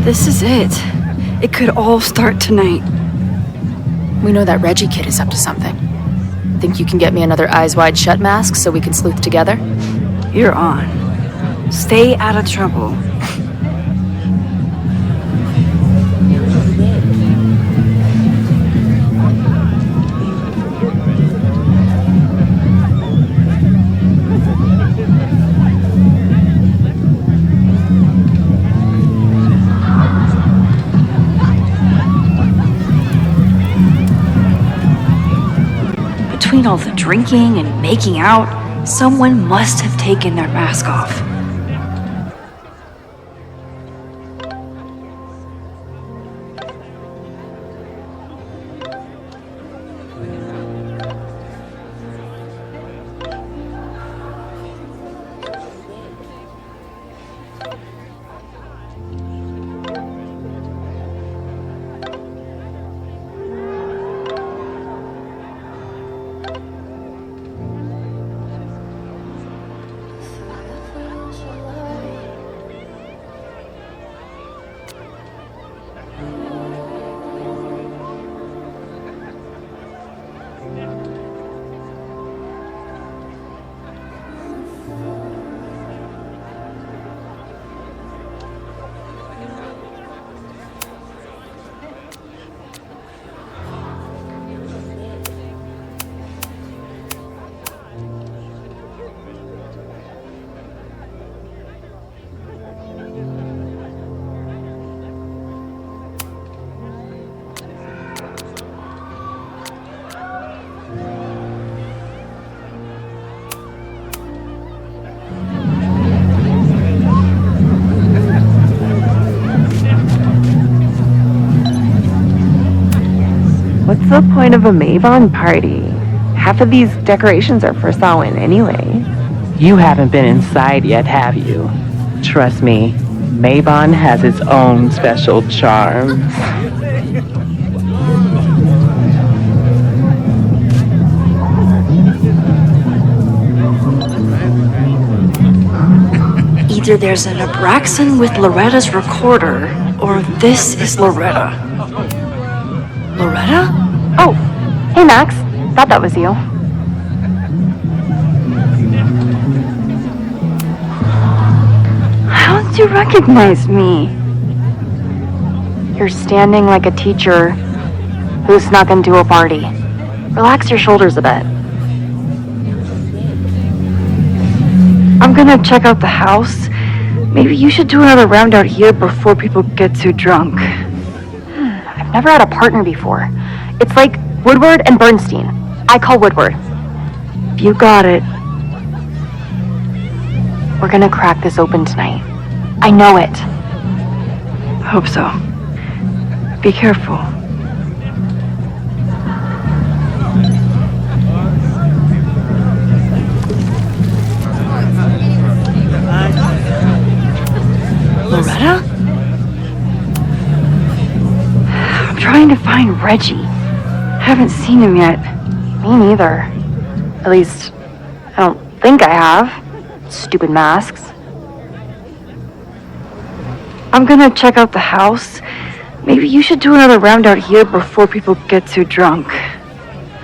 This is it. It could all start tonight. We know that Reggie kid is up to something. Think you can get me another Eyes Wide Shut mask so we can sleuth together? You're on. Stay out of trouble. Between all the drinking and making out, someone must have taken their mask off. What's the point of a Mavon party? Half of these decorations are for Samhain anyway. You haven't been inside yet, have you? Trust me, Mavon has its own special charms. Either there's an Abraxan with Loretta's recorder, or this is Loretta. Loretta? Oh, hey Max. Thought that was you. How did you recognize me? You're standing like a teacher who snuck into a party. Relax your shoulders a bit. I'm gonna check out the house. Maybe you should do another round out here before people get too drunk. I've never had a partner before. It's like Woodward and Bernstein. I call Woodward. You got it. We're gonna crack this open tonight. I know it. Hope so. Be careful. Loretta? I'm trying to find Reggie. Haven't seen him yet. Me neither. At least, I don't think I have. Stupid masks. I'm gonna check out the house. Maybe you should do another round out here before people get too drunk.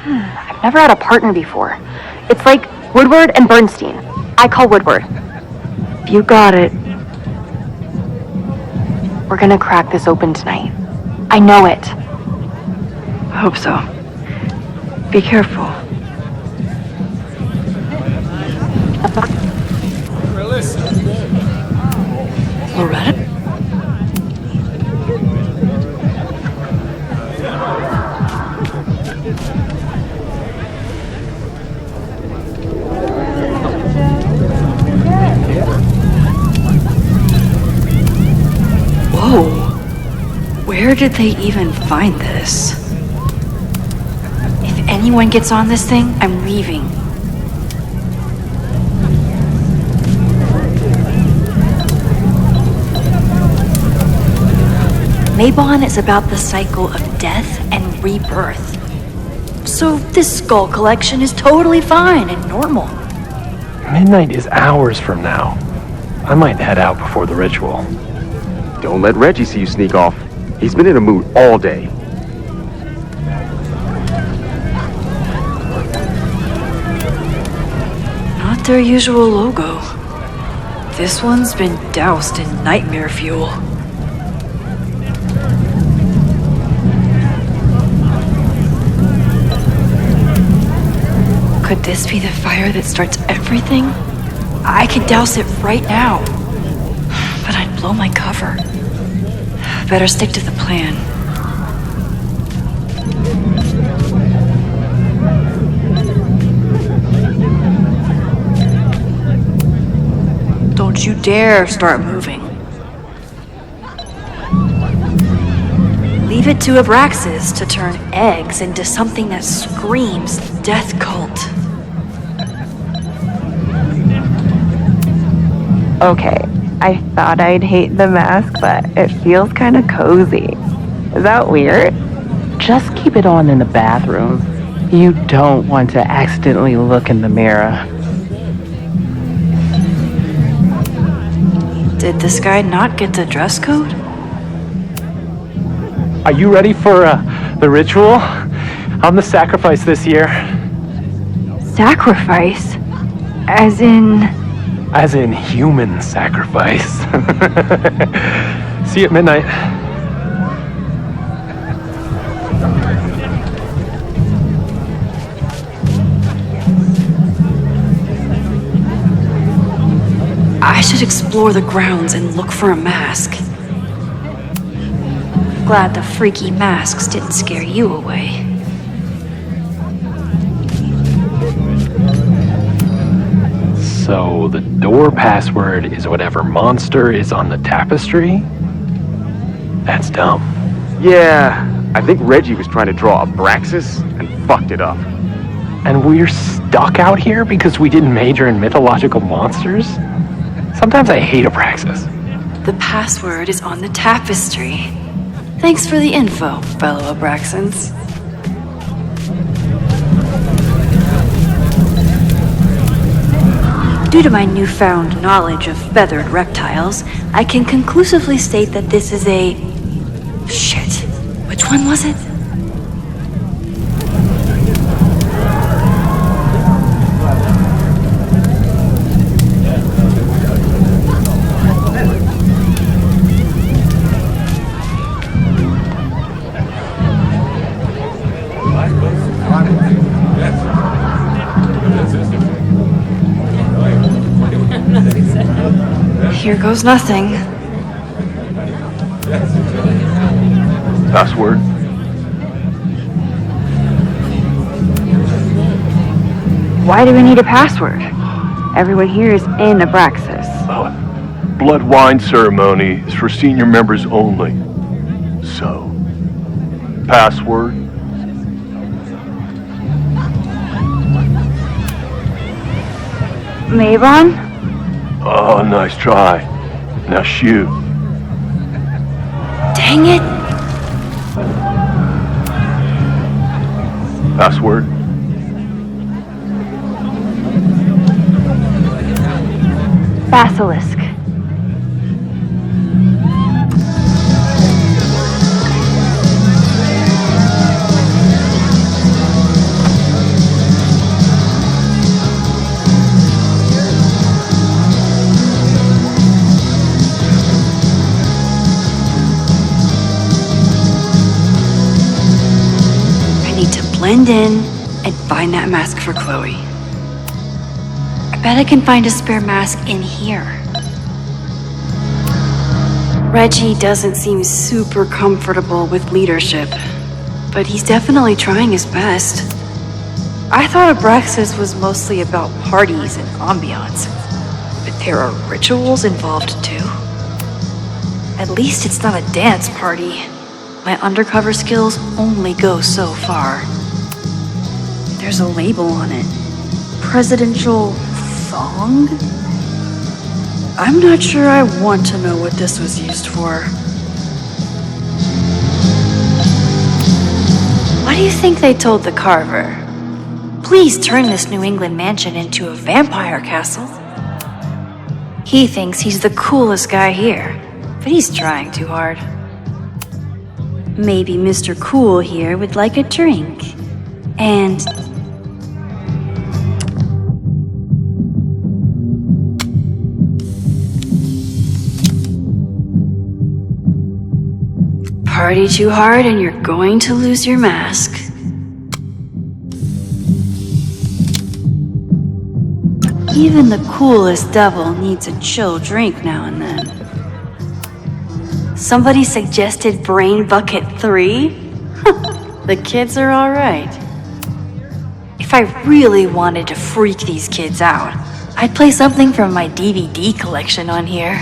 I've never had a partner before. It's like Woodward and Bernstein. I call Woodward. You got it. We're gonna crack this open tonight. I know it. Hope so. Be careful. Loretta? Whoa. Where did they even find this? If anyone gets on this thing, I'm leaving. Mabon is about the cycle of death and rebirth. So this skull collection is totally fine and normal. Midnight is hours from now. I might head out before the ritual. Don't let Reggie see you sneak off. He's been in a mood all day. Not their usual logo. This one's been doused in nightmare fuel. Could this be the fire that starts everything? I could douse it right now. But I'd blow my cover. Better stick to the plan. Don't you dare start moving. Leave it to Abraxas to turn eggs into something that screams death cult. Okay, I thought I'd hate the mask, but it feels kind of cozy. Is that weird? Just keep it on in the bathroom. You don't want to accidentally look in the mirror. Did this guy not get the dress code? Are you ready for the ritual? I'm the sacrifice this year. Sacrifice? As in... As in human sacrifice. See you at midnight. I should explore the grounds and look for a mask. Glad the freaky masks didn't scare you away. So the door password is whatever monster is on the tapestry? That's dumb. Yeah, I think Reggie was trying to draw Abraxas and fucked it up. And we're stuck out here because we didn't major in mythological monsters? Sometimes I hate Abraxas. The password is on the tapestry. Thanks for the info, fellow Abraxans. Due to my newfound knowledge of feathered reptiles, I can conclusively state that this is a... Shit. Which one was it? Here goes nothing. Password? Why do we need a password? Everyone here is in Abraxas. Blood wine ceremony is for senior members only. So, password? Mabon? Oh, nice try. Now shoot. Dang it! Password? Basilisk. Blend in and find that mask for Chloe. I bet I can find a spare mask in here. Reggie doesn't seem super comfortable with leadership, but he's definitely trying his best. I thought Abraxas was mostly about parties and ambiance, but there are rituals involved too. At least it's not a dance party. My undercover skills only go so far. There's a label on it. Presidential thong? I'm not sure I want to know what this was used for. What do you think they told the carver? Please turn this New England mansion into a vampire castle. He thinks he's the coolest guy here. but he's trying too hard. Maybe Mr. Cool here would like a drink. And... party too hard and you're going to lose your mask. Even the coolest devil needs a chill drink now and then. Somebody suggested Brain Bucket 3? The kids are alright. If I really wanted to freak these kids out, I'd play something from my DVD collection on here.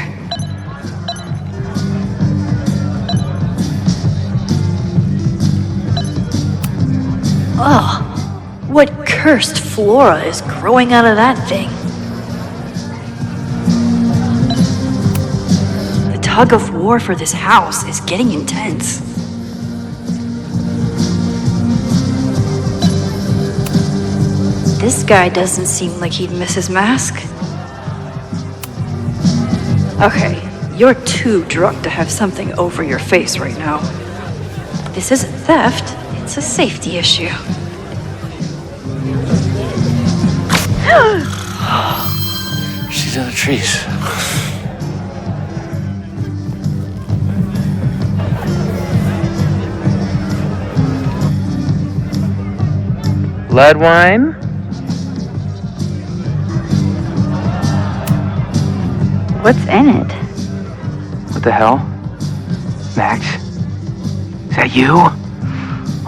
Ugh, what cursed flora is growing out of that thing? The tug of war for this house is getting intense. This guy doesn't seem like he'd miss his mask. Okay, you're too drunk to have something over your face right now. This isn't theft. It's a safety issue. She's in the trees. Blood wine? What's in it? What the hell? Max? Is that you?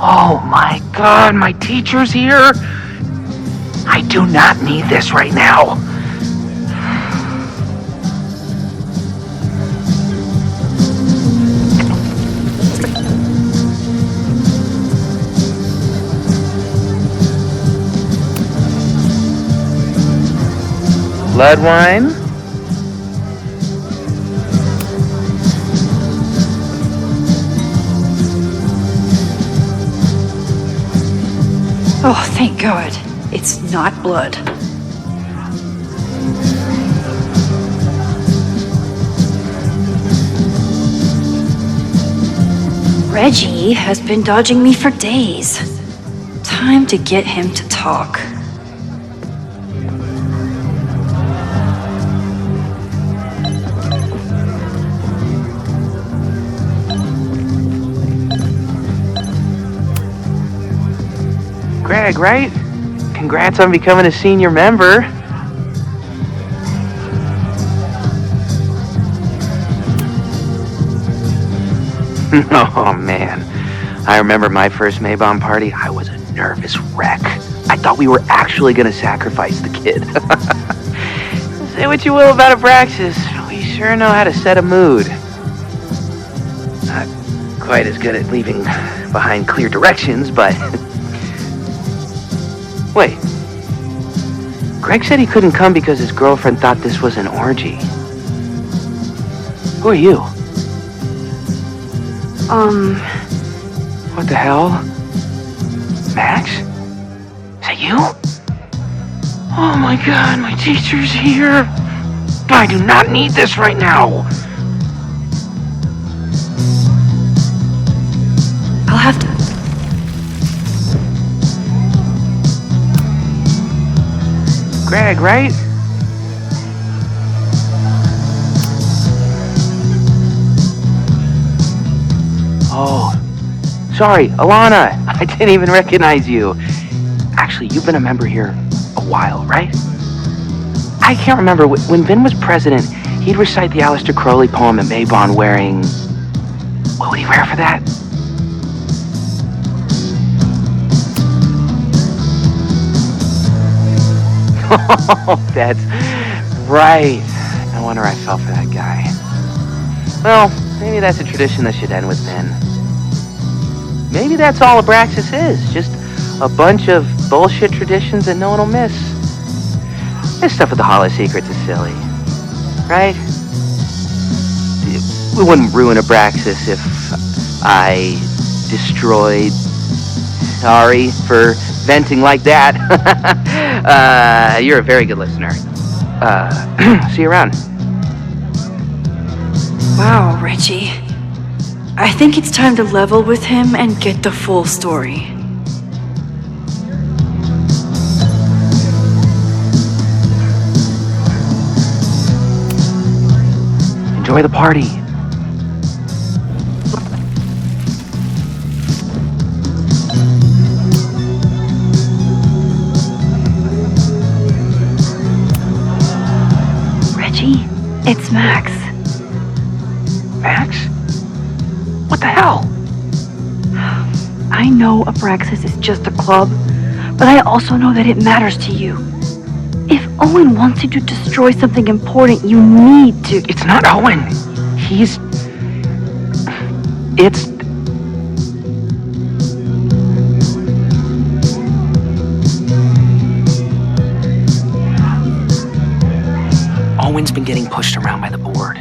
Oh my god, my teacher's here! I do not need this right now. Blood wine? Oh, thank God. It's not blood. Reggie has been dodging me for days. Time to get him to talk. Greg, right? Congrats on becoming a senior member. Oh man, I remember my first Maybon party. I was a nervous wreck. I thought we were actually gonna sacrifice the kid. Say what you will about Abraxas, we sure know how to set a mood. Not quite as good at leaving behind clear directions, but... Wait. Greg said he couldn't come because his girlfriend thought this was an orgy. Who are you? What the hell? Max? Is that you? Oh my god, my teacher's here. I do not need this right now. I'll have to... Greg, right? Oh, sorry, Alana. I didn't even recognize you. Actually, you've been a member here a while, right? I can't remember. When Vin was president, he'd recite the Aleister Crowley poem at Maybon wearing... What would he wear for that? Oh, that's right. No wonder I fell for that guy. Well, maybe that's a tradition that should end with Vin. Maybe that's all Abraxas is. Just a bunch of bullshit traditions that no one will miss. This stuff with the Hollow Secrets is silly. Right? We wouldn't ruin Abraxas if I destroyed... Sorry for venting like that. You're a very good listener. See you around. Wow, Reggie. I think it's time to level with him and get the full story. Enjoy the party. Reggie, it's Max. Max? What the hell? I know Abraxas is just a club, but I also know that it matters to you. If Owen wants you to destroy something important, you need to. It's not Owen. It's... Owen's been getting pushed around by the board.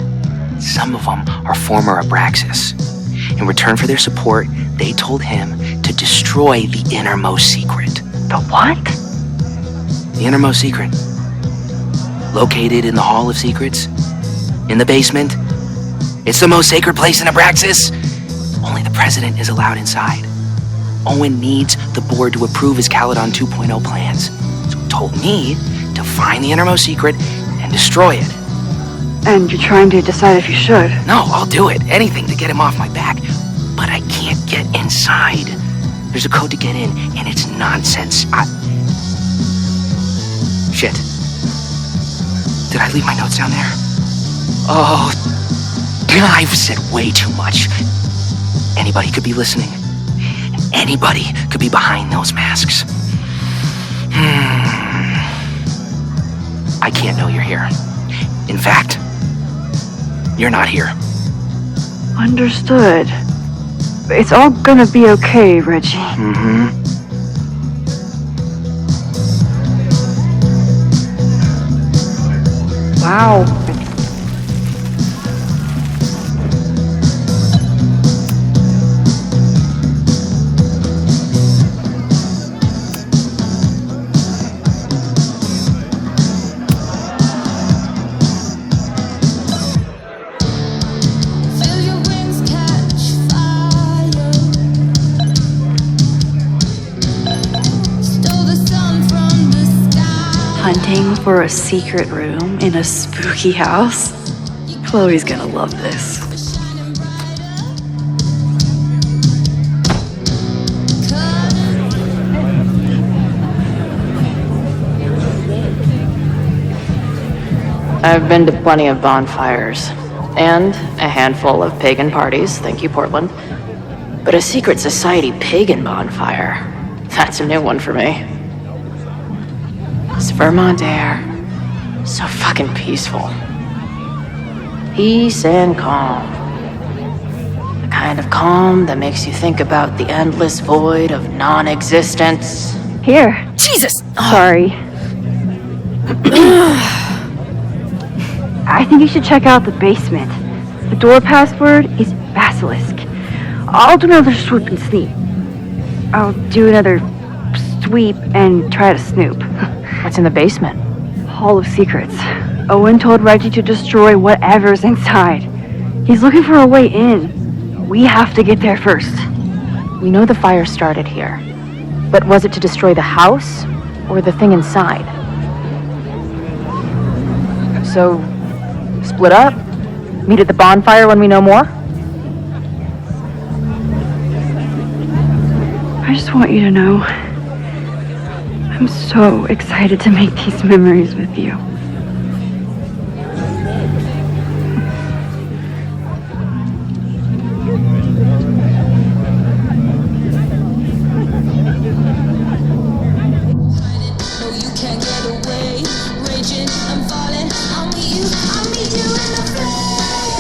Some of them are former Abraxas. In return for their support, they told him to destroy the innermost secret. The what? The innermost secret. Located in the Hall of Secrets. In the basement. It's the most sacred place in Abraxas. Only the president is allowed inside. Owen needs the board to approve his Caledon 2.0 plans. So he told me to find the innermost secret and destroy it. And you're trying to decide if you should. No, I'll do it. Anything to get him off my back. But I can't get inside. There's a code to get in, and it's nonsense. Shit. Did I leave my notes down there? Oh, I've said way too much. Anybody could be listening. And anybody could be behind those masks. I can't know you're here. In fact, you're not here. Understood. It's all gonna be okay, Reggie. Mm-hmm. Wow. Hunting for a secret room in a spooky house? Chloe's gonna love this. I've been to plenty of bonfires, and a handful of pagan parties, thank you, Portland. But a secret society pagan bonfire, that's a new one for me. This Vermont air, so fucking peaceful. Peace and calm. The kind of calm that makes you think about the endless void of non-existence. Here. Jesus! Sorry. I think you should check out the basement. The door password is Basilisk. I'll do another swoop and sneak. I'll do another sweep and try to snoop. What's in the basement? Hall of Secrets. Owen told Reggie to destroy whatever's inside. He's looking for a way in. We have to get there first. We know the fire started here. But was it to destroy the house or the thing inside? So, split up? Meet at the bonfire when we know more? I just want you to know, I'm so excited to make these memories with you.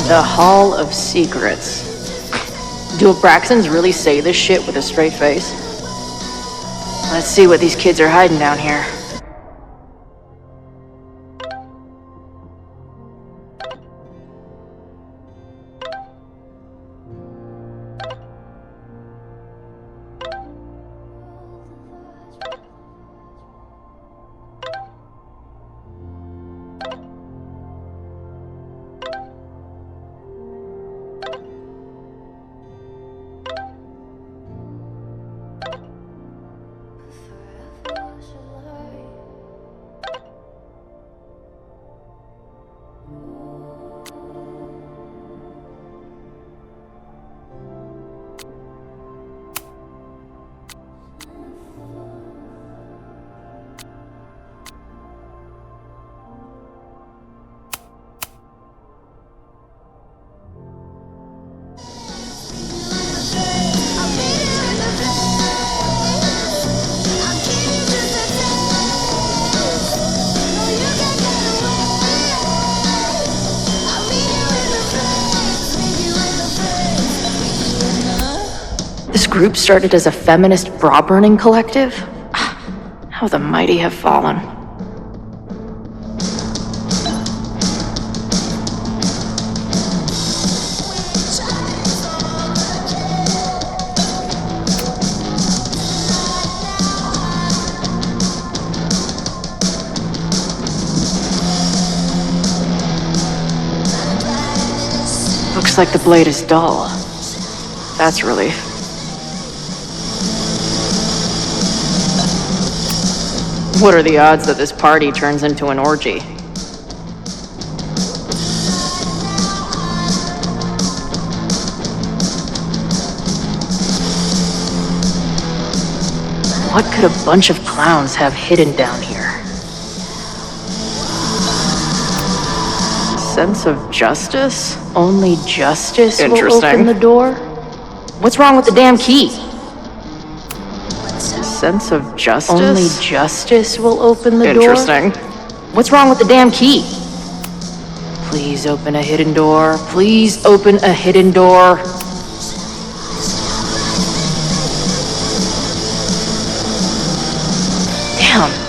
The Hall of Secrets. Do Abraxans really say this shit with a straight face? Let's see what these kids are hiding down here. group started as a feminist bra-burning collective? How the mighty have fallen. Looks like the blade is dull. That's a relief. What are the odds that this party turns into an orgy? What could a bunch of clowns have hidden down here? Sense of justice? Only justice will open the door? What's wrong with the damn key? Sense of justice? Only justice will open the door? Interesting. What's wrong with the damn key? Please open a hidden door. Please open a hidden door. Damn.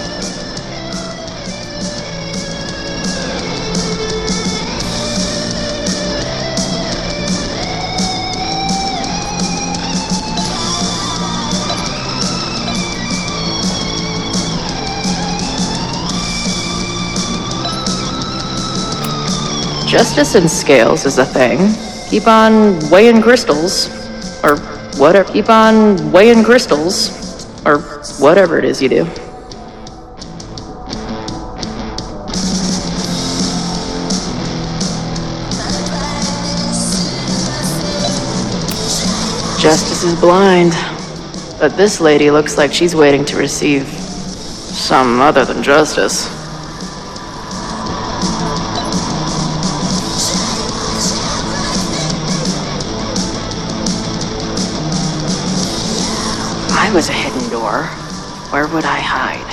Justice in scales is a thing. Keep on weighing crystals. Or whatever. Keep on weighing crystals. Or whatever it is you do. Justice is blind. But this lady looks like she's waiting to receive some other than justice. If I was a hidden door, where would I hide?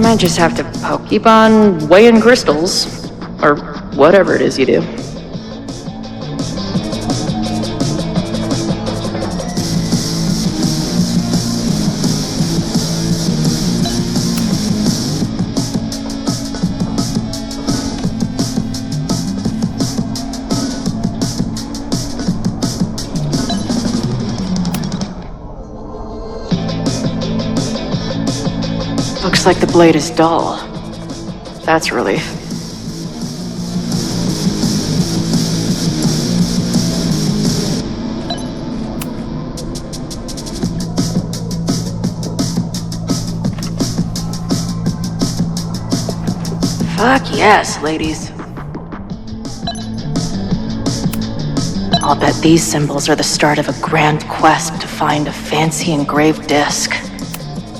Might just have to poke. Keep on weighing crystals. Or whatever it is you do. Looks like the blade is dull. That's a relief. Fuck yes, ladies. I'll bet these symbols are the start of a grand quest to find a fancy engraved disc.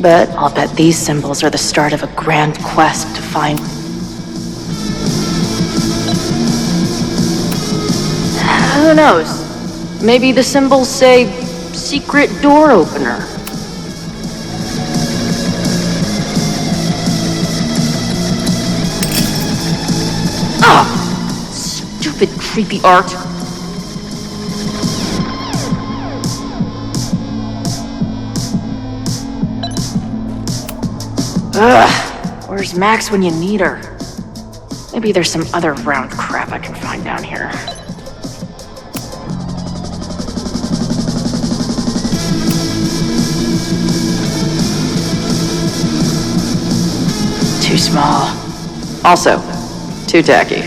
But I'll bet these symbols are the start of a grand quest to find... Who knows? Maybe the symbols say, secret door opener. Ah! Stupid creepy art. Ugh, where's Max when you need her? Maybe there's some other round crap I can find down here. Too small. Also, too tacky.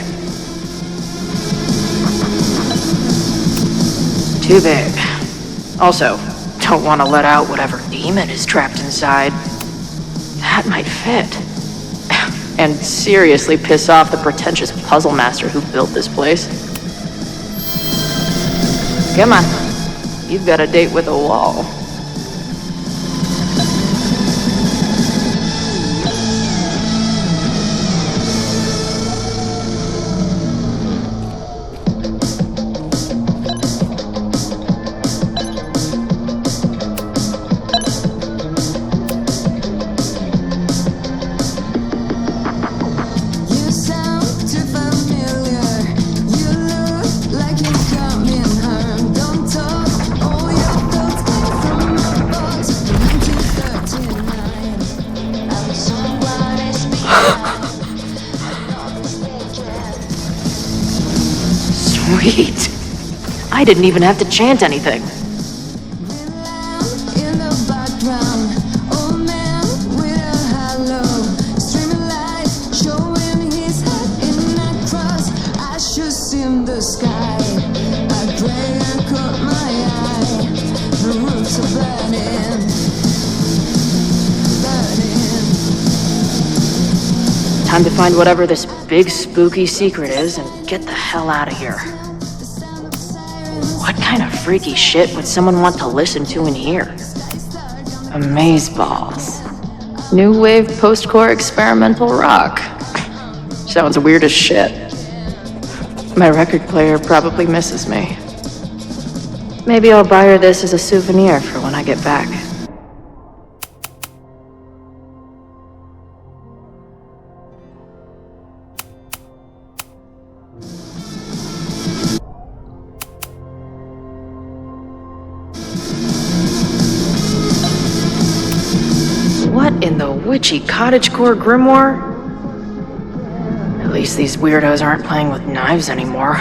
Too big. Also, don't want to let out whatever demon is trapped inside. That might fit. And seriously piss off the pretentious puzzle master who built this place. Come on. You've got a date with a wall. Sweet. I didn't even have to chant anything. Time to find whatever this big spooky secret is and get the hell out of here. What kind of freaky shit would someone want to listen to in here? Amazeballs. New wave post-core experimental rock. Sounds weird as shit. My record player probably misses me. Maybe I'll buy her this as a souvenir for when I get back. What in the witchy cottagecore grimoire? At least these weirdos aren't playing with knives anymore.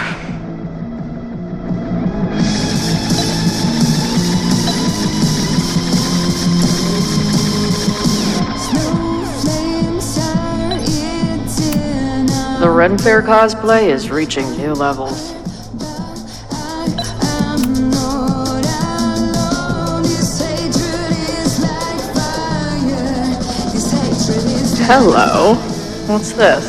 The Ren Fair cosplay is reaching new levels. Hello. What's this?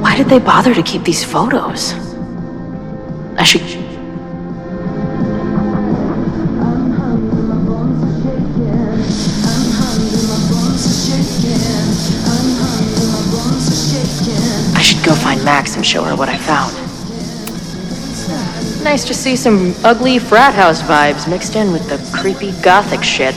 Why did they bother to keep these photos? I should... I should go find Max and show her what I found. Nice to see some ugly frat house vibes mixed in with the creepy gothic shit.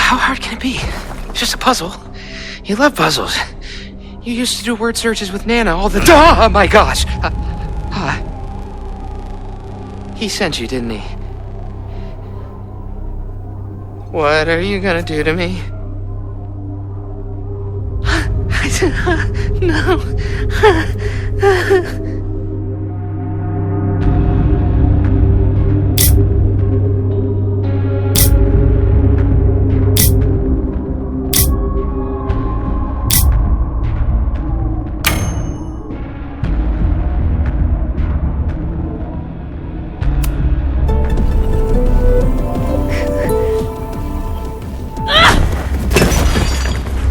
How hard can it be? It's just a puzzle. You love puzzles. You used to do word searches with Nana all the time. Oh my gosh! He sent you, didn't he? What are you gonna do to me? No.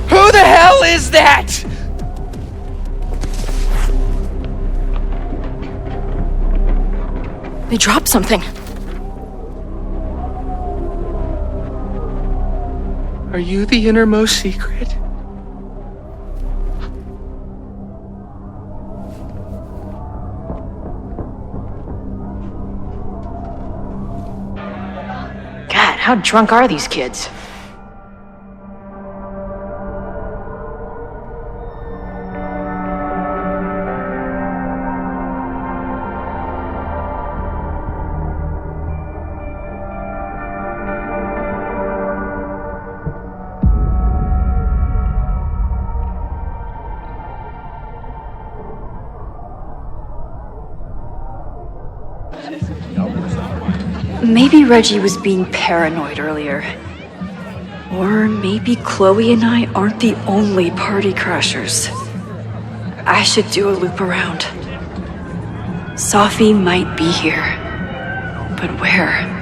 Who the hell is that? They dropped something. Are you the innermost secret? God, how drunk are these kids? Maybe Reggie was being paranoid earlier. Or maybe Chloe and I aren't the only party crashers. I should do a loop around. Sophie might be here. But where?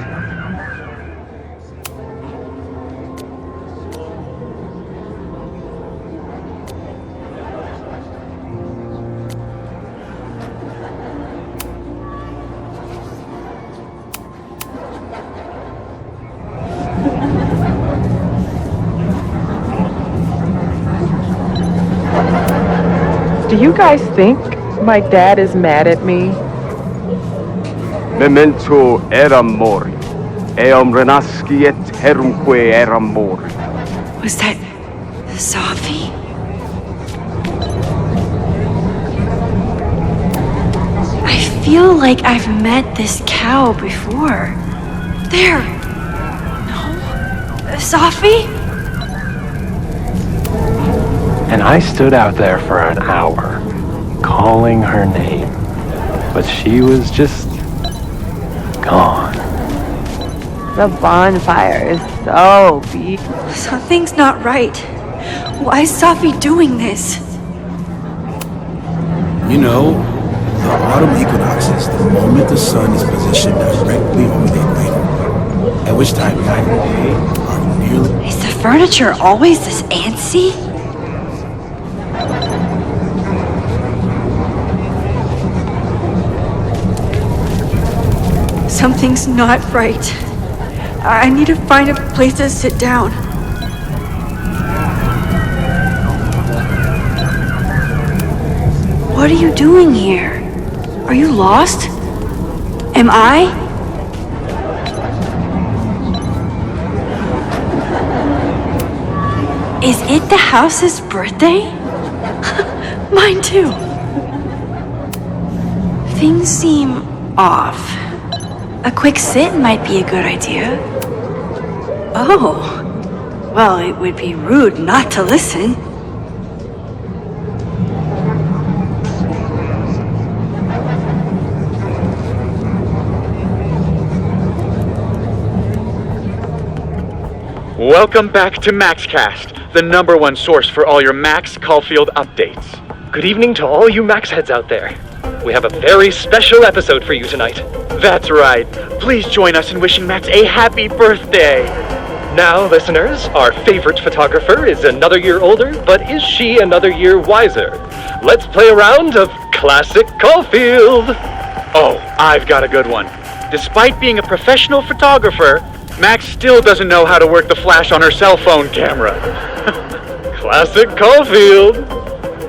Do you guys think my dad is mad at me? Memento eram mori. Eam renasci et herumque eram mori. Was that Sophie? I feel like I've met this cow before. There! No? Sophie? And I stood out there for an hour, calling her name. But she was just gone. The bonfire is so beautiful. Something's not right. Why is Sophie doing this? You know, the autumn equinox is the moment the sun is positioned directly over the equator, at which time night and day are nearly... Is the furniture always this antsy? Something's not right. I need to find a place to sit down. What are you doing here? Are you lost? Am I? Is it the house's birthday? Mine too. Things seem off. A quick sit might be a good idea. Oh. Well, it would be rude not to listen. Welcome back to MaxCast, the #1 source for all your Max Caulfield updates. Good evening to all you Max heads out there. We have a very special episode for you tonight. That's right. Please join us in wishing Max a happy birthday. Now, listeners, our favorite photographer is another year older, but is she another year wiser? Let's play a round of Classic Caulfield. Oh, I've got a good one. Despite being a professional photographer, Max still doesn't know how to work the flash on her cell phone camera. Classic Caulfield.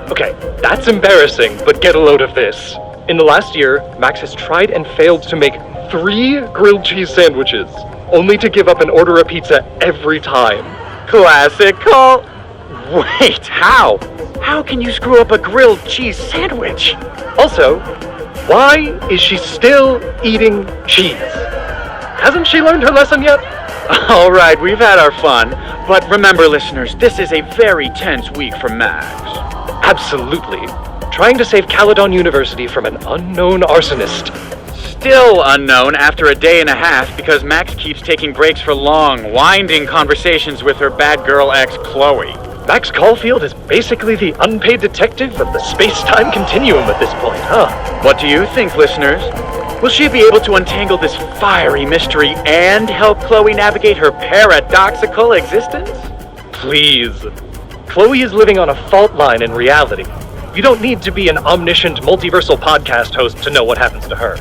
Okay, that's embarrassing, but get a load of this. In the last year, Max has tried and failed to make 3 grilled cheese sandwiches, only to give up and order a pizza every time. Classic Caul... Wait, how? How can you screw up a grilled cheese sandwich? Also, why is she still eating cheese? Hasn't she learned her lesson yet? All right, we've had our fun, but remember, listeners, this is a very tense week for Max. Absolutely. Trying to save Caledon University from an unknown arsonist. Still unknown after a day and a half because Max keeps taking breaks for long, winding conversations with her bad girl ex, Chloe. Max Caulfield is basically the unpaid detective of the space-time continuum at this point, huh? What do you think, listeners? Will she be able to untangle this fiery mystery and help Chloe navigate her paradoxical existence? Please. Chloe is living on a fault line in reality. You don't need to be an omniscient multiversal podcast host to know what happens to her.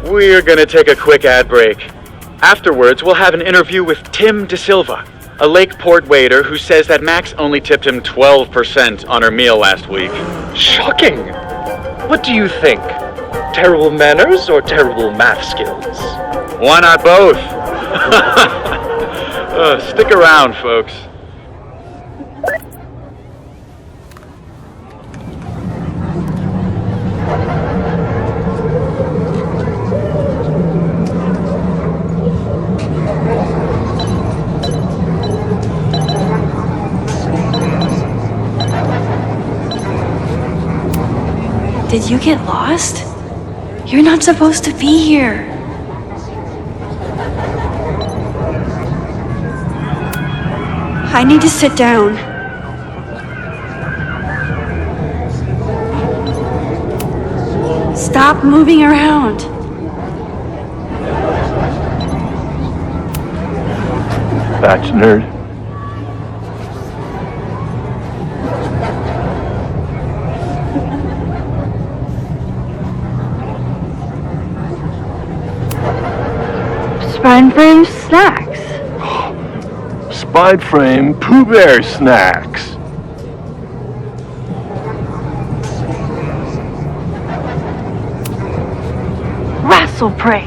We're gonna take a quick ad break. Afterwards, we'll have an interview with Tim DeSilva, a Lakeport waiter who says that Max only tipped him 12% on her meal last week. Shocking! What do you think? Terrible manners or terrible math skills? Why not both? Stick around, folks. Did you get lost? You're not supposed to be here. I need to sit down. Stop moving around. That's nerd. Spine frame snacks. Spide frame Pooh Bear snacks. Wrestle praise.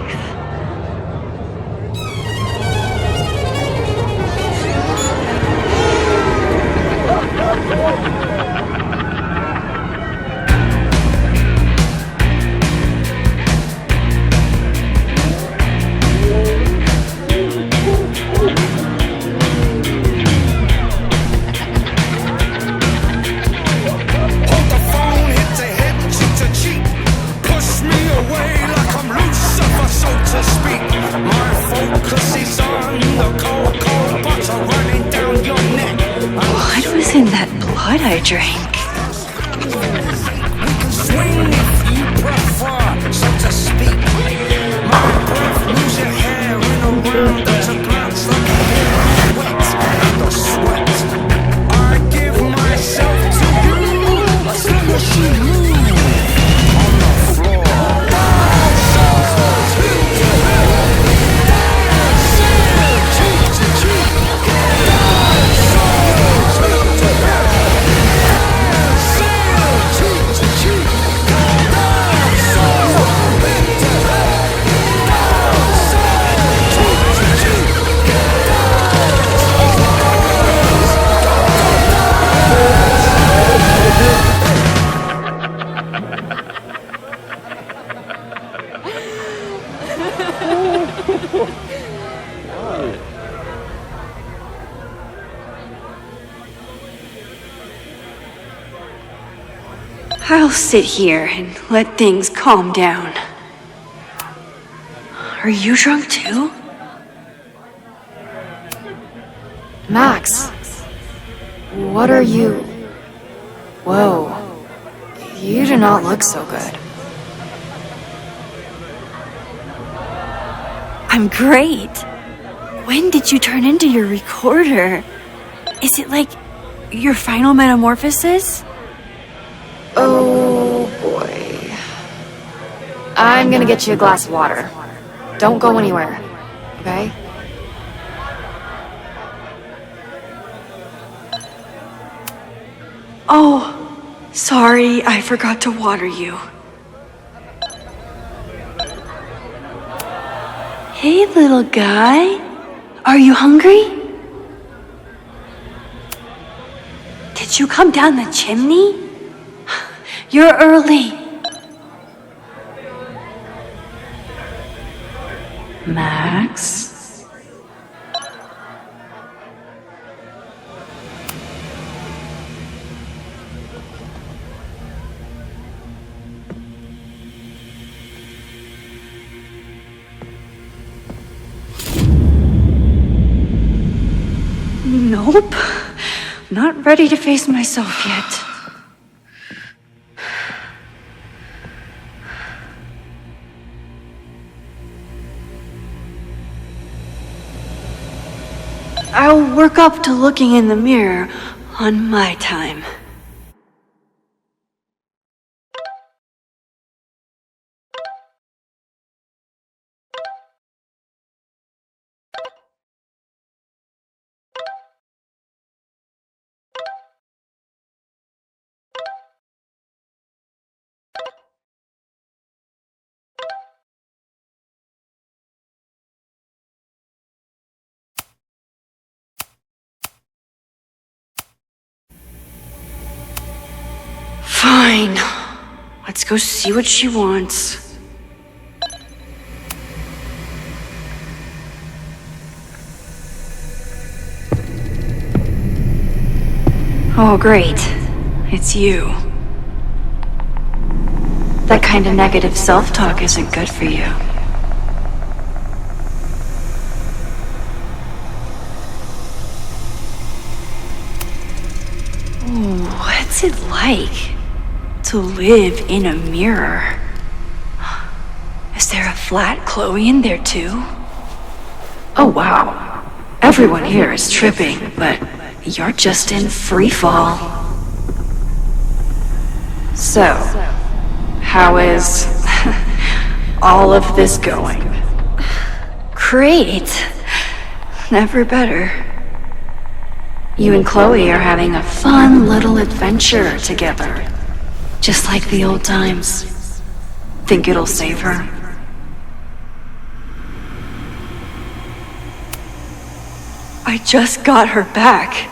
What was in that blood I drank? I'll sit here and let things calm down. Are you drunk too? Max, what are you? Whoa, you do not look so good. I'm great. When did you turn into your recorder? Is it like your final metamorphosis? Oh boy. I'm gonna get you a glass of water. Don't go anywhere, okay? Oh, sorry, I forgot to water you. Hey, little guy. Are you hungry? Did you come down the chimney? You're early. Max? Nope. Not ready to face myself yet. I'll work up to looking in the mirror on my time. Fine. Let's go see what she wants. Oh, great. It's you. That kind of negative self-talk isn't good for you. What's it like to live in a mirror? Is there a flat Chloe in there too? Oh wow. Everyone here is tripping, but you're just in free fall. So, how is all of this going? Great. Never better. You and Chloe are having a fun little adventure together. Just like the old times. Think it'll save her? I just got her back.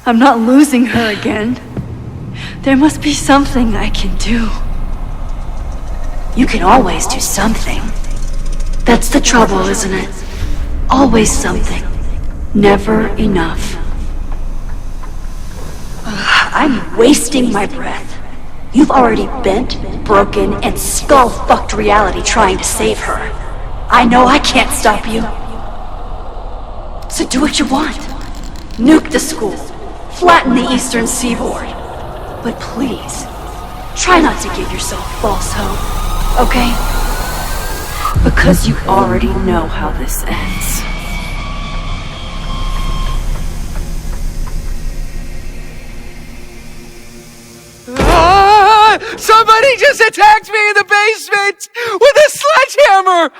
I'm not losing her again. There must be something I can do. You can always do something. That's the trouble, isn't it? Always something. Never enough. I'm wasting my breath. You've already bent, broken, and skull-fucked reality trying to save her. I know I can't stop you. So do what you want. Nuke the school. Flatten the eastern seaboard. But please, try not to give yourself false hope, okay? Because you already know how this ends. Somebody just attacked me in the basement with a sledgehammer!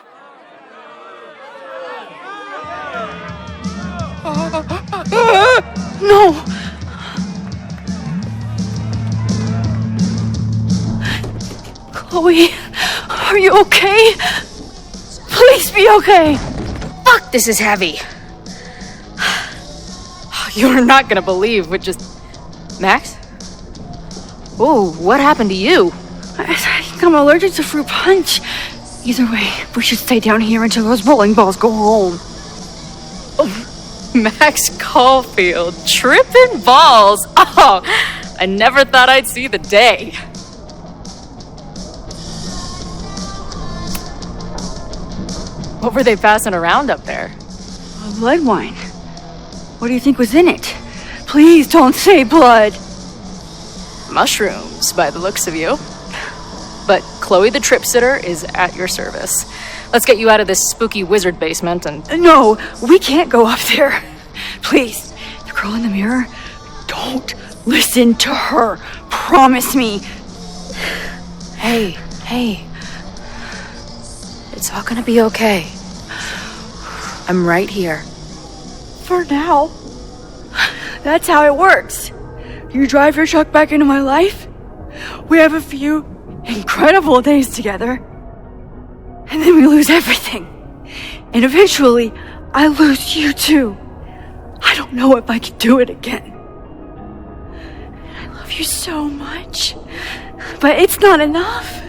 No! Chloe, are you okay? Please be okay! Fuck, this is heavy. You're not gonna believe what just... Max? Ooh, what happened to you? I think I'm allergic to fruit punch. Either way, we should stay down here until those bowling balls go home. Max Caulfield, tripping balls. Oh, I never thought I'd see the day. What were they passing around up there? Blood wine. What do you think was in it? Please don't say blood. Mushrooms, by the looks of you. But Chloe the Trip Sitter is at your service. Let's get you out of this spooky wizard basement and... No, we can't go up there. Please, the girl in the mirror, don't listen to her. Promise me. Hey. It's all gonna be okay. I'm right here. For now. That's how it works. You drive your truck back into my life. We have a few incredible days together. And then we lose everything. And eventually, I lose you too. I don't know if I can do it again. I love you so much. But it's not enough.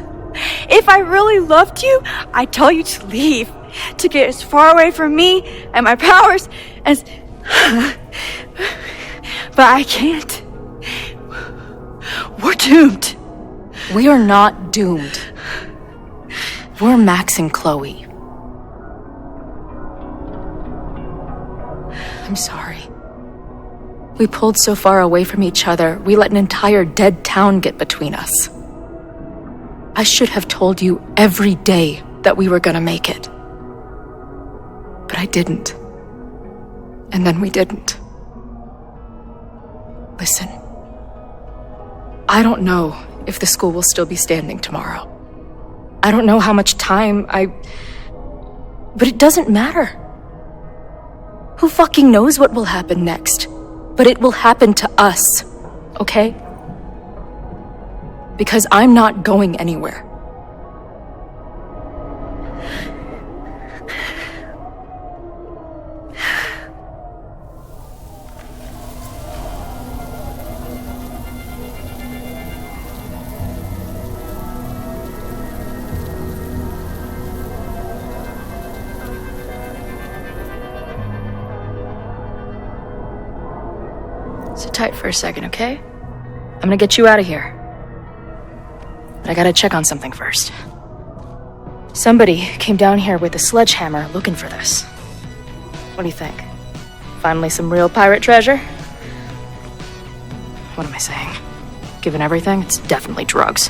If I really loved you, I'd tell you to leave. To get as far away from me and my powers as... But I can't. We're doomed. We are not doomed. We're Max and Chloe. I'm sorry. We pulled so far away from each other, we let an entire dead town get between us. I should have told you every day that we were gonna make it. But I didn't. And then we didn't. Listen. I don't know if the school will still be standing tomorrow. I don't know how much time But it doesn't matter. Who fucking knows what will happen next? But it will happen to us, okay? Because I'm not going anywhere. Sit tight for a second, okay? I'm gonna get you out of here. But I gotta check on something first. Somebody came down here with a sledgehammer looking for this. What do you think? Finally some real pirate treasure? What am I saying? Given everything, it's definitely drugs.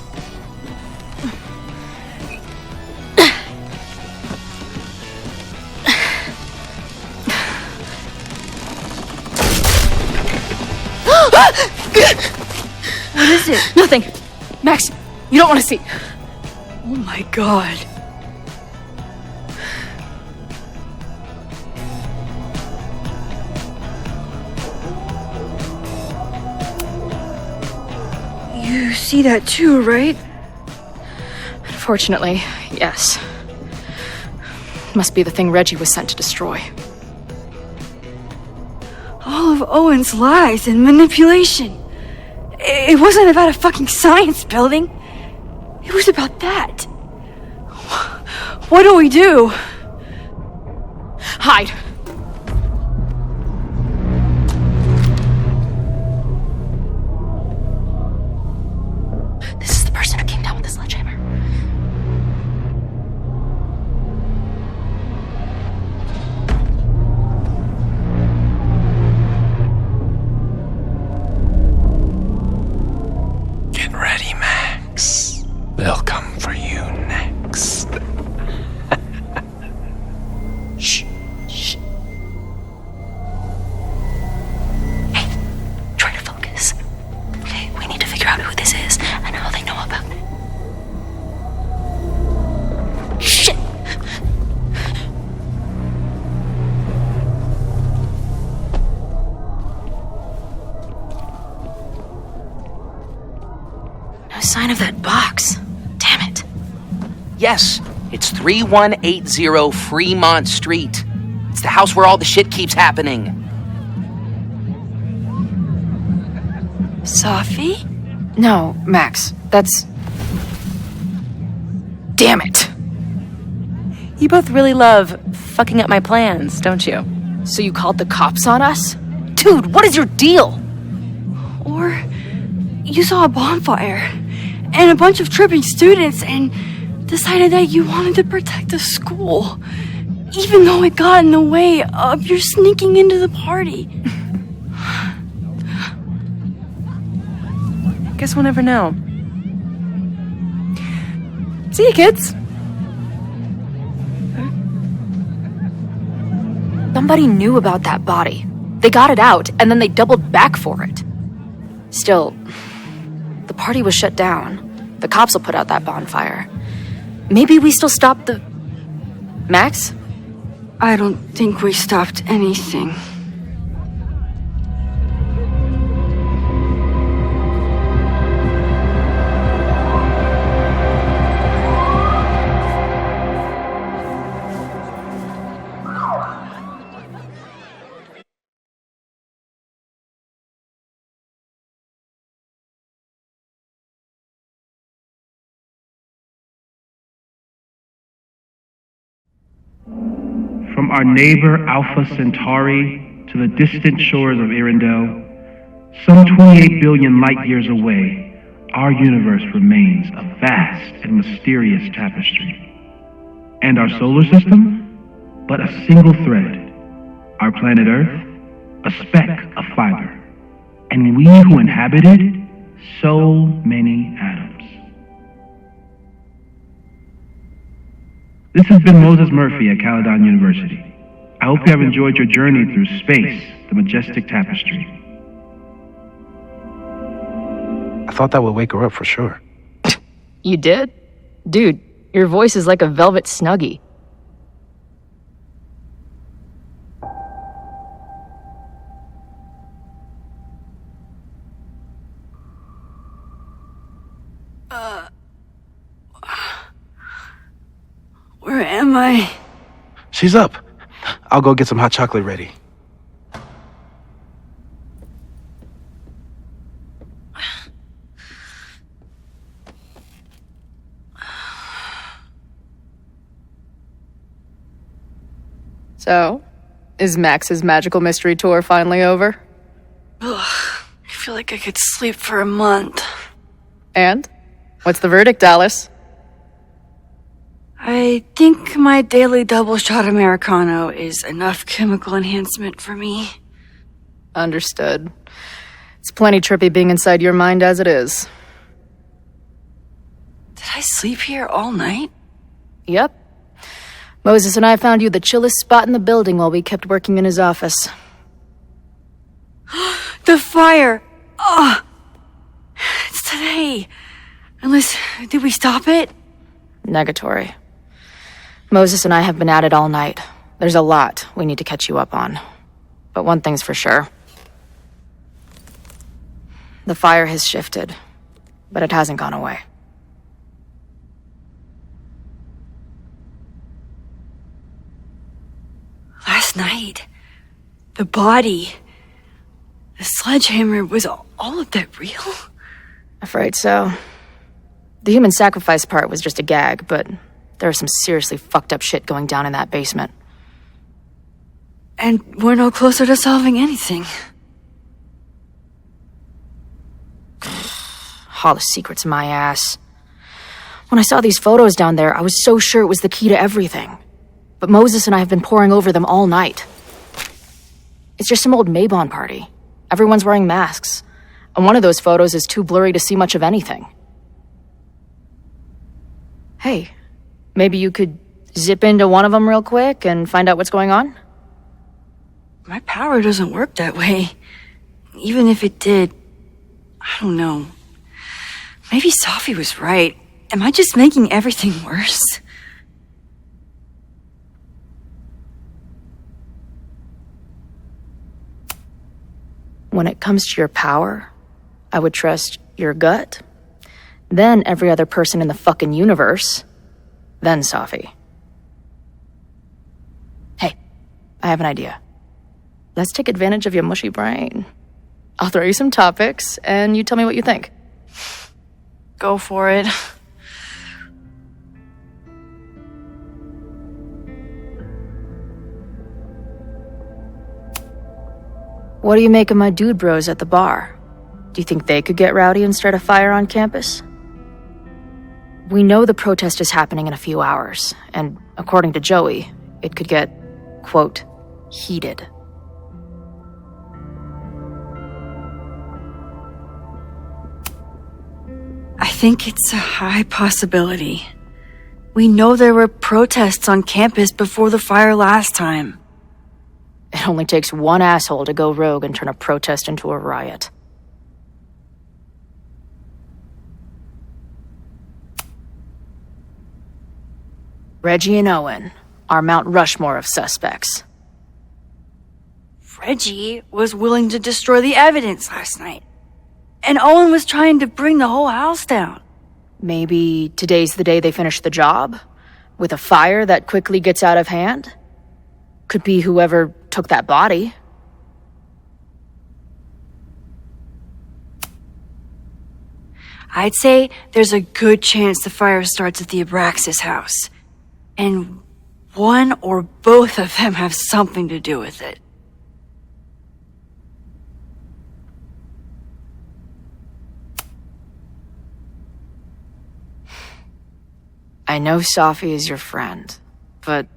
What is it? Nothing. Max, you don't want to see. Oh my god. You see that too, right? Unfortunately, yes. Must be the thing Reggie was sent to destroy. All of Owen's lies and manipulation. It wasn't about a fucking science building. It was about that. What do we do? Hide. This is the person who came down with the sledgehammer. Get ready, Max. They'll come for you next. Shh. Hey, try to focus. Okay, we need to figure out who this is and how they know about it. Shit! No sign of that box. Damn it. Yes, it's 3180 Fremont Street. It's the house where all the shit keeps happening. Safi? No, Max, that's... Damn it! You both really love fucking up my plans, don't you? So you called the cops on us? Dude, what is your deal? Or you saw a bonfire and a bunch of tripping students and decided that you wanted to protect the school, even though it got in the way of your sneaking into the party. Guess we'll never know. See you, kids. Somebody knew about that body. They got it out, and then they doubled back for it. Still, the party was shut down. The cops will put out that bonfire. Maybe we still stopped the... Max? I don't think we stopped anything. From our neighbor Alpha Centauri to the distant shores of Arendelle, some 28 billion light years away, our universe remains a vast and mysterious tapestry. And our solar system? But a single thread. Our planet Earth? A speck of fiber. And we who inhabit it? So many atoms. This has been Moses Murphy at Caledon University. I hope you have enjoyed your journey through space, the majestic tapestry. I thought that would wake her up for sure. You did? Dude, your voice is like a velvet Snuggie. Where am I? She's up. I'll go get some hot chocolate ready. So, is Max's magical mystery tour finally over? Ugh, I feel like I could sleep for a month. And? What's the verdict, Alice? I think my daily double shot Americano is enough chemical enhancement for me. Understood. It's plenty trippy being inside your mind as it is. Did I sleep here all night? Yep. Moses and I found you the chillest spot in the building while we kept working in his office. The fire! Oh! It's today. Unless, did we stop it? Negatory. Moses and I have been at it all night. There's a lot we need to catch you up on. But one thing's for sure. The fire has shifted, but it hasn't gone away. Last night, the body, the sledgehammer, was all of that real? Afraid so. The human sacrifice part was just a gag, but there was some seriously fucked up shit going down in that basement. And we're no closer to solving anything. Hall of Secrets, my ass. When I saw these photos down there, I was so sure it was the key to everything. But Moses and I have been poring over them all night. It's just some old Mabon party. Everyone's wearing masks. And one of those photos is too blurry to see much of anything. Hey, maybe you could zip into one of them real quick and find out what's going on? My power doesn't work that way. Even if it did, I don't know. Maybe Safi was right. Am I just making everything worse? When it comes to your power, I would trust your gut, then every other person in the fucking universe, then Safi. Hey, I have an idea. Let's take advantage of your mushy brain. I'll throw you some topics, and you tell me what you think. Go for it. What do you make of my dude bros at the bar? Do you think they could get rowdy and start a fire on campus? We know the protest is happening in a few hours, and according to Joey, it could get, quote, heated. I think it's a high possibility. We know there were protests on campus before the fire last time. It only takes one asshole to go rogue and turn a protest into a riot. Reggie and Owen are Mount Rushmore of suspects. Reggie was willing to destroy the evidence last night. And Owen was trying to bring the whole house down. Maybe today's the day they finish the job? With a fire that quickly gets out of hand? Could be whoever took that body. I'd say there's a good chance the fire starts at the Abraxas house. And one or both of them have something to do with it. I know Safi is your friend, but...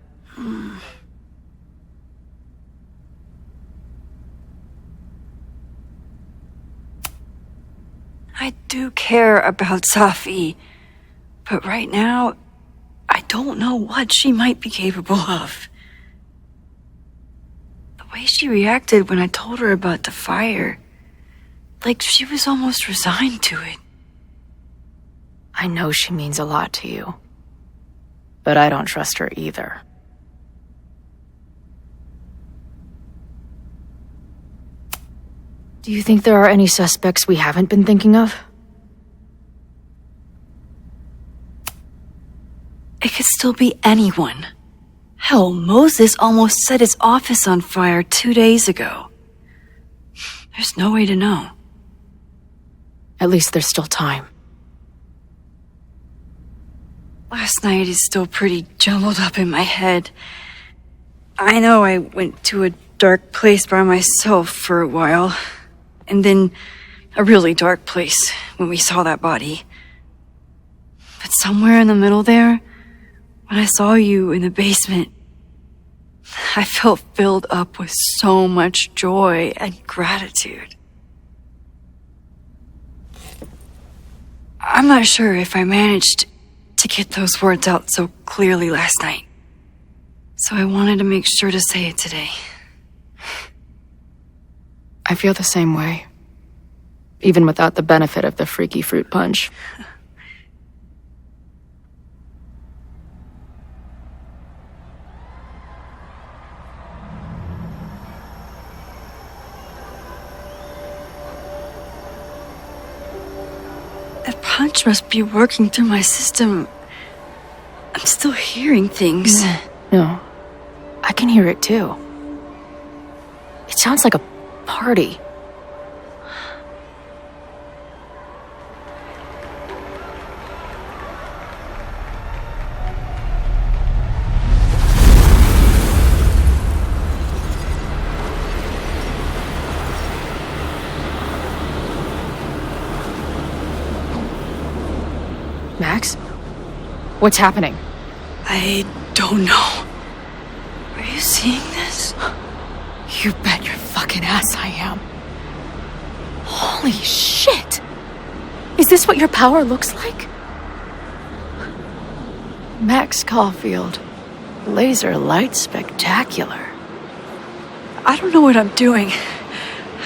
I do care about Safi, but right now, I don't know what she might be capable of. The way she reacted when I told her about the fire, like she was almost resigned to it. I know she means a lot to you, but I don't trust her either. Do you think there are any suspects we haven't been thinking of? It could still be anyone. Hell, Moses almost set his office on fire 2 days ago. There's no way to know. At least there's still time. Last night is still pretty jumbled up in my head. I know I went to a dark place by myself for a while. And then a really dark place when we saw that body. But somewhere in the middle there, when I saw you in the basement, I felt filled up with so much joy and gratitude. I'm not sure if I managed to get those words out so clearly last night. So I wanted to make sure to say it today. I feel the same way. Even without the benefit of the freaky fruit punch. That punch must be working through my system. I'm still hearing things. No. I can hear it too. It sounds like a party. Max? What's happening? I don't know. Are you seeing this? You bet your fucking ass I am. Holy shit! Is this what your power looks like? Max Caulfield. Laser light spectacular. I don't know what I'm doing.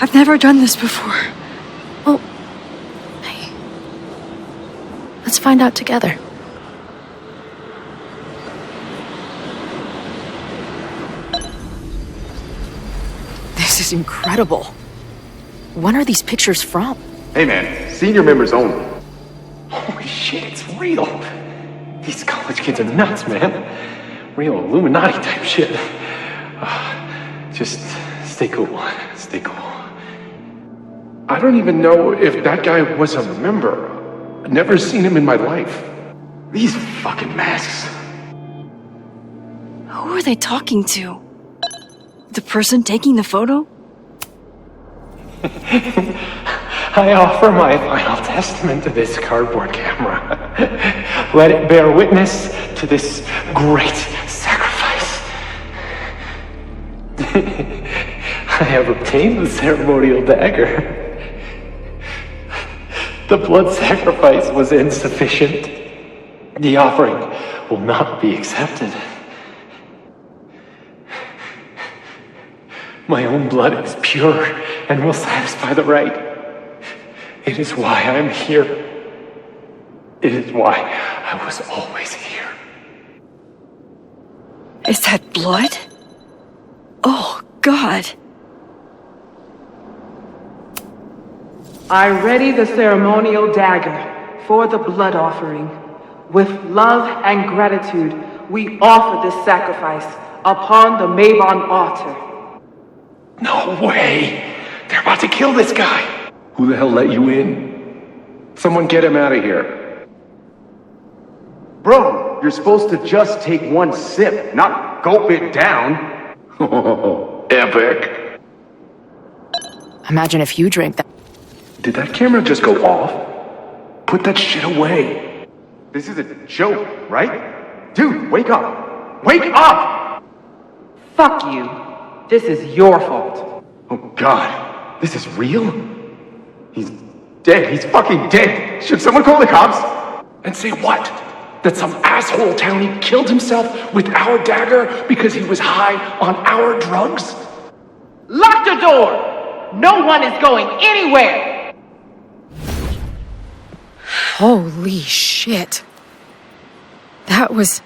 I've never done this before. Well, hey. Let's find out together. This is incredible. When are these pictures from? Hey man, senior members only. Holy shit, it's real. These college kids are nuts, man. Real Illuminati type shit. Just stay cool. Stay cool. I don't even know if that guy was a member. I've never seen him in my life. These fucking masks. Who are they talking to? The person taking the photo? I offer my final testament to this cardboard camera. Let it bear witness to this great sacrifice. I have obtained the ceremonial dagger. The blood sacrifice was insufficient. The offering will not be accepted. My own blood is pure and will satisfy the rite. It is why I am here. It is why I was always here. Is that blood? Oh, God. I ready the ceremonial dagger for the blood offering. With love and gratitude, we offer this sacrifice upon the Mabon altar. No way! They're about to kill this guy! Who the hell let you in? Someone get him out of here. Bro, you're supposed to just take one sip, not gulp it down. Oh, epic. Imagine if you drank that. Did that camera just go off? Put that shit away. This is a joke, right? Dude, wake up! Wake up! Fuck you. This is your fault. Oh God, this is real? He's dead. He's fucking dead. Should someone call the cops? And say what? That some asshole townie killed himself with our dagger because he was high on our drugs? Lock the door! No one is going anywhere! Holy shit. That was...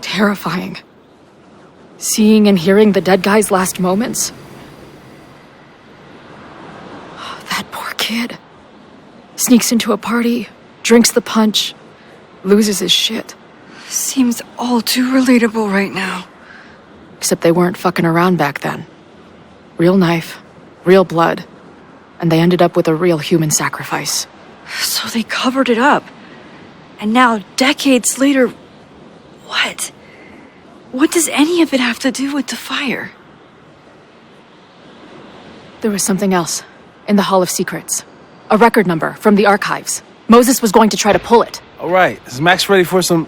terrifying. Seeing and hearing the dead guy's last moments. That poor kid. Sneaks into a party, drinks the punch, loses his shit. Seems all too relatable right now. Except they weren't fucking around back then. Real knife, real blood, and they ended up with a real human sacrifice. So they covered it up. And now, decades later, what? What does any of it have to do with the fire? There was something else in the Hall of Secrets. A record number from the archives. Moses was going to try to pull it. All right, is Max ready for some...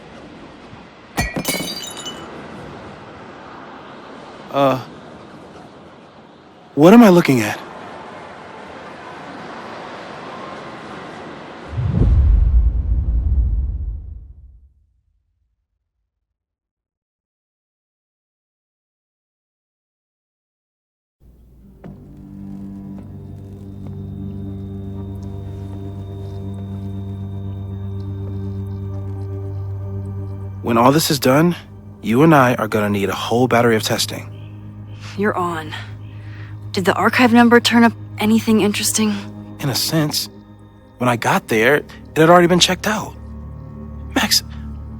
What am I looking at? When all this is done, you and I are gonna need a whole battery of testing. You're on. Did the archive number turn up anything interesting? In a sense. When I got there, it had already been checked out. Max,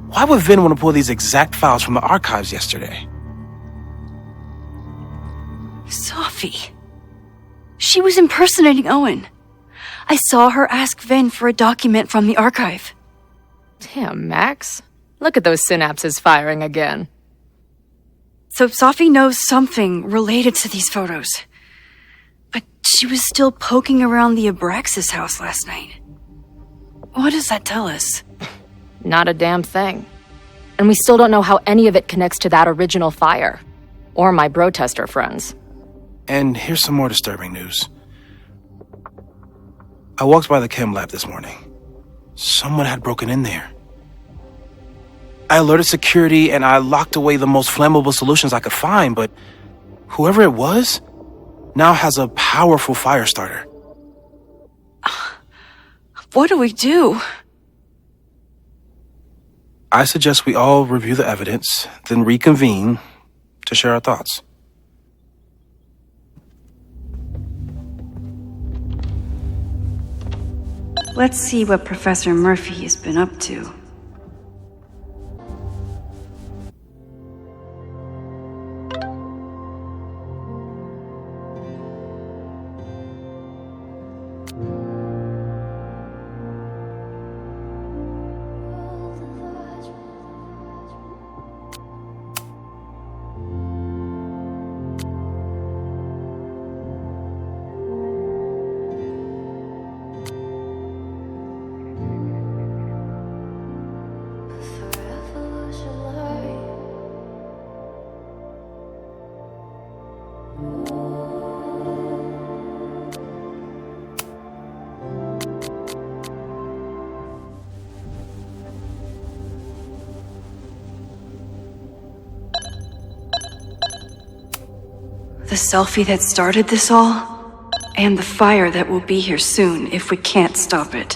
why would Vin want to pull these exact files from the archives yesterday? Sophie. She was impersonating Owen. I saw her ask Vin for a document from the archive. Damn, Max. Look at those synapses firing again. So Sophie knows something related to these photos. But she was still poking around the Abraxas house last night. What does that tell us? Not a damn thing. And we still don't know how any of it connects to that original fire. Or my bro-tester friends. And here's some more disturbing news. I walked by the chem lab this morning. Someone had broken in there. I alerted security and I locked away the most flammable solutions I could find, but whoever it was now has a powerful fire starter. What do we do? I suggest we all review the evidence, then reconvene to share our thoughts. Let's see what Professor Murphy has been up to. The selfie that started this all, and the fire that will be here soon if we can't stop it.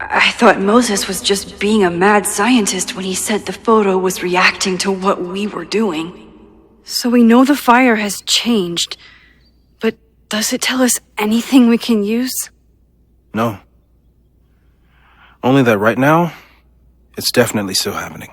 I thought Moses was just being a mad scientist when he said the photo was reacting to what we were doing. So we know the fire has changed, but does it tell us anything we can use? No. Only that right now, it's definitely still happening.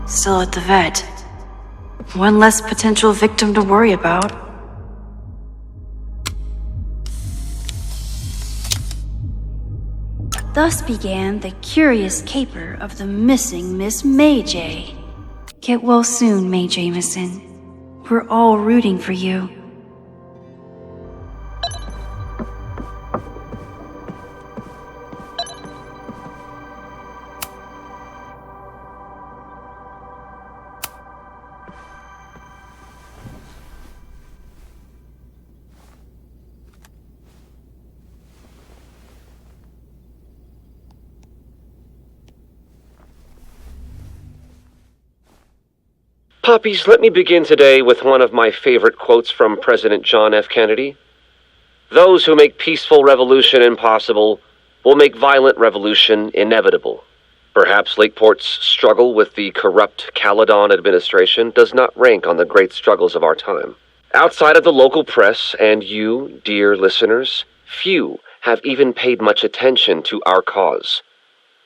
Still at the vet. One less potential victim to worry about. Thus began the curious caper of the missing Miss May J. Get well soon, May Jameson. We're all rooting for you. Puppies, let me begin today with one of my favorite quotes from President John F. Kennedy. Those who make peaceful revolution impossible will make violent revolution inevitable. Perhaps Lakeport's struggle with the corrupt Caledon administration does not rank on the great struggles of our time. Outside of the local press and you, dear listeners, few have even paid much attention to our cause.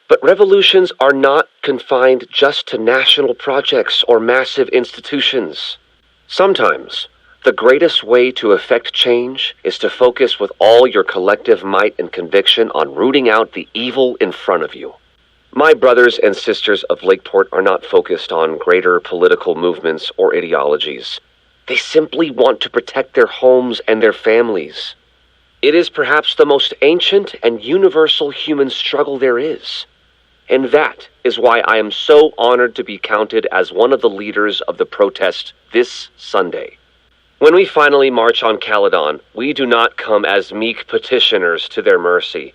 But revolutions are not confined just to national projects or massive institutions. Sometimes, the greatest way to effect change is to focus with all your collective might and conviction on rooting out the evil in front of you. My brothers and sisters of Lakeport are not focused on greater political movements or ideologies. They simply want to protect their homes and their families. It is perhaps the most ancient and universal human struggle there is. And that is why I am so honored to be counted as one of the leaders of the protest this Sunday. When we finally march on Caledon, we do not come as meek petitioners to their mercy.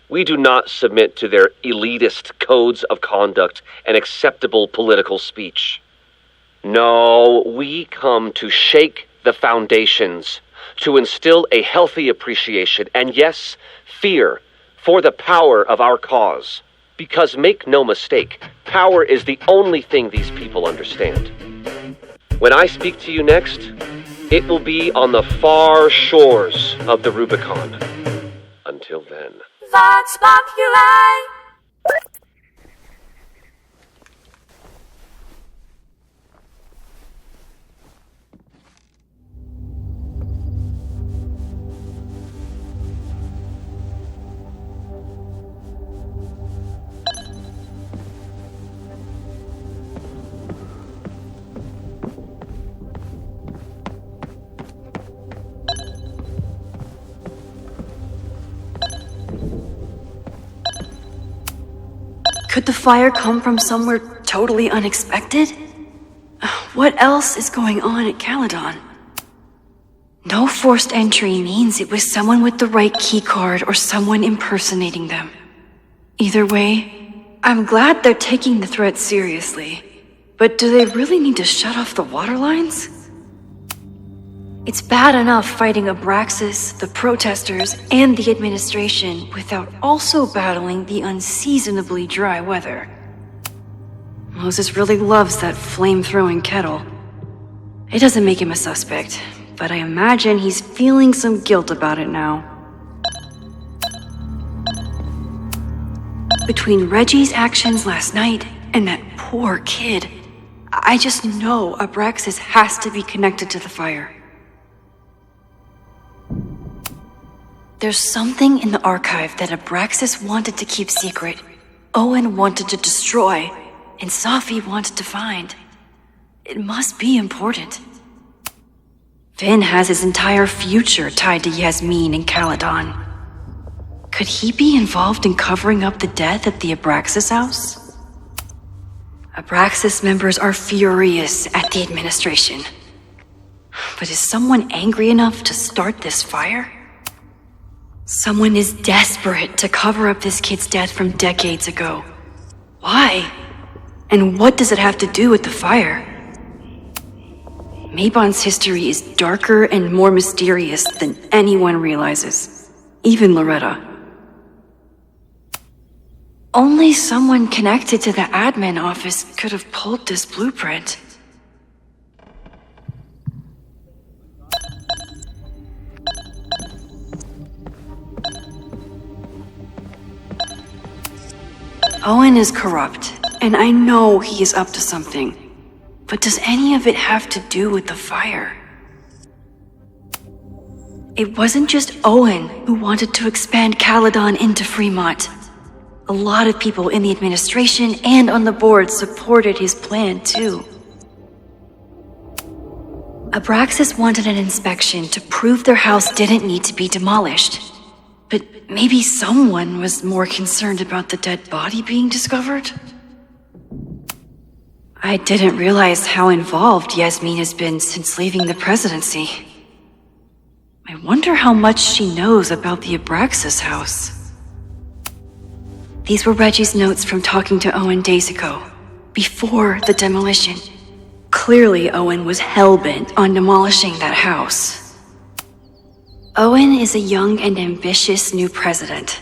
We do not submit to their elitist codes of conduct and acceptable political speech. No, we come to shake the foundations, to instill a healthy appreciation and, yes, fear for the power of our cause. Because make no mistake, power is the only thing these people understand. When I speak to you next, it will be on the far shores of the Rubicon. Until then. Vox Populi! Could the fire come from somewhere totally unexpected? What else is going on at Caledon? No forced entry means it was someone with the right keycard or someone impersonating them. Either way, I'm glad they're taking the threat seriously. But do they really need to shut off the water lines? It's bad enough fighting Abraxas, the protesters, and the administration without also battling the unseasonably dry weather. Moses really loves that flame-throwing kettle. It doesn't make him a suspect, but I imagine he's feeling some guilt about it now. Between Reggie's actions last night and that poor kid, I just know Abraxas has to be connected to the fire. There's something in the archive that Abraxas wanted to keep secret, Owen wanted to destroy, and Safi wanted to find. It must be important. Finn has his entire future tied to Yasmin and Caledon. Could he be involved in covering up the death at the Abraxas house? Abraxas members are furious at the administration. But is someone angry enough to start this fire? Someone is desperate to cover up this kid's death from decades ago. Why? And what does it have to do with the fire? Mabon's history is darker and more mysterious than anyone realizes, even Loretta. Only someone connected to the admin office could have pulled this blueprint. Owen is corrupt, and I know he is up to something. But does any of it have to do with the fire? It wasn't just Owen who wanted to expand Caledon into Fremont. A lot of people in the administration and on the board supported his plan, too. Abraxas wanted an inspection to prove their house didn't need to be demolished. But maybe someone was more concerned about the dead body being discovered? I didn't realize how involved Yasmin has been since leaving the presidency. I wonder how much she knows about the Abraxas house. These were Reggie's notes from talking to Owen days ago, before the demolition. Clearly, Owen was hell-bent on demolishing that house. Owen is a young and ambitious new president.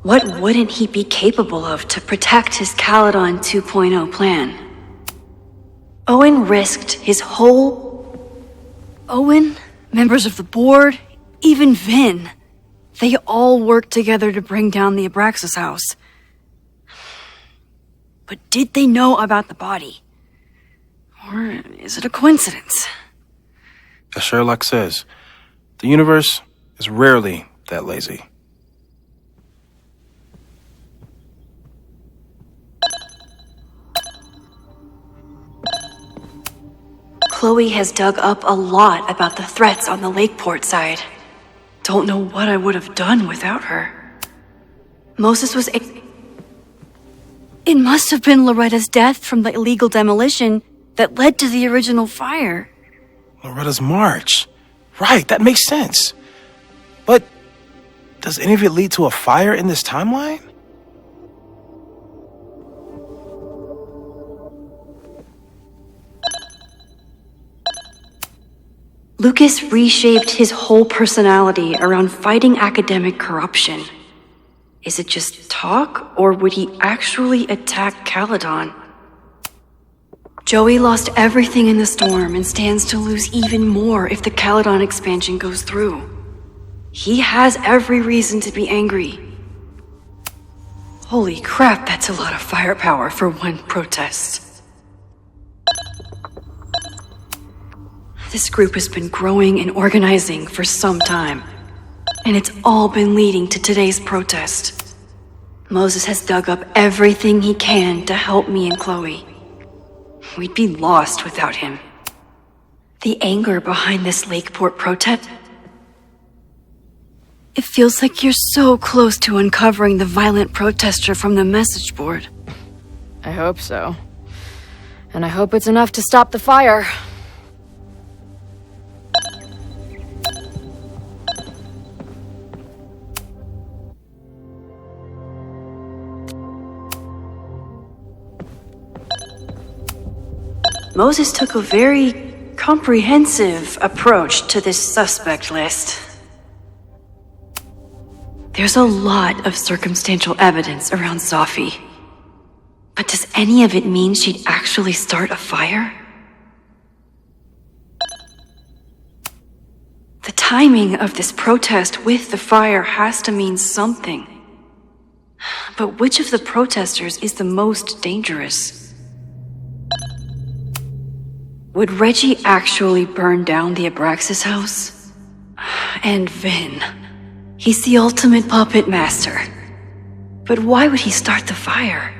What wouldn't he be capable of to protect his Caledon 2.0 plan? Owen risked his whole... Owen, members of the board, even Vin. They all worked together to bring down the Abraxas house. But did they know about the body? Or is it a coincidence? As Sherlock says, the universe is rarely that lazy. Chloe has dug up a lot about the threats on the Lakeport side. Don't know what I would have done without her. Moses was... It must have been Loretta's death from the illegal demolition that led to the original fire. Loretta's march. Right, that makes sense. But does any of it lead to a fire in this timeline? Lucas reshaped his whole personality around fighting academic corruption. Is it just talk, or would he actually attack Caledon? Joey lost everything in the storm and stands to lose even more if the Caledon expansion goes through. He has every reason to be angry. Holy crap, that's a lot of firepower for one protest. This group has been growing and organizing for some time, and it's all been leading to today's protest. Moses has dug up everything he can to help me and Chloe. We'd be lost without him. The anger behind this Lakeport protest? It feels like you're so close to uncovering the violent protester from the message board. I hope so. And I hope it's enough to stop the fire. Moses took a very comprehensive approach to this suspect list. There's a lot of circumstantial evidence around Safi. But does any of it mean she'd actually start a fire? The timing of this protest with the fire has to mean something. But which of the protesters is the most dangerous? Would Reggie actually burn down the Abraxas house? And Vin. He's the ultimate puppet master. But why would he start the fire?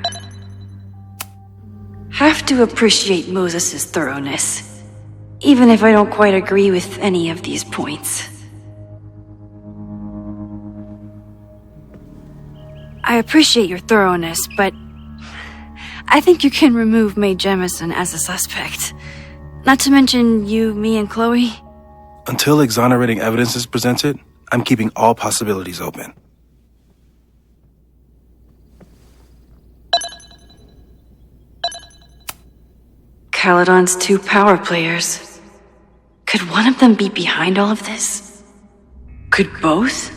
Have to appreciate Moses' thoroughness, even if I don't quite agree with any of these points. I appreciate your thoroughness, but I think you can remove Mae Jemison as a suspect. Not to mention you, me, and Chloe. Until exonerating evidence is presented, I'm keeping all possibilities open. Caledon's 2 power players. Could one of them be behind all of this? Could both?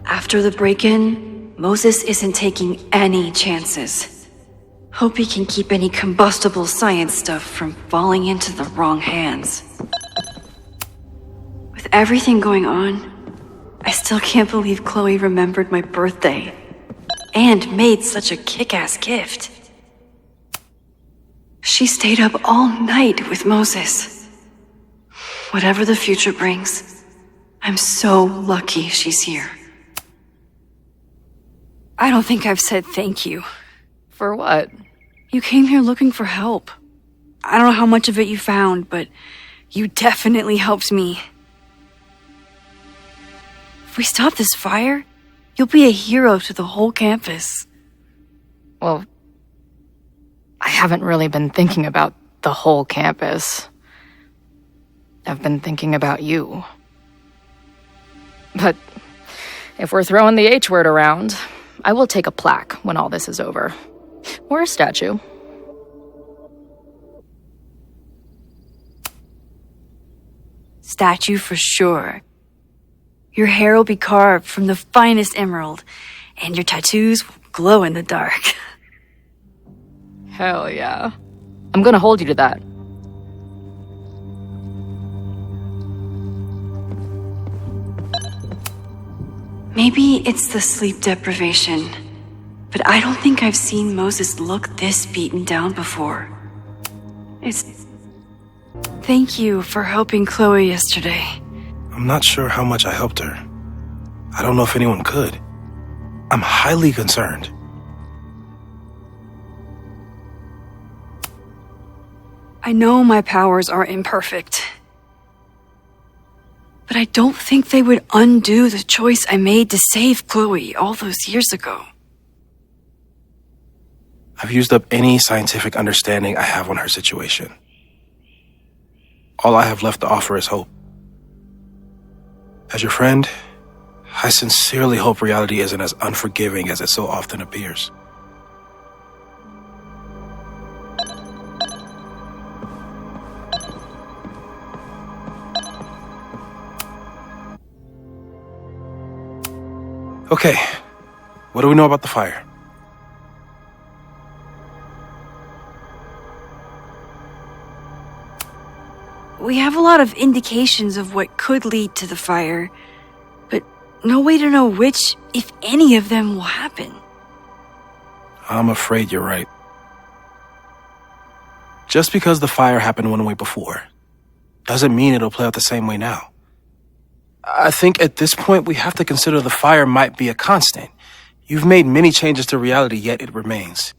After the break-in, Moses isn't taking any chances. Hope he can keep any combustible science stuff from falling into the wrong hands. With everything going on, I still can't believe Chloe remembered my birthday and made such a kick-ass gift. She stayed up all night with Moses. Whatever the future brings, I'm so lucky she's here. I don't think I've said thank you. For what? You came here looking for help. I don't know how much of it you found, but you definitely helped me. If we stop this fire, you'll be a hero to the whole campus. Well, I haven't really been thinking about the whole campus. I've been thinking about you. But if we're throwing the H word around, I will take a plaque when all this is over. Or a statue. Statue for sure. Your hair will be carved from the finest emerald, and your tattoos will glow in the dark. Hell yeah. I'm gonna hold you to that. Maybe it's the sleep deprivation, but I don't think I've seen Moses look this beaten down before. Thank you for helping Chloe yesterday. I'm not sure how much I helped her. I don't know if anyone could. I'm highly concerned. I know my powers are imperfect, but I don't think they would undo the choice I made to save Chloe all those years ago. I've used up any scientific understanding I have on her situation. All I have left to offer is hope. As your friend, I sincerely hope reality isn't as unforgiving as it so often appears. Okay, what do we know about the fire? We have a lot of indications of what could lead to the fire, but no way to know which, if any of them, will happen. I'm afraid you're right. Just because the fire happened one way before, doesn't mean it'll play out the same way now. I think at this point we have to consider the fire might be a constant. You've made many changes to reality, yet it remains.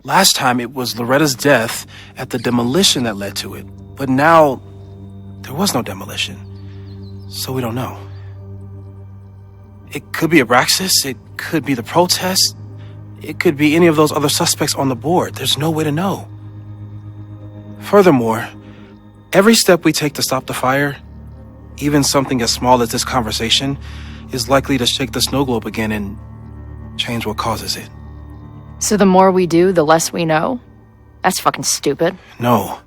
Last time it was Loretta's death at the demolition that led to it, but now there was no demolition, so we don't know. It could be Abraxas, it could be the protest, it could be any of those other suspects on the board. There's no way to know. Furthermore, every step we take to stop the fire, even something as small as this conversation, is likely to shake the snow globe again and change what causes it. So the more we do, the less we know? That's fucking stupid. No,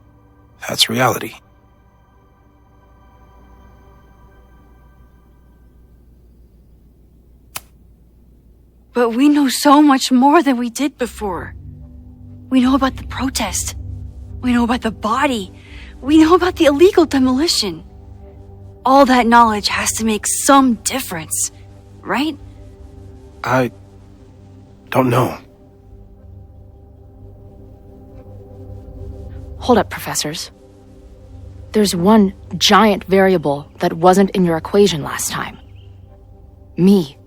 that's reality. But we know so much more than we did before. We know about the protest. We know about the body. We know about the illegal demolition. All that knowledge has to make some difference, right? I don't know. Hold up, professors. There's one giant variable that wasn't in your equation last time. Me.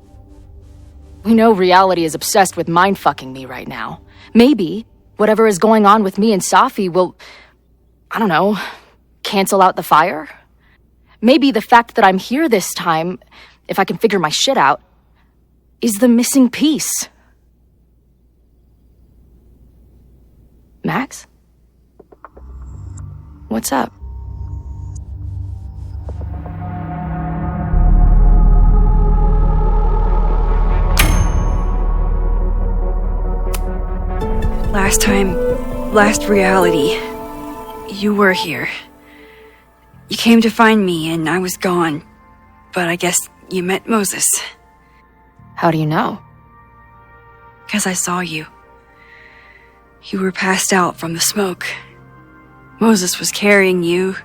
We know reality is obsessed with mind-fucking me right now. Maybe whatever is going on with me and Safi will, I don't know, cancel out the fire? Maybe the fact that I'm here this time, if I can figure my shit out, is the missing piece. Max? What's up? Last reality, you were here. You came to find me and I was gone, but I guess you met Moses. How do you know? 'Cause I saw you. You were passed out from the smoke. Moses was carrying you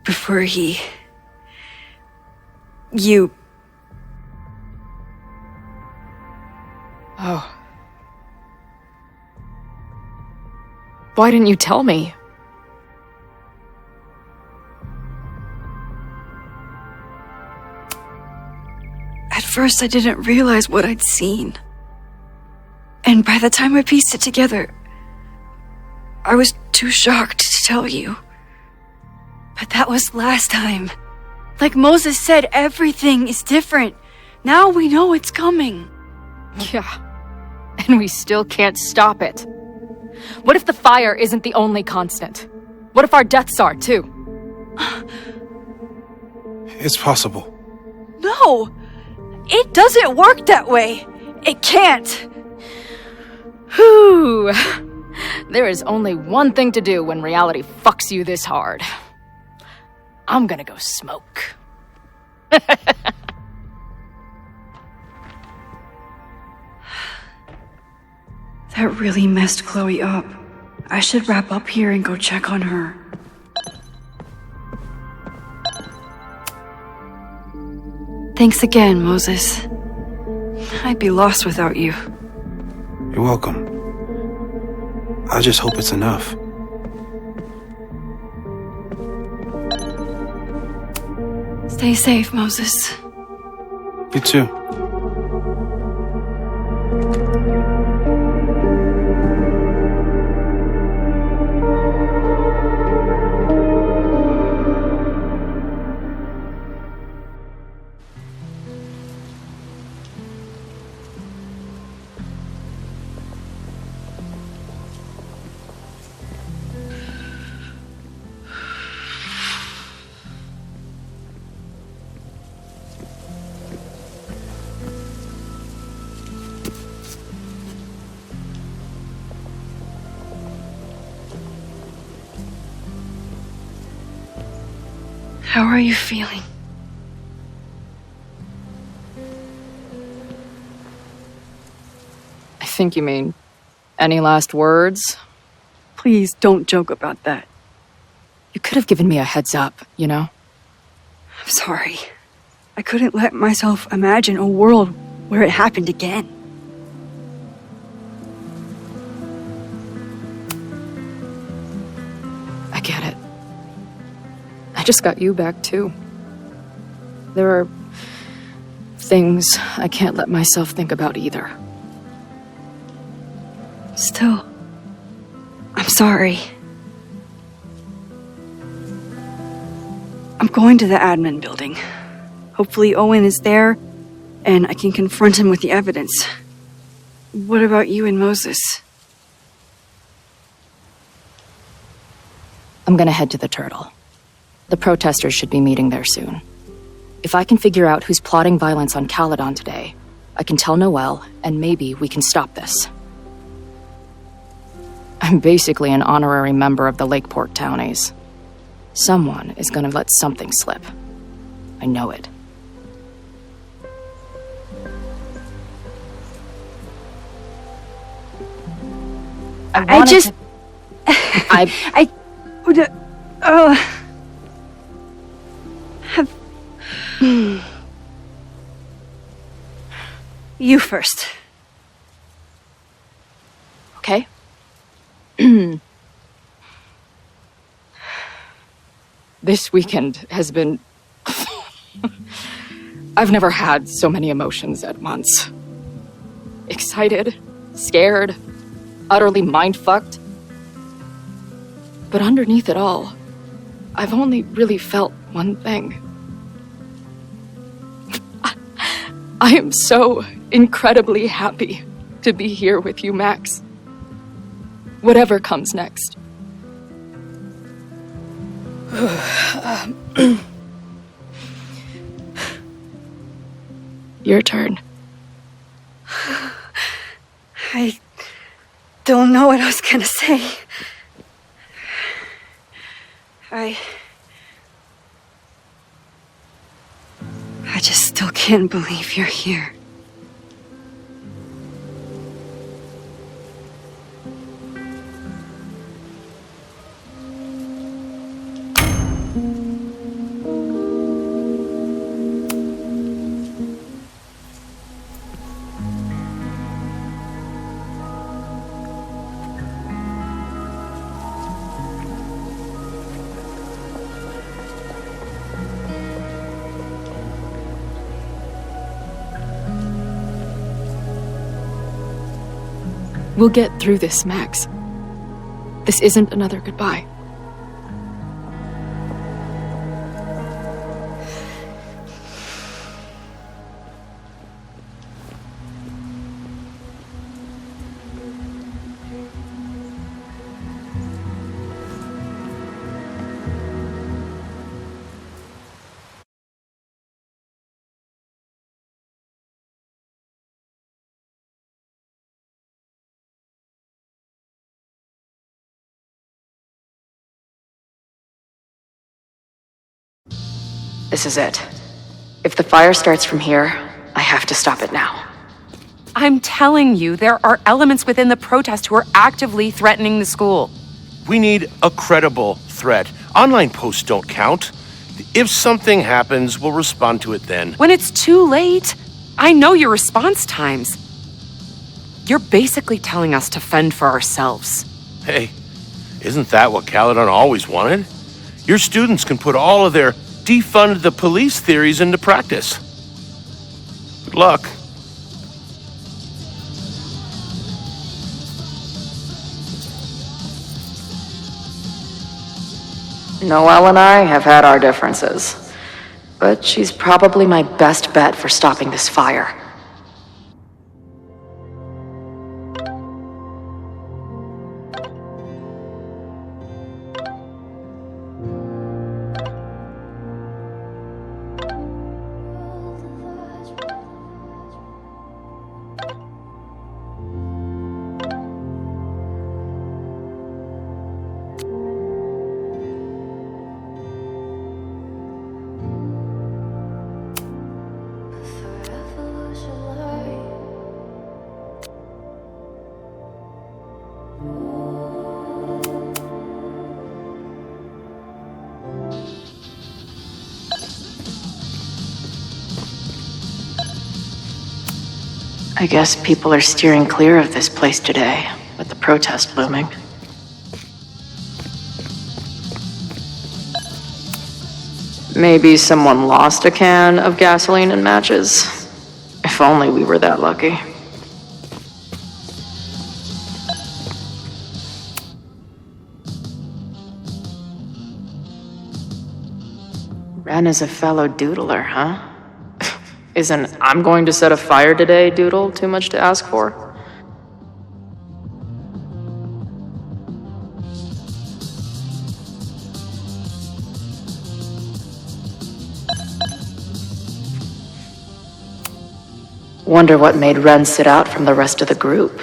before you... Oh. Why didn't you tell me? At first, I didn't realize what I'd seen. And by the time I pieced it together, I was too shocked to tell you. But that was last time. Like Moses said, everything is different. Now we know it's coming. Yeah. And we still can't stop it. What if the fire isn't the only constant? What if our deaths are, too? It's possible. No! It doesn't work that way! It can't! Whew. There is only one thing to do when reality fucks you this hard. I'm gonna go smoke. That really messed Chloe up. I should wrap up here and go check on her. Thanks again, Moses. I'd be lost without you. You're welcome. I just hope it's enough. Stay safe, Moses. You too. How are you feeling? I think you mean, any last words? Please don't joke about that. You could have given me a heads up, you know? I'm sorry. I couldn't let myself imagine a world where it happened again. I get it. I just got you back, too. There are things I can't let myself think about either. Still, I'm sorry. I'm going to the admin building. Hopefully Owen is there, and I can confront him with the evidence. What about you and Moses? I'm gonna head to the Turtle. The protesters should be meeting there soon. If I can figure out who's plotting violence on Caledon today, I can tell Noelle, and maybe we can stop this. I'm basically an honorary member of the Lakeport Townies. Someone is gonna let something slip. I know it. I just... I would... have... You first. Okay. This weekend has been... I've never had so many emotions at once. Excited, scared, utterly mind-fucked. But underneath it all, I've only really felt one thing. I am so incredibly happy to be here with you, Max. Whatever comes next. Your turn. I don't know what I was gonna say. I just still can't believe you're here. We'll get through this, Max. This isn't another goodbye. This is it. If the fire starts from here, I have to stop it now. I'm telling you, there are elements within the protest who are actively threatening the school. We need a credible threat. Online posts don't count. If something happens, we'll respond to it then. When it's too late, I know your response times. You're basically telling us to fend for ourselves. Hey, isn't that what Caledon always wanted? Your students can put all of their defund the police theories into practice. Good luck. Noelle and I have had our differences, but she's probably my best bet for stopping this fire. I guess people are steering clear of this place today, with the protest looming. Maybe someone lost a can of gasoline and matches. If only we were that lucky. Ren is a fellow doodler, huh? Isn't "I'm going to set a fire today" doodle too much to ask for? Wonder what made Ren sit out from the rest of the group.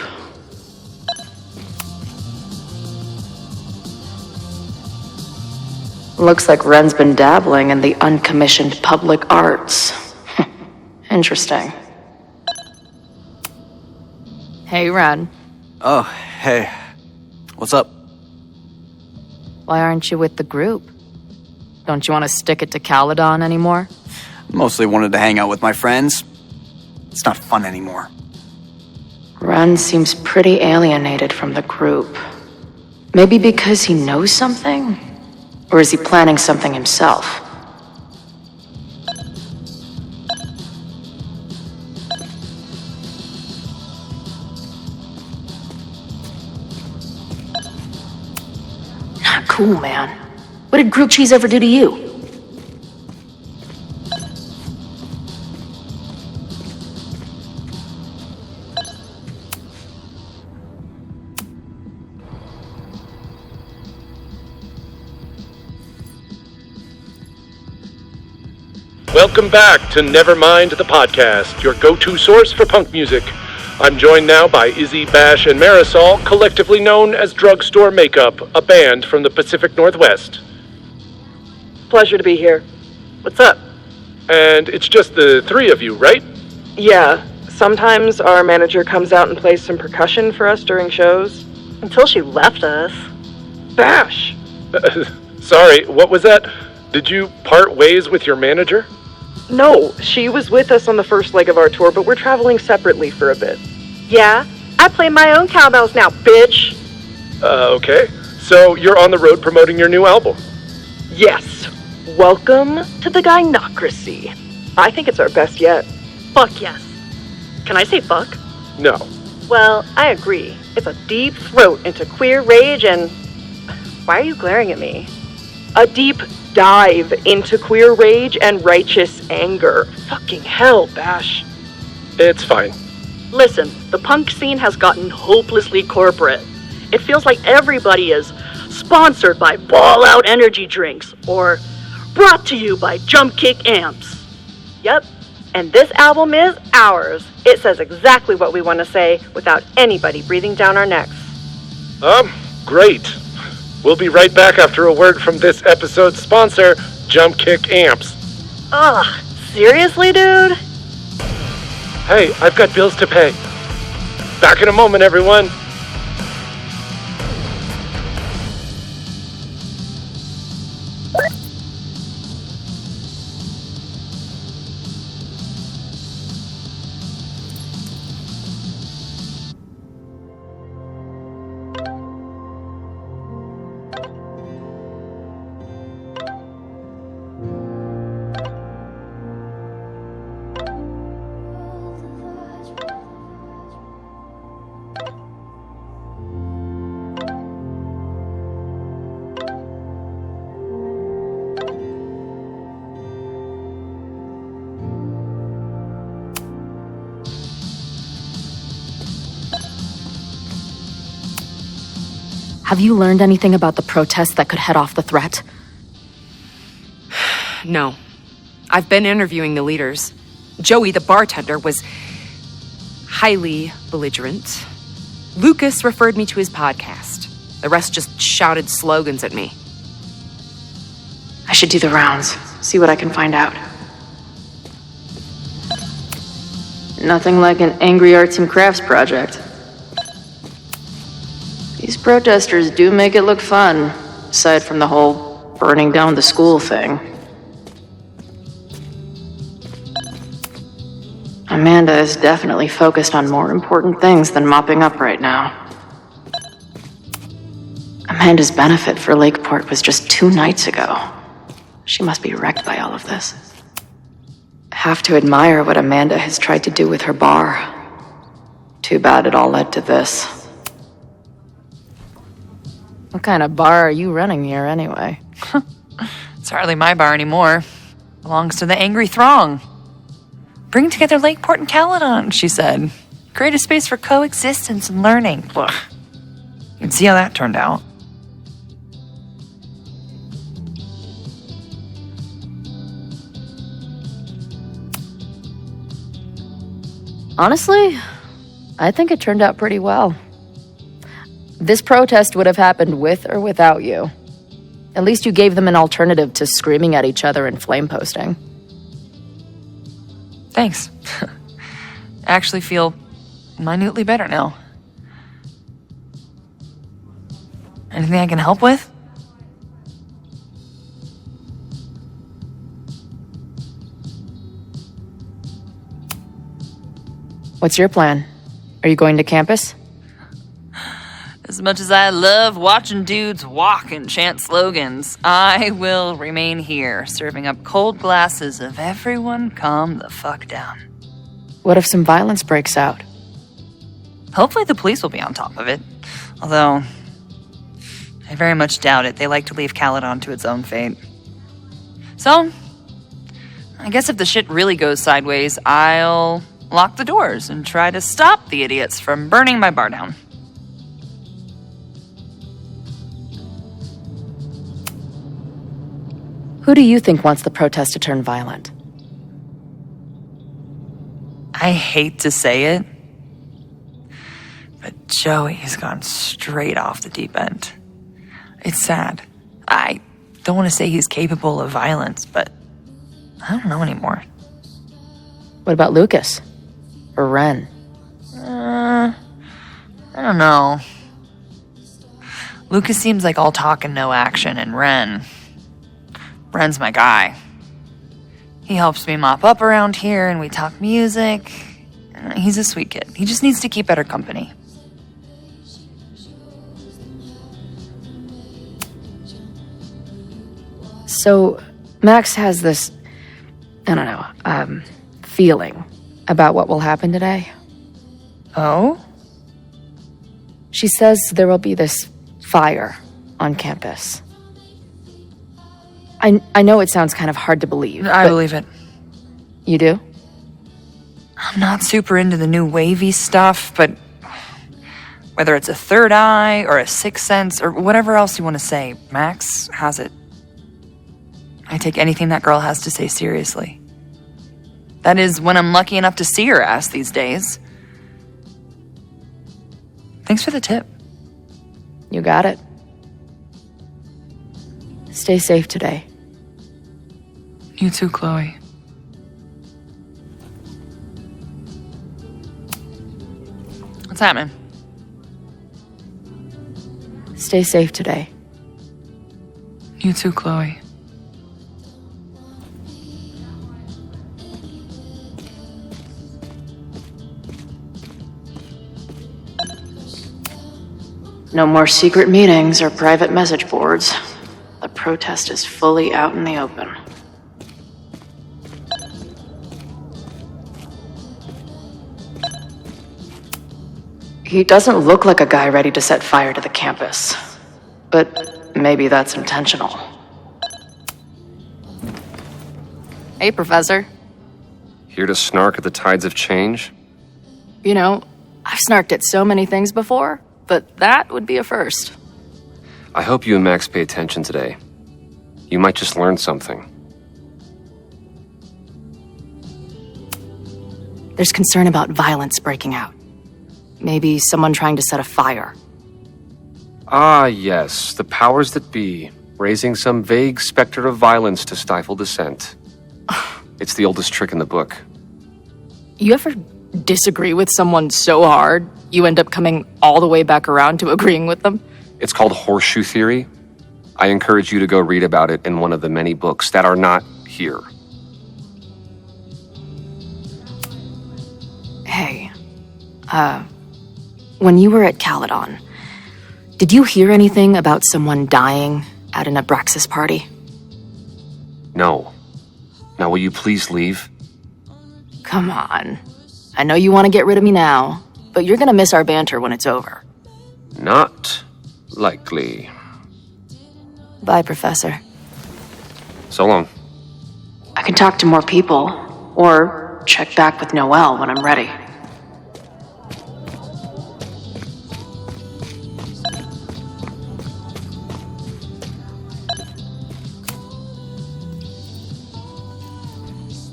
Looks like Ren's been dabbling in the uncommissioned public arts. Interesting. Hey, Ren. Oh, hey. What's up? Why aren't you with the group? Don't you want to stick it to Caledon anymore? Mostly wanted to hang out with my friends. It's not fun anymore. Ren seems pretty alienated from the group. Maybe because he knows something? Or is he planning something himself? Not cool, man. What did Grilled Cheese ever do to you? Welcome back to Nevermind the Podcast, your go-to source for punk music. I'm joined now by Izzy, Bash, and Marisol, collectively known as Drugstore Makeup, a band from the Pacific Northwest. Pleasure to be here. What's up? And it's just the three of you, right? Yeah, sometimes our manager comes out and plays some percussion for us during shows. Until she left us. Bash! Sorry, what was that? Did you part ways with your manager? No, she was with us on the first leg of our tour, but we're traveling separately for a bit. Yeah, I play my own cowbells now, bitch. Okay. So you're on the road promoting your new album? Yes. Welcome to the Gynocracy. I think it's our best yet. Fuck yes. Can I say fuck? No. Well, I agree. It's a deep throat into queer rage and... Why are you glaring at me? A deep dive into queer rage and righteous anger. Fucking hell, Bash. It's fine. Listen, the punk scene has gotten hopelessly corporate. It feels like everybody is sponsored by Ball Out energy drinks or brought to you by Jump Kick amps. Yep, and this album is ours. It says exactly what we want to say without anybody breathing down our necks. Great. We'll be right back after a word from this episode's sponsor, Jump Kick Amps. Ugh, seriously, dude? Hey, I've got bills to pay. Back in a moment, everyone. Have you learned anything about the protests that could head off the threat? No. I've been interviewing the leaders. Joey, the bartender, was highly belligerent. Lucas referred me to his podcast. The rest just shouted slogans at me. I should do the rounds, see what I can find out. Nothing like an angry arts and crafts project. These protesters do make it look fun, aside from the whole burning down the school thing. Amanda is definitely focused on more important things than mopping up right now. Amanda's benefit for Lakeport was just 2 nights ago. She must be wrecked by all of this. Have to admire what Amanda has tried to do with her bar. Too bad it all led to this. What kind of bar are you running here anyway? It's hardly my bar anymore. Belongs to the Angry Throng. Bring together Lakeport and Caledon, she said. Create a space for coexistence and learning. Ugh. You can see how that turned out. Honestly, I think it turned out pretty well. This protest would have happened with or without you. At least you gave them an alternative to screaming at each other and flame posting. Thanks. I actually feel minutely better now. Anything I can help with? What's your plan? Are you going to campus? As much as I love watching dudes walk and chant slogans, I will remain here, serving up cold glasses of everyone calm the fuck down. What if some violence breaks out? Hopefully the police will be on top of it. Although, I very much doubt it. They like to leave Caledon to its own fate. So, I guess if the shit really goes sideways, I'll lock the doors and try to stop the idiots from burning my bar down. Who do you think wants the protest to turn violent? I hate to say it, but Joey's gone straight off the deep end. It's sad. I don't want to say he's capable of violence, but I don't know anymore. What about Lucas? Or Ren? I don't know. Lucas seems like all talk and no action, and Ren's my guy. He helps me mop up around here, and we talk music. He's a sweet kid. He just needs to keep better company. So, Max has this, I don't know, feeling about what will happen today. Oh? She says there will be this fire on campus. I know it sounds kind of hard to believe. I believe it. You do? I'm not super into the new wavy stuff, but whether it's a third eye or a sixth sense or whatever else you want to say, Max has it. I take anything that girl has to say seriously. That is when I'm lucky enough to see her ass these days. Thanks for the tip. You got it. Stay safe today. You too, Chloe. What's happening? Stay safe today. You too, Chloe. No more secret meetings or private message boards. The protest is fully out in the open. He doesn't look like a guy ready to set fire to the campus. But maybe that's intentional. Hey, Professor. Here to snark at the tides of change? You know, I've snarked at so many things before, but that would be a first. I hope you and Max pay attention today. You might just learn something. There's concern about violence breaking out. Maybe someone trying to set a fire. Ah, yes, the powers that be, raising some vague specter of violence to stifle dissent. It's the oldest trick in the book. You ever disagree with someone so hard you end up coming all the way back around to agreeing with them? It's called horseshoe theory. I encourage you to go read about it in one of the many books that are not here. Hey, when you were at Caledon, did you hear anything about someone dying at an Abraxas party? No. Now will you please leave? Come on. I know you want to get rid of me now, but you're gonna miss our banter when it's over. Not likely. Bye, Professor. So long. I can talk to more people, or check back with Noelle when I'm ready.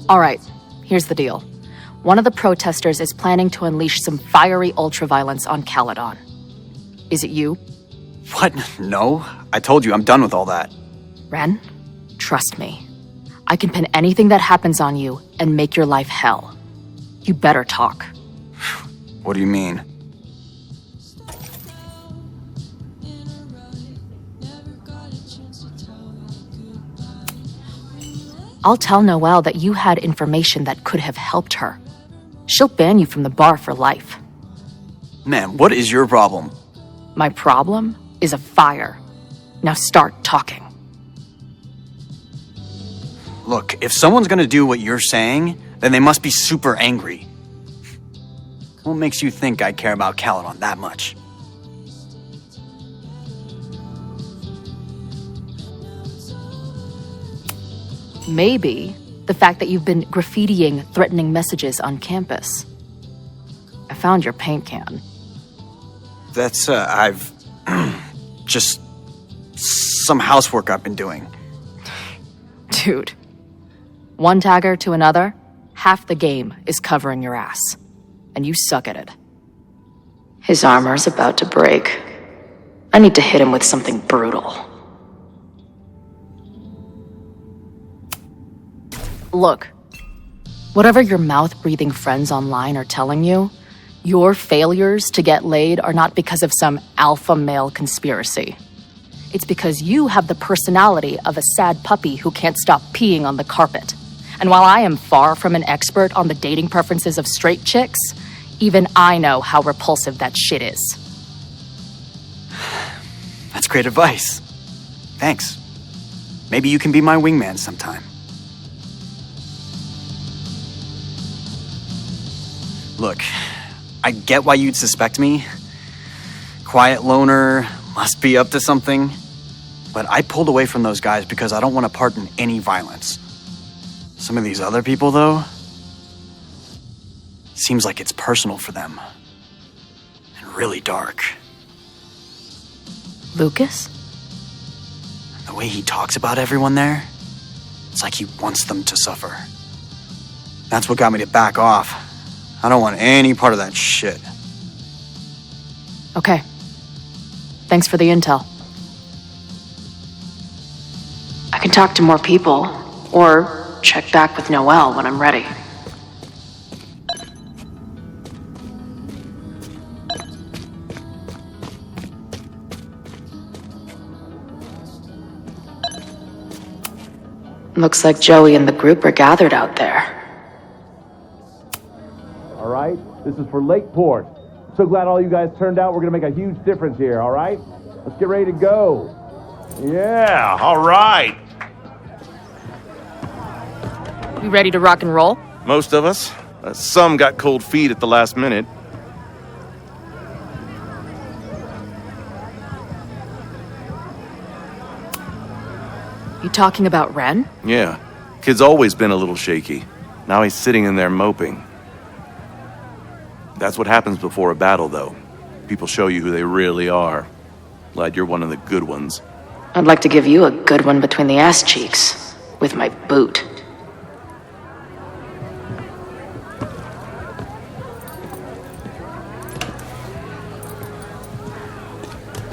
All right, here's the deal. One of the protesters is planning to unleash some fiery ultraviolence on Caledon. Is it you? What? No. I told you, I'm done with all that. Ren, trust me. I can pin anything that happens on you and make your life hell. You better talk. What do you mean? I'll tell Noelle that you had information that could have helped her. She'll ban you from the bar for life. Man, what is your problem? My problem is a fire. Now start talking. Look, if someone's gonna do what you're saying, then they must be super angry. What makes you think I care about Caledon that much? Maybe the fact that you've been graffitiing threatening messages on campus. I found your paint can. That's, I've... just... some housework I've been doing. Dude. One tagger to another, half the game is covering your ass. And you suck at it. His armor's about to break. I need to hit him with something brutal. Look, whatever your mouth-breathing friends online are telling you, your failures to get laid are not because of some alpha male conspiracy. It's because you have the personality of a sad puppy who can't stop peeing on the carpet. And while I am far from an expert on the dating preferences of straight chicks, even I know how repulsive that shit is. That's great advice. Thanks. Maybe you can be my wingman sometime. Look, I get why you'd suspect me. Quiet loner, must be up to something. But I pulled away from those guys because I don't want to part in any violence. Some of these other people, though, seems like it's personal for them. And really dark. Lucas? The way he talks about everyone there, it's like he wants them to suffer. That's what got me to back off. I don't want any part of that shit. Okay. Thanks for the intel. I can talk to more people, or check back with Noelle when I'm ready. Looks like Joey and the group are gathered out there. All right, this is for Lakeport. So glad all you guys turned out. We're gonna make a huge difference here, all right? Let's get ready to go. Yeah, all right. You ready to rock and roll? Most of us. Some got cold feet at the last minute. You talking about Ren? Yeah. Kid's always been a little shaky. Now he's sitting in there moping. That's what happens before a battle, though. People show you who they really are. Glad you're one of the good ones. I'd like to give you a good one between the ass cheeks, with my boot.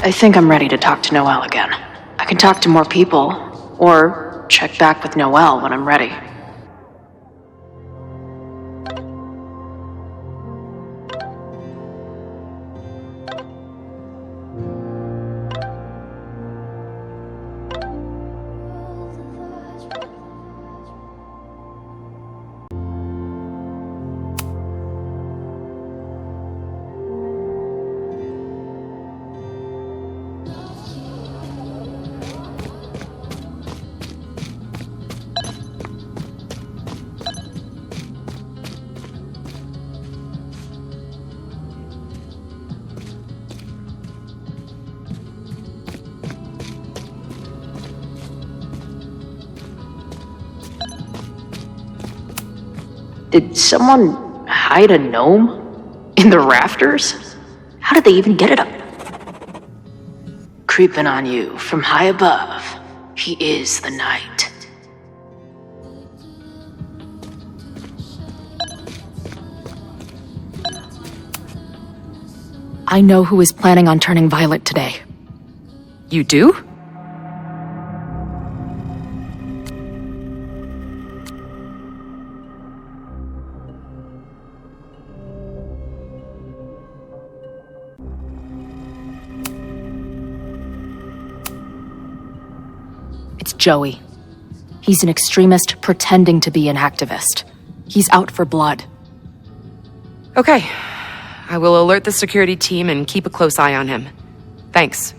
I think I'm ready to talk to Noelle again. I can talk to more people, or check back with Noelle when I'm ready. Did someone hide a gnome in the rafters? How did they even get it up? Creeping on you from high above, he is the night. I know who is planning on turning violent today. You do? It's Joey. He's an extremist pretending to be an activist. He's out for blood. Okay. I will alert the security team and keep a close eye on him. Thanks.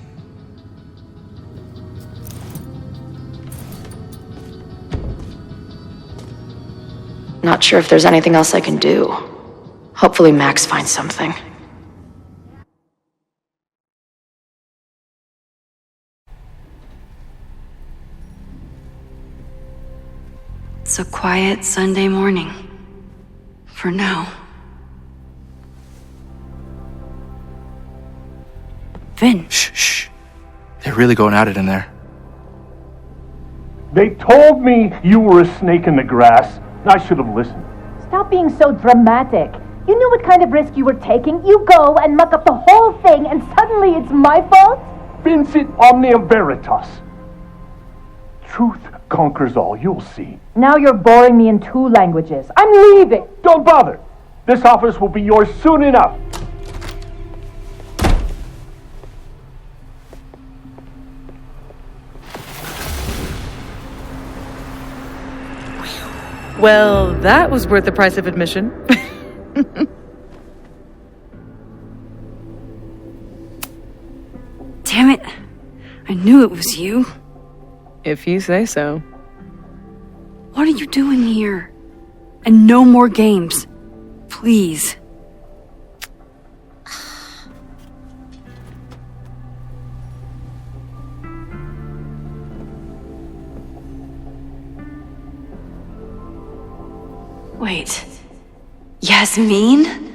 Not sure if there's anything else I can do. Hopefully Max finds something. It's a quiet Sunday morning. For now. Vin. Shh. They're really going at it in there. They told me you were a snake in the grass. I should have listened. Stop being so dramatic. You knew what kind of risk you were taking. You go and muck up the whole thing, and suddenly it's my fault? Vincit omnia veritas. Truth conquers all, you'll see. Now you're boring me in 2 languages. I'm leaving. Don't bother. This office will be yours soon enough. Well, that was worth the price of admission. Damn it. I knew it was you. If you say so. What are you doing here? And no more games. Please. Wait. Yasmin?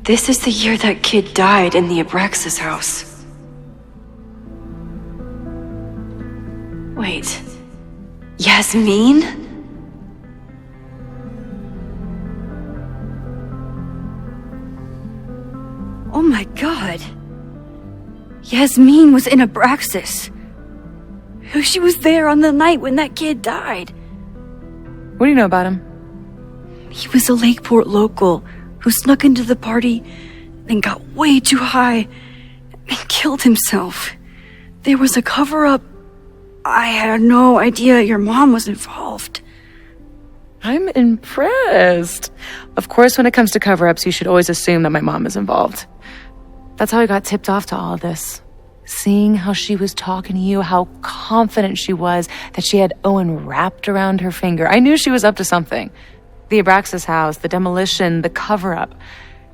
This is the year that kid died in the Abraxas house. Wait. Yasmin? Oh my god. Yasmin was in Abraxas. She was there on the night when that kid died. What do you know about him? He was a Lakeport local who snuck into the party, then got way too high and killed himself. There was a cover-up. I had no idea your mom was involved. I'm impressed. Of course, when it comes to cover-ups, you should always assume that my mom is involved. That's how I got tipped off to all of this. Seeing how she was talking to you, how confident she was that she had Owen wrapped around her finger. I knew she was up to something. The Abraxas house, the demolition, the cover-up.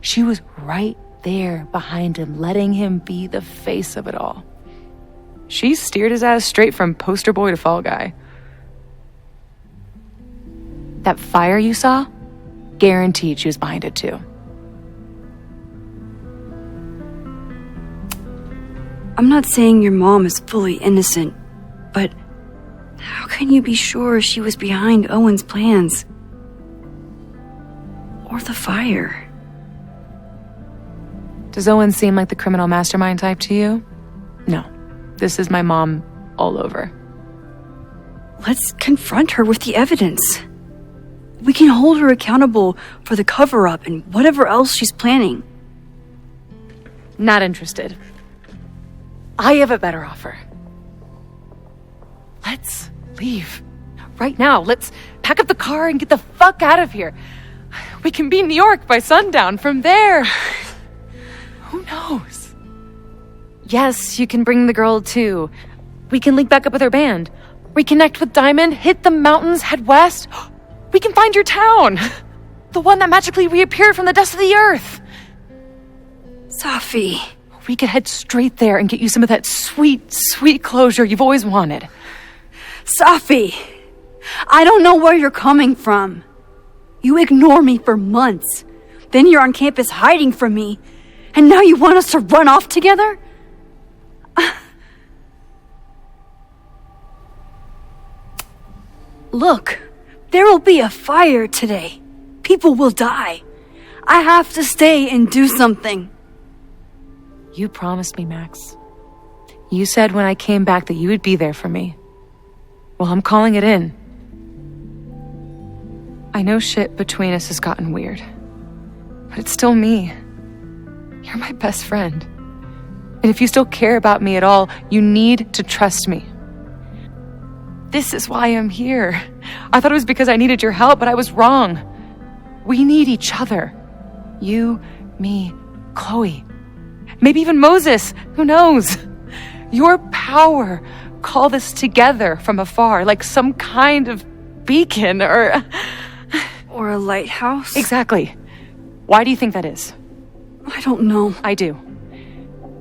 She was right there behind him, letting him be the face of it all. She steered his ass straight from poster boy to fall guy. That fire you saw? Guaranteed she was behind it too. I'm not saying your mom is fully innocent, but how can you be sure she was behind Owen's plans? Or the fire? Does Owen seem like the criminal mastermind type to you? No. This is my mom all over. Let's confront her with the evidence. We can hold her accountable for the cover-up and whatever else she's planning. Not interested. I have a better offer. Let's leave. Right now. Let's pack up the car and get the fuck out of here. We can be in New York by sundown. From there, who knows? Yes, you can bring the girl too. We can link back up with her band. Reconnect with Diamond, hit the mountains, head west. We can find your town. The one that magically reappeared from the dust of the earth. Safi. We could head straight there and get you some of that sweet, sweet closure you've always wanted. Safi, I don't know where you're coming from. You ignore me for months. Then you're on campus hiding from me. And now you want us to run off together? Look, there will be a fire today. People will die. I have to stay and do something. You promised me, Max. You said when I came back that you would be there for me. Well, I'm calling it in. I know shit between us has gotten weird. But it's still me. You're my best friend. And if you still care about me at all, you need to trust me. This is why I'm here. I thought it was because I needed your help, but I was wrong. We need each other. You, me, Chloe. Maybe even Moses. Who knows? Your power called us together from afar, like some kind of beacon or a lighthouse? Exactly. Why do you think that is? I don't know. I do.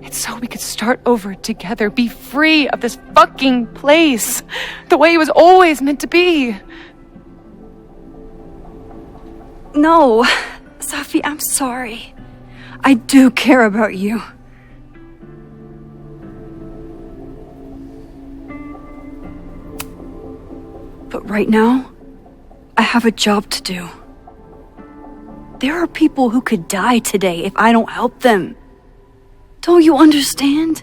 It's so we could start over together, be free of this fucking place, the way it was always meant to be. No, Safi, I'm sorry. I do care about you. But right now, I have a job to do. There are people who could die today if I don't help them. Don't you understand?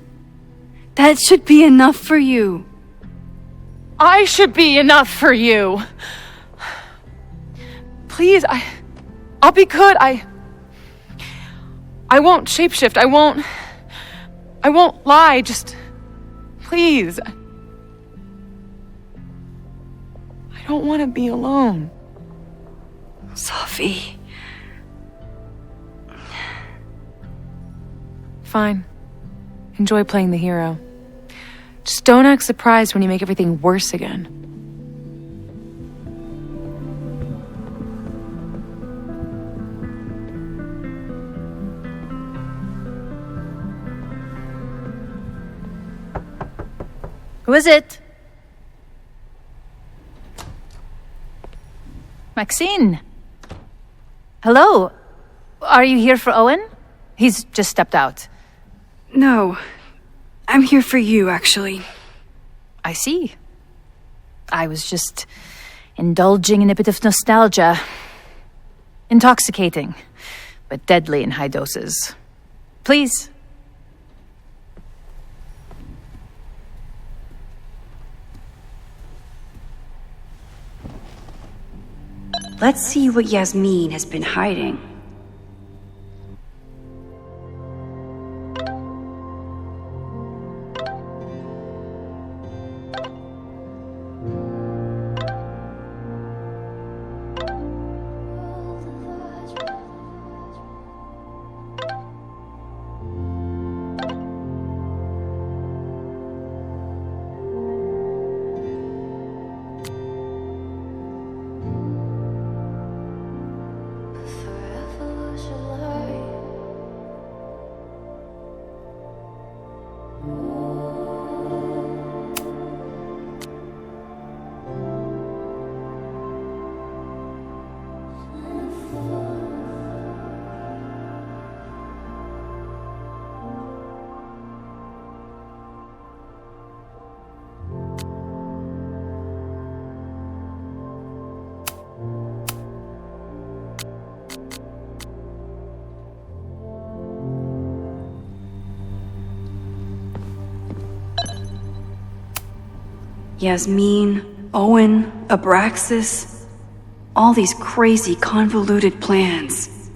That should be enough for you. I should be enough for you. Please, I'll be good. I won't shapeshift. I won't lie. Just, please. I don't want to be alone. Safi. Fine. Enjoy playing the hero. Just don't act surprised when you make everything worse again. Who is it? Maxine. Hello. Are you here for Owen? He's just stepped out. No. I'm here for you, actually. I see. I was just indulging in a bit of nostalgia. Intoxicating, but deadly in high doses. Please. Let's see what Yasmin has been hiding. Yasmin, Owen, Abraxas, all these crazy, convoluted plans.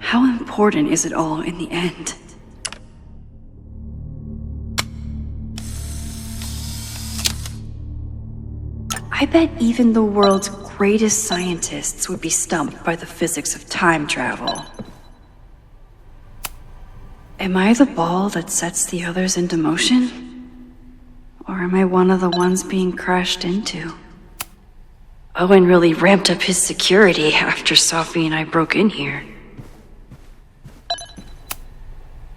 How important is it all in the end? I bet even the world's greatest scientists would be stumped by the physics of time travel. Am I the ball that sets the others into motion? Or am I one of the ones being crashed into? Owen really ramped up his security after Safi and I broke in here.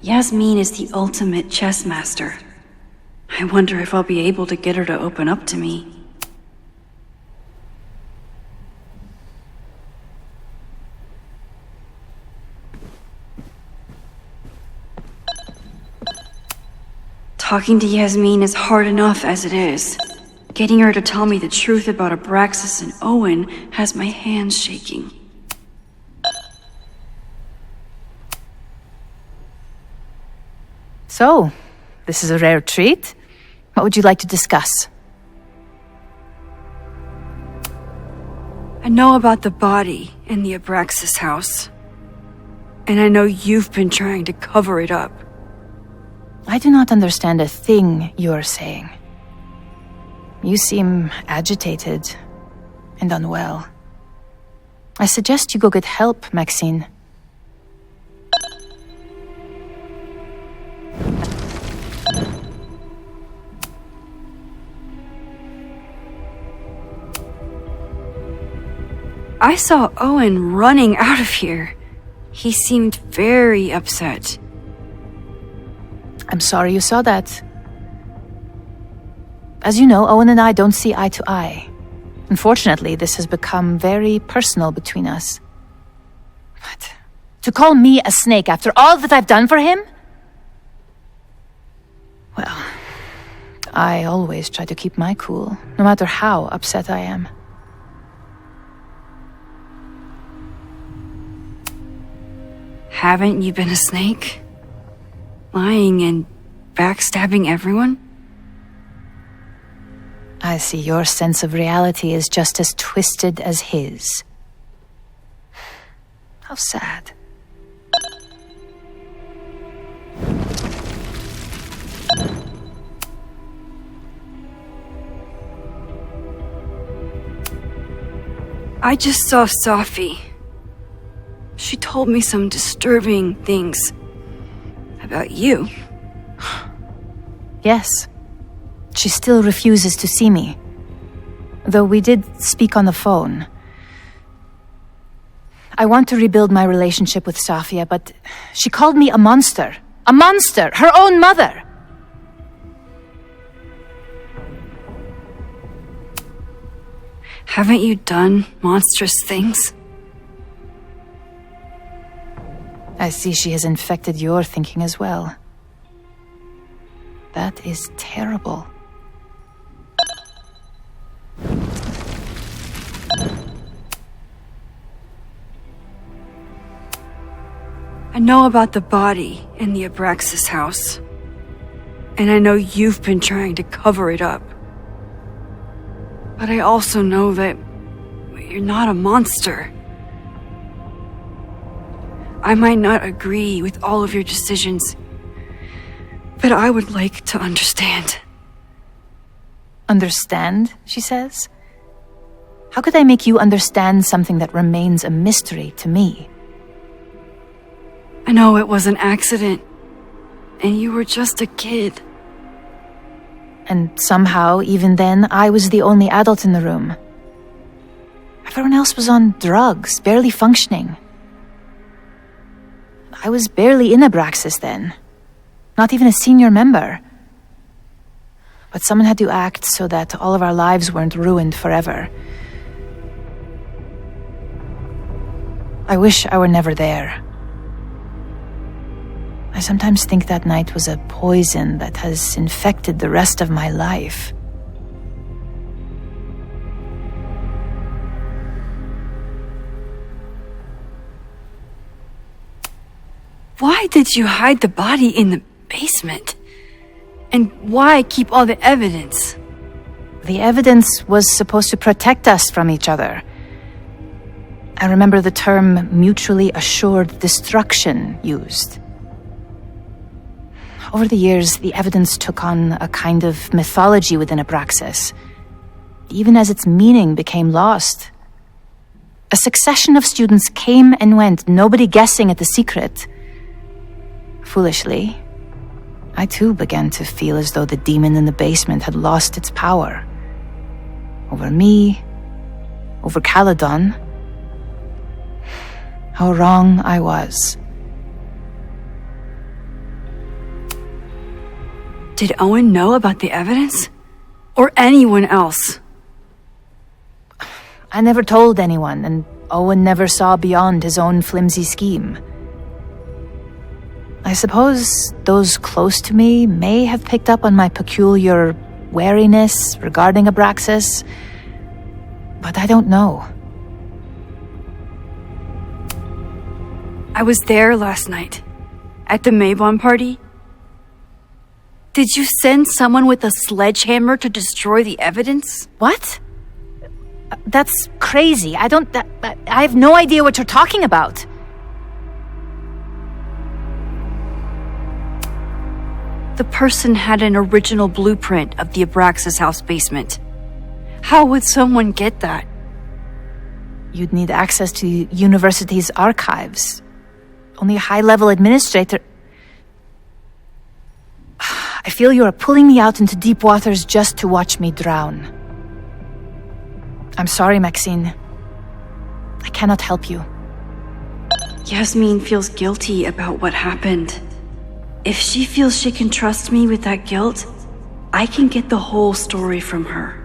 Yasmin is the ultimate chess master. I wonder if I'll be able to get her to open up to me. Talking to Yasmin is hard enough as it is. Getting her to tell me the truth about Abraxas and Owen has my hands shaking. So, this is a rare treat. What would you like to discuss? I know about the body in the Abraxas house. And I know you've been trying to cover it up. I do not understand a thing you are saying. You seem agitated and unwell. I suggest you go get help, Maxine. I saw Owen running out of here. He seemed very upset. I'm sorry you saw that. As you know, Owen and I don't see eye to eye. Unfortunately, this has become very personal between us. But to call me a snake after all that I've done for him? Well, I always try to keep my cool, no matter how upset I am. Haven't you been a snake? Lying and backstabbing everyone? I see your sense of reality is just as twisted as his. How sad. I just saw Safi. She told me some disturbing things about you. Yes. She still refuses to see me. Though we did speak on the phone. I want to rebuild my relationship with Safia, but she called me a monster. A monster! Her own mother! Haven't you done monstrous things? I see she has infected your thinking as well. That is terrible. I know about the body in the Abraxas house. And I know you've been trying to cover it up. But I also know that you're not a monster. I might not agree with all of your decisions, but I would like to understand. Understand, she says? How could I make you understand something that remains a mystery to me? I know it was an accident, and you were just a kid. And somehow, even then, I was the only adult in the room. Everyone else was on drugs, barely functioning. I was barely in Abraxas then. Not even a senior member. But someone had to act so that all of our lives weren't ruined forever. I wish I were never there. I sometimes think that night was a poison that has infected the rest of my life. Why did you hide the body in the basement? And why keep all the evidence? The evidence was supposed to protect us from each other. I remember the term mutually assured destruction used. Over the years, the evidence took on a kind of mythology within Abraxas, even as its meaning became lost. A succession of students came and went, nobody guessing at the secret. Foolishly, I too began to feel as though the demon in the basement had lost its power. Over me, over Caledon. How wrong I was. Did Owen know about the evidence? Or anyone else? I never told anyone, and Owen never saw beyond his own flimsy scheme. I suppose those close to me may have picked up on my peculiar wariness regarding Abraxas, but I don't know. I was there last night, at the Maybon party. Did you send someone with a sledgehammer to destroy the evidence? What? That's crazy. I have no idea what you're talking about. The person had an original blueprint of the Abraxas house basement. How would someone get that? You'd need access to the university's archives. Only a high-level administrator... I feel you are pulling me out into deep waters just to watch me drown. I'm sorry, Maxine. I cannot help you. Yasmin feels guilty about what happened. If she feels she can trust me with that guilt, I can get the whole story from her.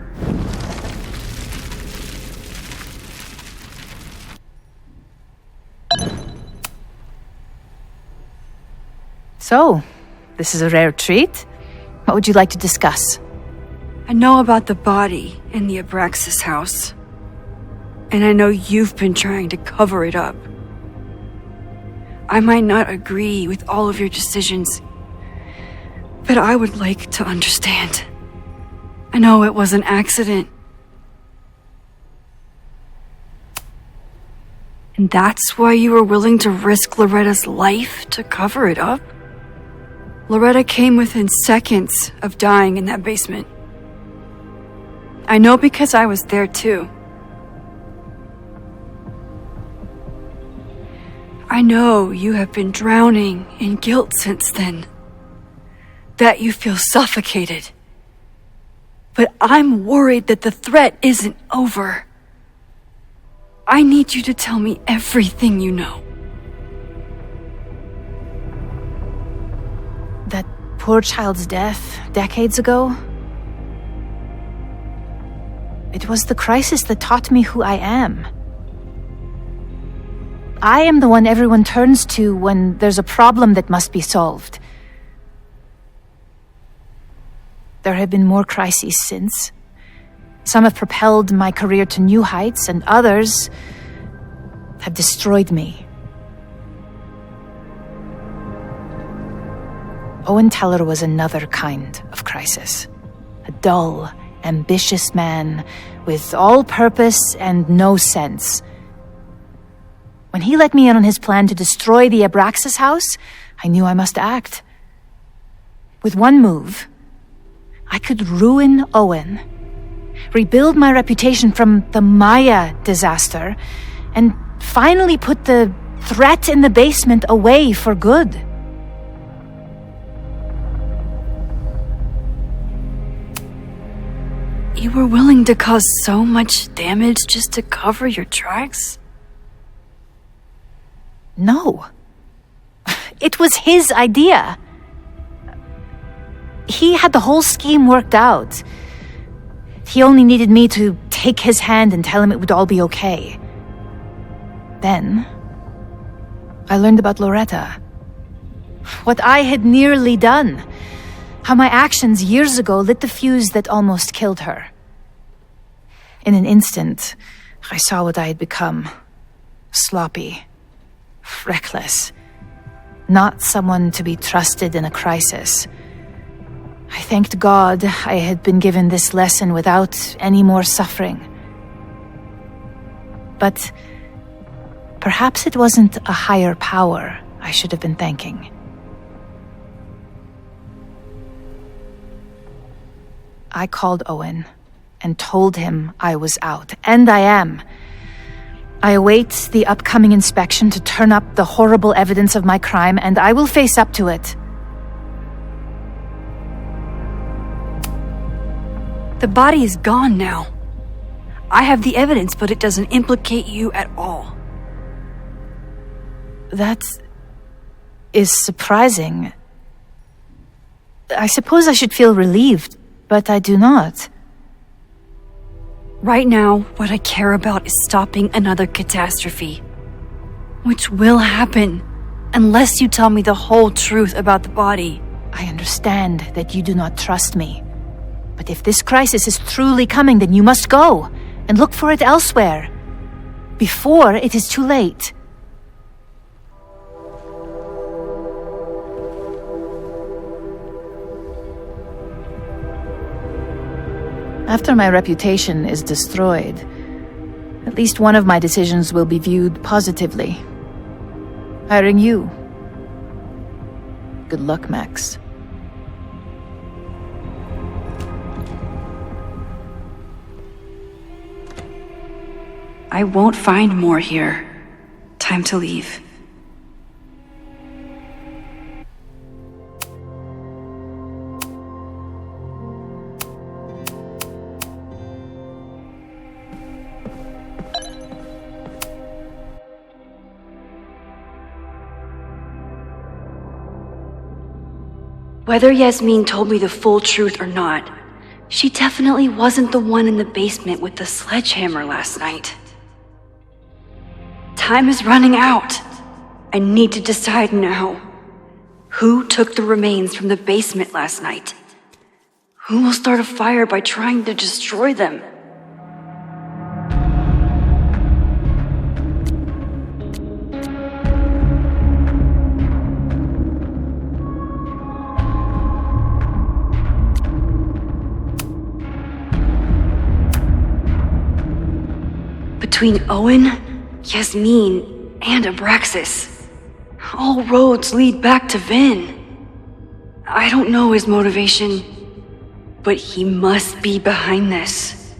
So, this is a rare treat. What would you like to discuss? I know about the body in the Abraxas house. And I know you've been trying to cover it up. I might not agree with all of your decisions, but I would like to understand. I know it was an accident. And that's why you were willing to risk Loretta's life to cover it up? Loretta came within seconds of dying in that basement. I know because I was there too. I know you have been drowning in guilt since then. That you feel suffocated. But I'm worried that the threat isn't over. I need you to tell me everything you know. That poor child's death decades ago? It was the crisis that taught me who I am. I am the one everyone turns to when there's a problem that must be solved. There have been more crises since. Some have propelled my career to new heights, and others have destroyed me. Owen Teller was another kind of crisis. A dull, ambitious man with all purpose and no sense. When he let me in on his plan to destroy the Abraxas house, I knew I must act. With one move, I could ruin Owen, rebuild my reputation from the Maya disaster, and finally put the threat in the basement away for good. You were willing to cause so much damage just to cover your tracks? No. It was his idea. He had the whole scheme worked out. He only needed me to take his hand and tell him it would all be okay. Then, I learned about Loretta. What I had nearly done. How my actions years ago lit the fuse that almost killed her. In an instant, I saw what I had become. Sloppy. Reckless. Not someone to be trusted in a crisis. I thanked God I had been given this lesson without any more suffering. But perhaps it wasn't a higher power I should have been thanking. I called Owen and told him I was out, and I am. I await the upcoming inspection to turn up the horrible evidence of my crime, and I will face up to it. The body is gone now. I have the evidence, but it doesn't implicate you at all. That is surprising. I suppose I should feel relieved, but I do not. Right now, what I care about is stopping another catastrophe. Which will happen, unless you tell me the whole truth about the body. I understand that you do not trust me. But if this crisis is truly coming, then you must go and look for it elsewhere. Before it is too late. After my reputation is destroyed, at least one of my decisions will be viewed positively. Hiring you. Good luck, Max. I won't find more here. Time to leave. Whether Yasmin told me the full truth or not, she definitely wasn't the one in the basement with the sledgehammer last night. Time is running out. I need to decide now. Who took the remains from the basement last night? Who will start a fire by trying to destroy them? Between Owen, Yasmin, and Abraxas, all roads lead back to Vin. I don't know his motivation, but he must be behind this.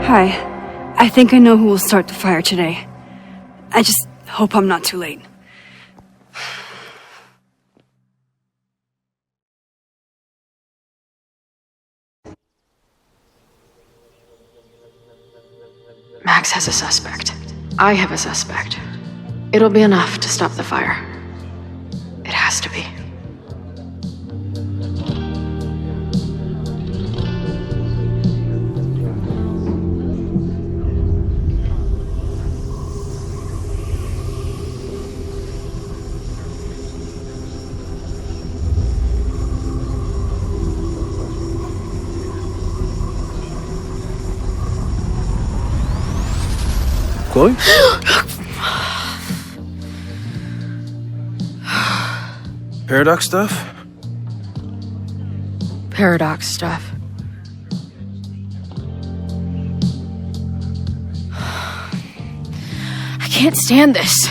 Hi, I think I know who will start the fire today. I just hope I'm not too late. Max has a suspect. I have a suspect. It'll be enough to stop the fire. It has to be. Chloe? Paradox stuff? Paradox stuff. I can't stand this.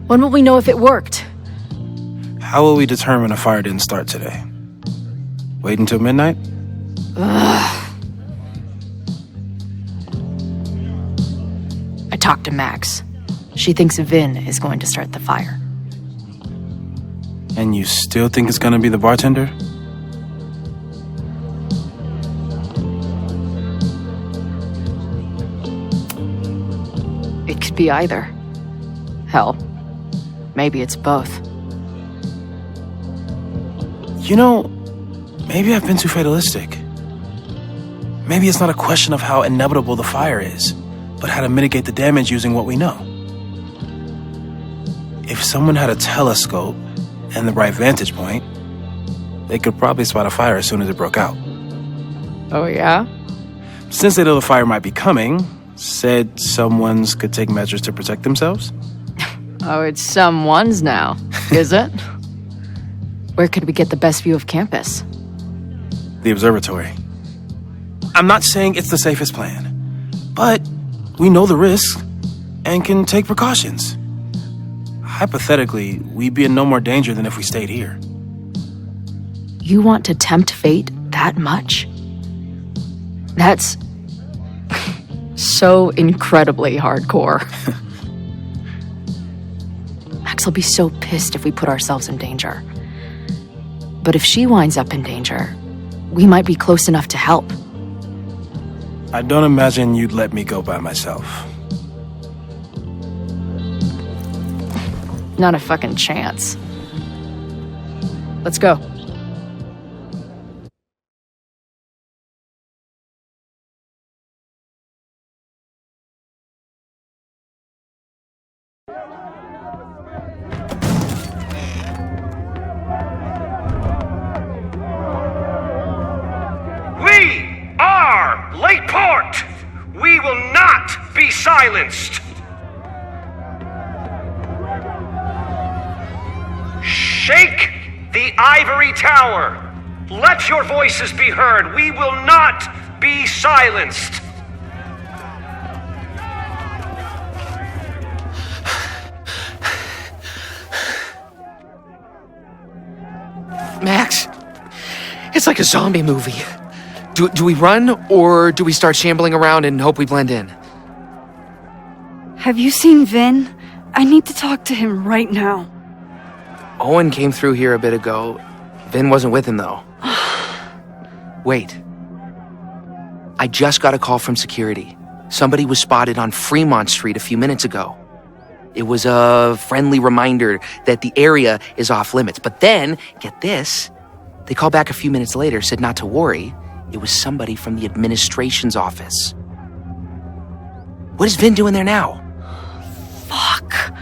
When will we know if it worked? How will we determine a fire didn't start today? Wait until midnight? Ugh. I talked to Max. She thinks Vin is going to start the fire. And you still think it's gonna be the bartender? It could be either. Hell, maybe it's both. You know, maybe I've been too fatalistic. Maybe it's not a question of how inevitable the fire is, but how to mitigate the damage using what we know. If someone had a telescope and the right vantage point, they could probably spot a fire as soon as it broke out. Oh, yeah? Since they know the fire might be coming, said someone's could take measures to protect themselves? Oh, it's someone's now, is it? Where could we get the best view of campus? The observatory. I'm not saying it's the safest plan, but we know the risks and can take precautions. Hypothetically, we'd be in no more danger than if we stayed here. You want to tempt fate that much? That's so incredibly hardcore. Max will be so pissed if we put ourselves in danger. But if she winds up in danger, we might be close enough to help. I don't imagine you'd let me go by myself. Not a fucking chance. Let's go. We are Lakeport! We will not be silenced! Shake the ivory tower! Let your voices be heard! We will not be silenced! Max, it's like a zombie movie. Do we run, or do we start shambling around and hope we blend in? Have you seen Vin? I need to talk to him right now. Owen came through here a bit ago. Vin wasn't with him, though. Wait. I just got a call from security. Somebody was spotted on Fremont Street a few minutes ago. It was a friendly reminder that the area is off limits. But then, get this, they called back a few minutes later, said not to worry. It was somebody from the administration's office. What is Vin doing there now? Fuck.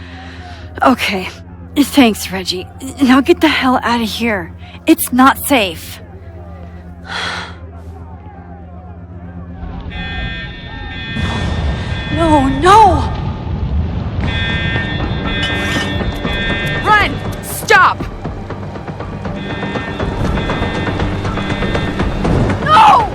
Okay. Thanks, Reggie. Now get the hell out of here. It's not safe. No! Run! Stop! No!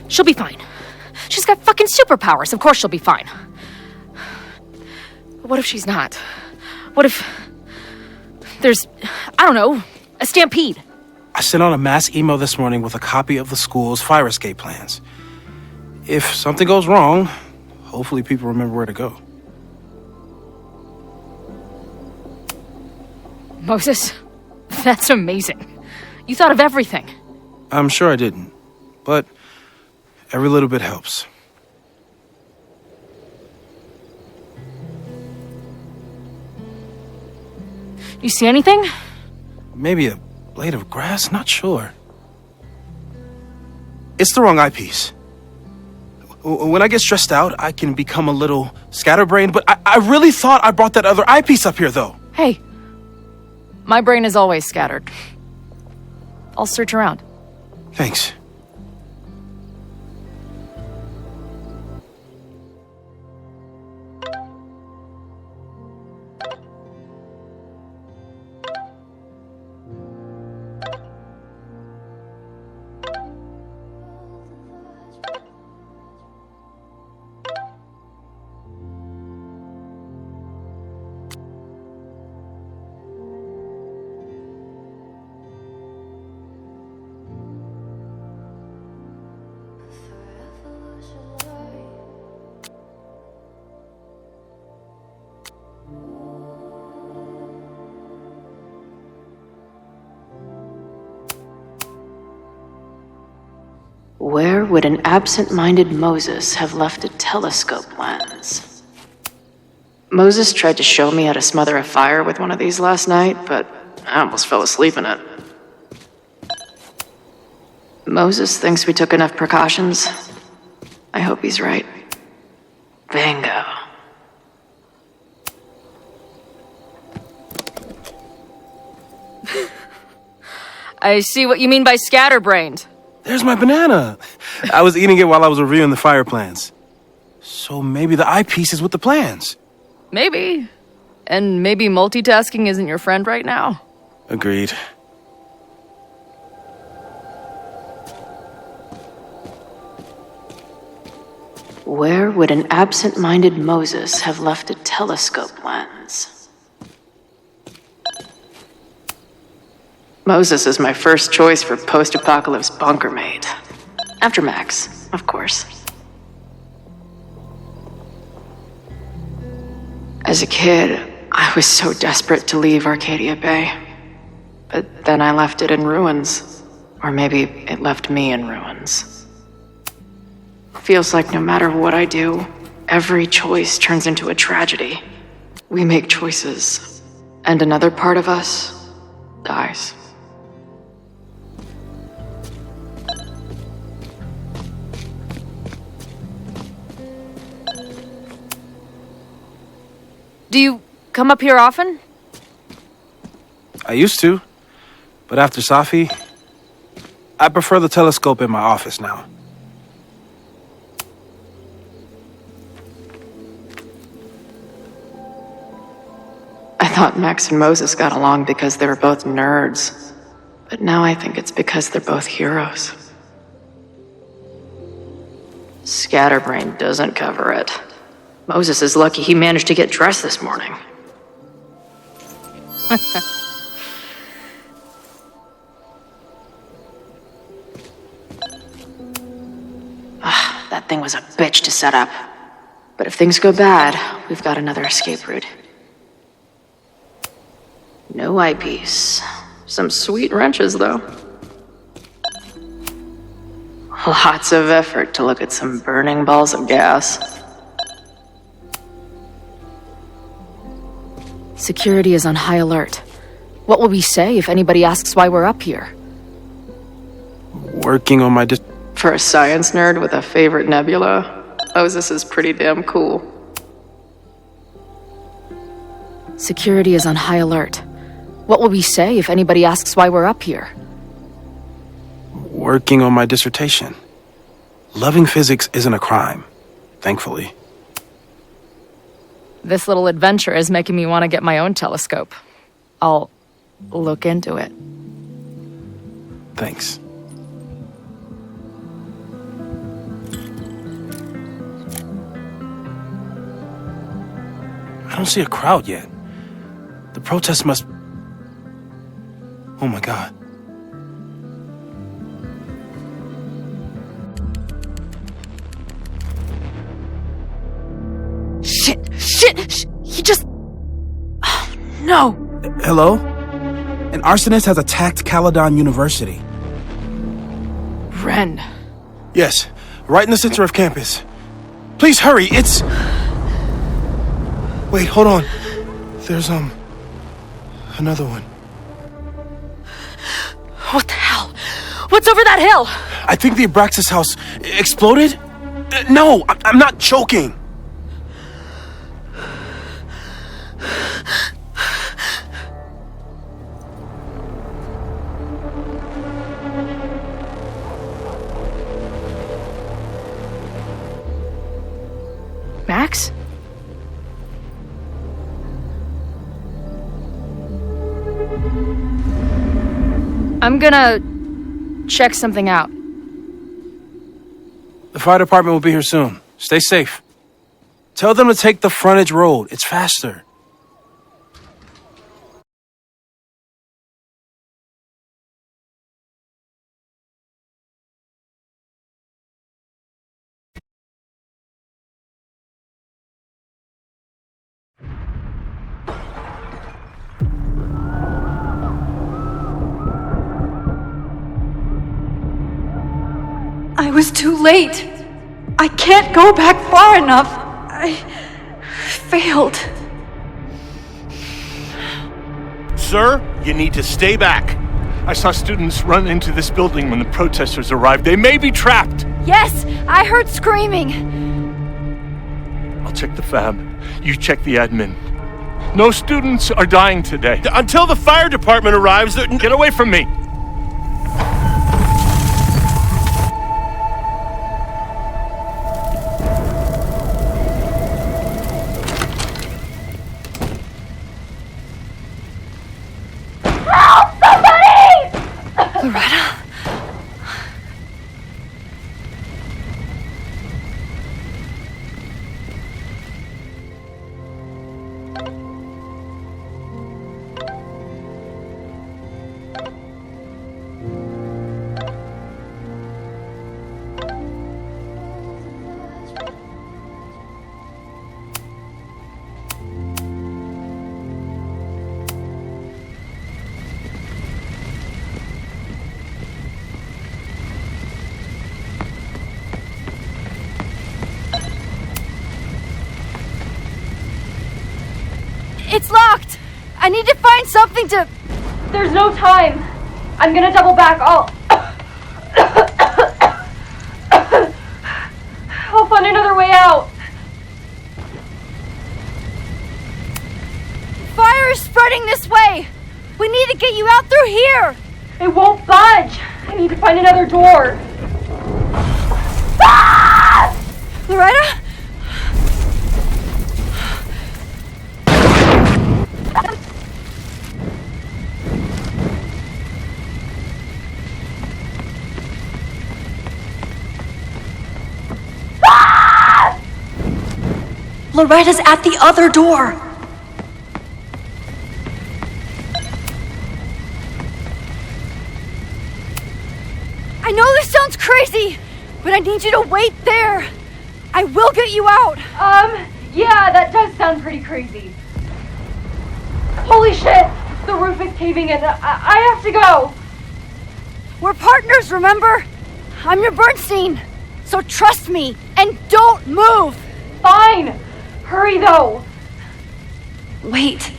She'll be fine. She's got fucking superpowers. Of course she'll be fine. What if she's not? What if there's, I don't know, a stampede? I sent out a mass email this morning with a copy of the school's fire escape plans. If something goes wrong, hopefully people remember where to go. Moses, that's amazing. You thought of everything. I'm sure I didn't, but every little bit helps. You see anything? Maybe a blade of grass, not sure. It's the wrong eyepiece. When I get stressed out, I can become a little scatterbrained, but I really thought I brought that other eyepiece up here, though. Hey, my brain is always scattered. I'll search around. Thanks. Where would an absent-minded Moses have left a telescope lens? Moses tried to show me how to smother a fire with one of these last night, but I almost fell asleep in it. Moses thinks we took enough precautions. I hope he's right. Bingo. I see what you mean by scatterbrained. There's my banana. I was eating it while I was reviewing the fire plans. So maybe the eyepiece is with the plans. Maybe. And maybe multitasking isn't your friend right now. Agreed. Where would an absent-minded Moses have left a telescope lens? Moses is my first choice for post-apocalypse bunker mate. After Max, of course. As a kid, I was so desperate to leave Arcadia Bay. But then I left it in ruins. Or maybe it left me in ruins. Feels like no matter what I do, every choice turns into a tragedy. We make choices, and another part of us dies. Do you come up here often? I used to, but after Safi, I prefer the telescope in my office now. I thought Max and Moses got along because they were both nerds, but now I think it's because they're both heroes. Scatterbrain doesn't cover it. Moses is lucky he managed to get dressed this morning. That thing was a bitch to set up. But if things go bad, we've got another escape route. No eyepiece. Some sweet wrenches, though. Lots of effort to look at some burning balls of gas. Security is on high alert. What will we say if anybody asks why we're up here? Working on my For a science nerd with a favorite nebula, Moses is pretty damn cool. Security is on high alert. What will we say if anybody asks why we're up here? Working on my dissertation. Loving physics isn't a crime, thankfully. This little adventure is making me want to get my own telescope. I'll look into it. Thanks. I don't see a crowd yet. The protest must... Oh my God. Shit! He just... Oh, no! Hello? An arsonist has attacked Caledon University. Ren. Yes, right in the center of campus. Please hurry, it's... Wait, hold on. There's, another one. What the hell? What's over that hill? I think the Abraxas house exploded? No, I'm not joking. Max? I'm gonna check something out. The fire department will be here soon. Stay safe. Tell them to take the frontage road. It's faster. I was too late. I can't go back far enough. I failed. Sir, you need to stay back. I saw students run into this building when the protesters arrived. They may be trapped. Yes, I heard screaming. I'll check the fab. You check the admin. No students are dying today. Until the fire department arrives, get away from me. Loretta? It's locked! I need to find something to... There's no time. I'm gonna double back. I'll find another way out. Fire is spreading this way! We need to get you out through here! It won't budge. I need to find another door. Ah! Loretta? Ah! Loretta's at the other door. I know this sounds crazy, but I need you to wait there. I will get you out. Yeah, that does sound pretty crazy. Holy shit! The roof is caving in. I have to go. We're partners, remember? I'm your Bernstein. So trust me and don't move. Fine. Hurry though. Wait,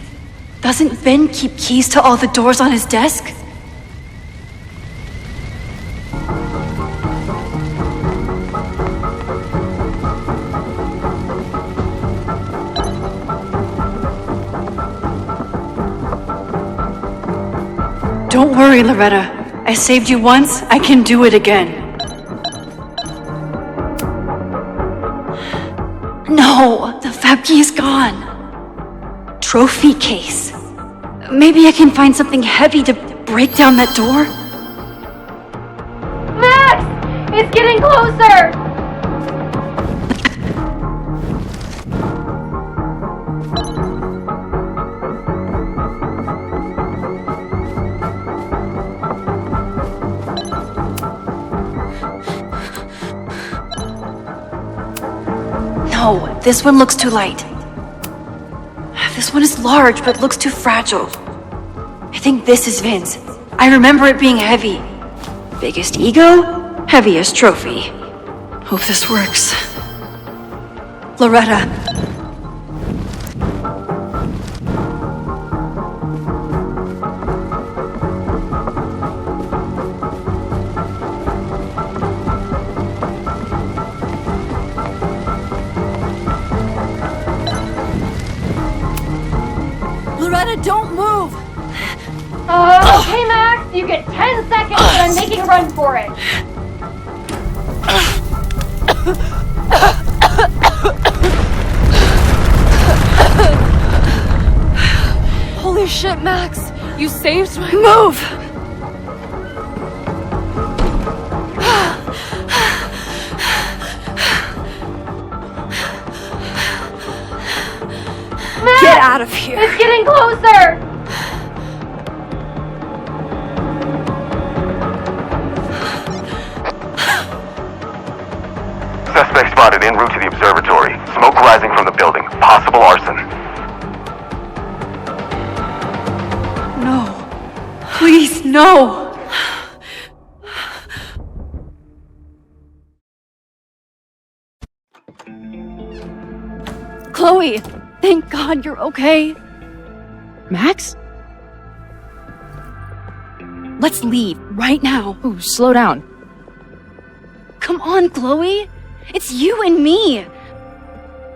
doesn't Vin keep keys to all the doors on his desk? Don't worry, Loretta. I saved you once, I can do it again. No, the fab key is gone. Trophy case. Maybe I can find something heavy to break down that door? Max! It's getting closer! No, this one looks too light. This one is large, but looks too fragile. I think this is Vin's. I remember it being heavy. Biggest ego, heaviest trophy. Hope this works. Loretta. Loretta, don't move! Okay, Max, you get 10 seconds and I'm making a run for it. Holy shit, Max! You saved my— Move! Max, get out of here! It's getting closer! Suspect spotted en route to the observatory. Smoke rising from the building. Possible arson. No. Please, no! Chloe, thank God you're okay. Max? Let's leave right now. Ooh, slow down. Come on, Chloe. It's you and me.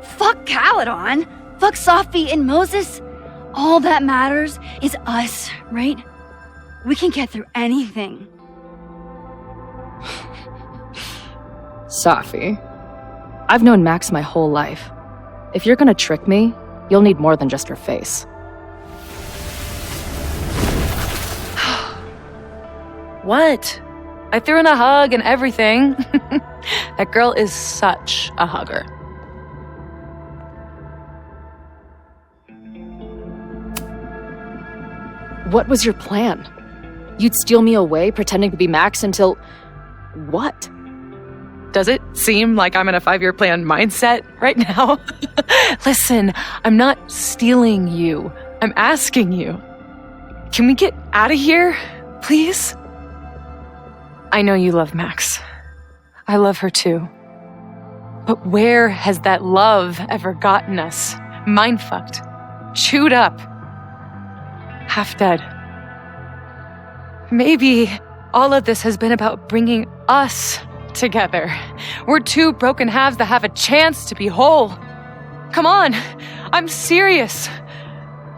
Fuck Caledon. Fuck Sophie and Moses. All that matters is us, right? We can get through anything. Sophie. I've known Max my whole life. If you're gonna trick me, you'll need more than just her face. What? I threw in a hug and everything. That girl is such a hugger. What was your plan? You'd steal me away, pretending to be Max until... what? Does it seem like I'm in a 5-year plan mindset right now? Listen, I'm not stealing you. I'm asking you. Can we get out of here, please? I know you love Max. I love her too. But where has that love ever gotten us? Mind-fucked. chewed up, half dead. Maybe all of this has been about bringing us together. We're two broken halves that have a chance to be whole. Come on, I'm serious.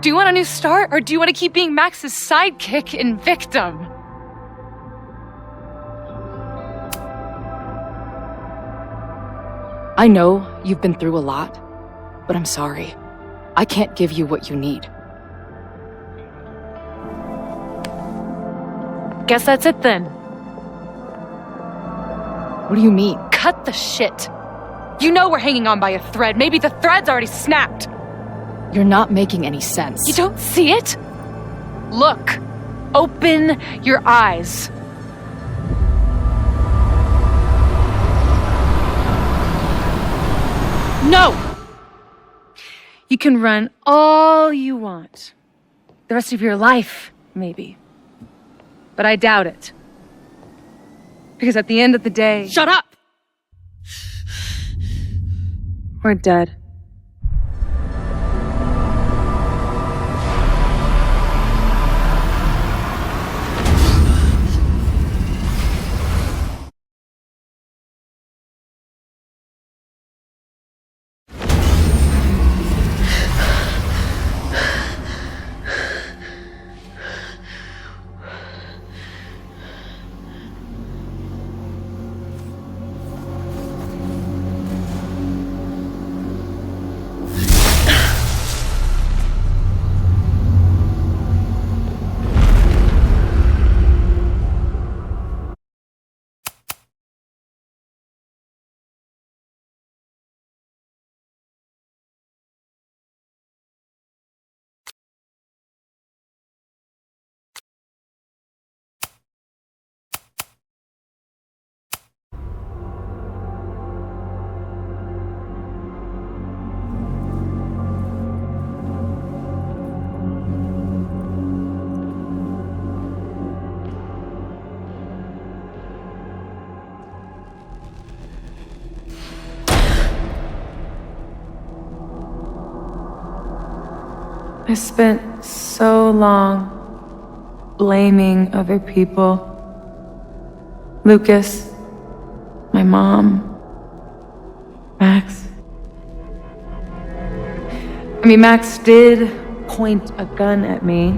Do you want a new start, or do you want to keep being Max's sidekick and victim? I know you've been through a lot, but I'm sorry. I can't give you what you need. Guess that's it then. What do you mean? Cut the shit. You know we're hanging on by a thread. Maybe the thread's already snapped. You're not making any sense. You don't see it? Look. Open your eyes. No! You can run all you want. The rest of your life, maybe. But I doubt it. Because at the end of the day... Shut up! We're dead. I spent so long blaming other people. Lucas, my mom, Max. I mean, Max did point a gun at me.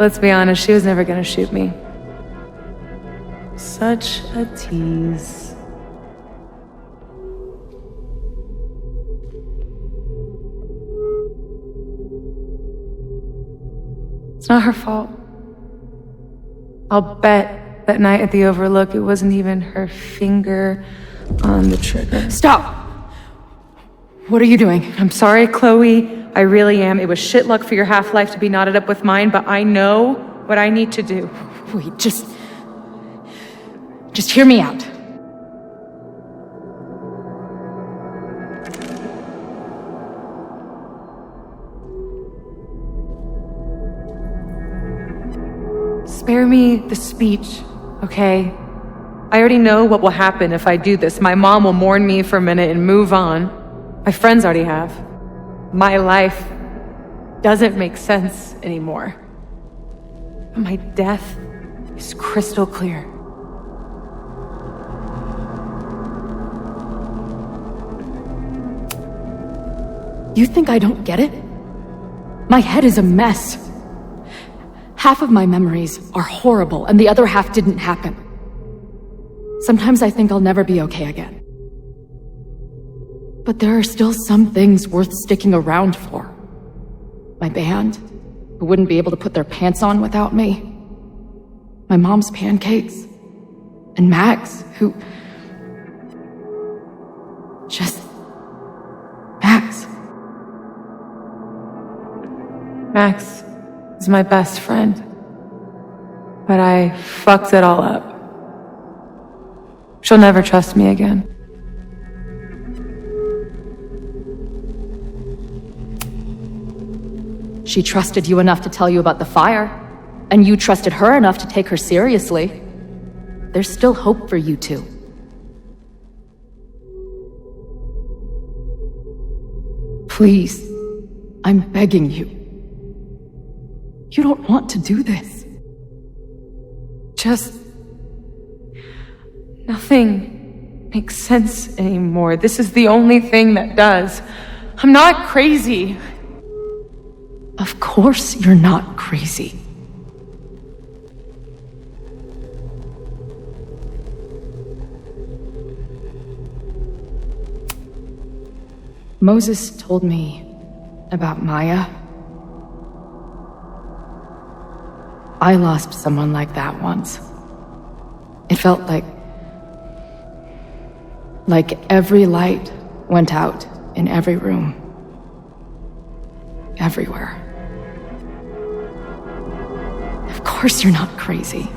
Let's be honest, she was never gonna shoot me. Such a tease. It's not her fault. I'll bet that night at the Overlook it wasn't even her finger on the trigger. Stop! What are you doing? I'm sorry, Chloe. I really am. It was shit luck for your half-life to be knotted up with mine, but I know what I need to do. Wait, just hear me out. Spare me the speech, okay? I already know what will happen if I do this. My mom will mourn me for a minute and move on. My friends already have. My life doesn't make sense anymore. But my death is crystal clear. You think I don't get it? My head is a mess. Half of my memories are horrible, and the other half didn't happen. Sometimes I think I'll never be okay again. But there are still some things worth sticking around for. My band, who wouldn't be able to put their pants on without me. My mom's pancakes. And Max, who... just... Max. Max is my best friend. But I fucked it all up. She'll never trust me again. She trusted you enough to tell you about the fire, and you trusted her enough to take her seriously. There's still hope for you two. Please, I'm begging you. You don't want to do this. Just... nothing makes sense anymore. This is the only thing that does. I'm not crazy. Of course you're not crazy. Moses told me about Maya. I lost someone like that once. It felt like every light went out in every room. Everywhere. Of course you're not crazy.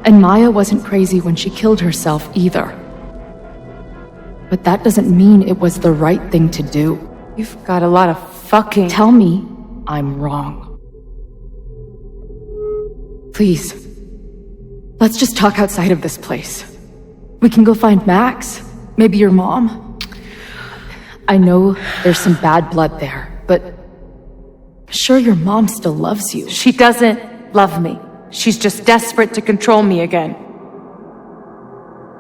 And Maya wasn't crazy when she killed herself either. But that doesn't mean it was the right thing to do. You've got a lot of fucking... Tell me I'm wrong. Please. Let's just talk outside of this place. We can go find Max. Maybe your mom. I know there's some bad blood there, but I'm sure your mom still loves you. She doesn't love me. She's just desperate to control me again.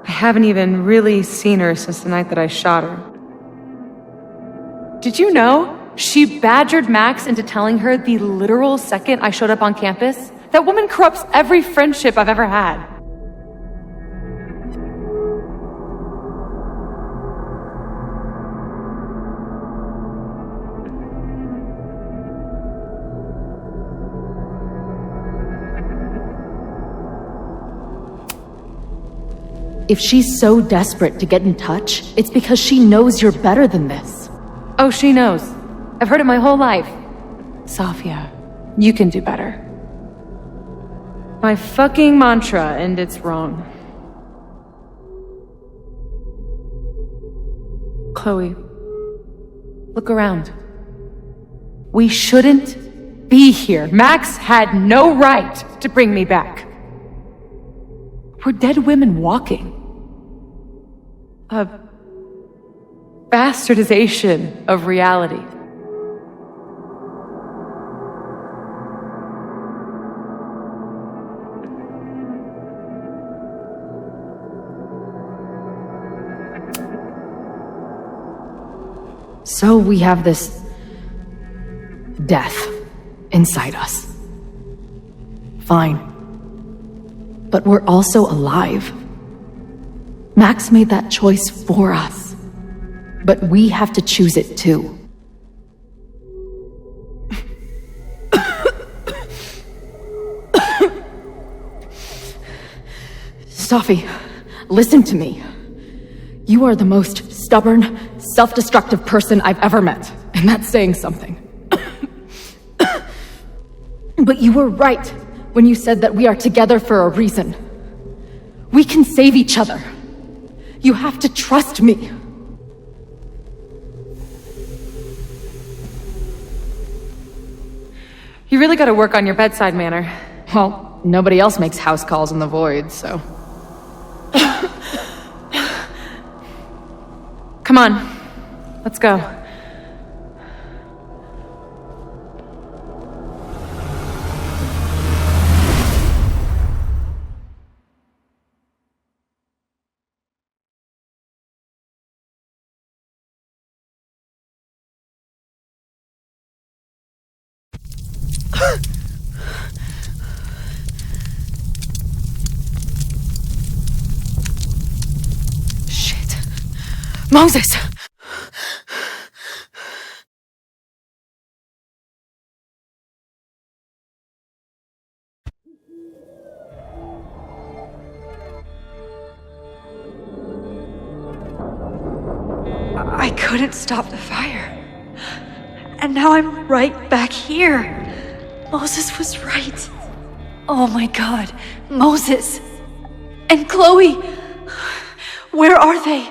I haven't even really seen her since the night that I shot her. Did you know? She badgered Max into telling her the literal second I showed up on campus. That woman corrupts every friendship I've ever had. If she's so desperate to get in touch, it's because she knows you're better than this. Oh, she knows. I've heard it my whole life. Safia, you can do better. My fucking mantra, and it's wrong. Chloe, look around. We shouldn't be here. Max had no right to bring me back. We're dead women walking. A bastardization of reality. So we have this death inside us. Fine. But we're also alive. Max made that choice for us. But we have to choose it too. Safi, listen to me. You are the most stubborn, self-destructive person I've ever met. And that's saying something. But you were right when you said that we are together for a reason. We can save each other. You have to trust me. You really gotta work on your bedside manner. Well, nobody else makes house calls in the void, so... Come on, let's go. Shit. Moses! I couldn't stop the fire. And now I'm right back here. Moses was right. Oh my god. Moses. And Chloe. Where are they?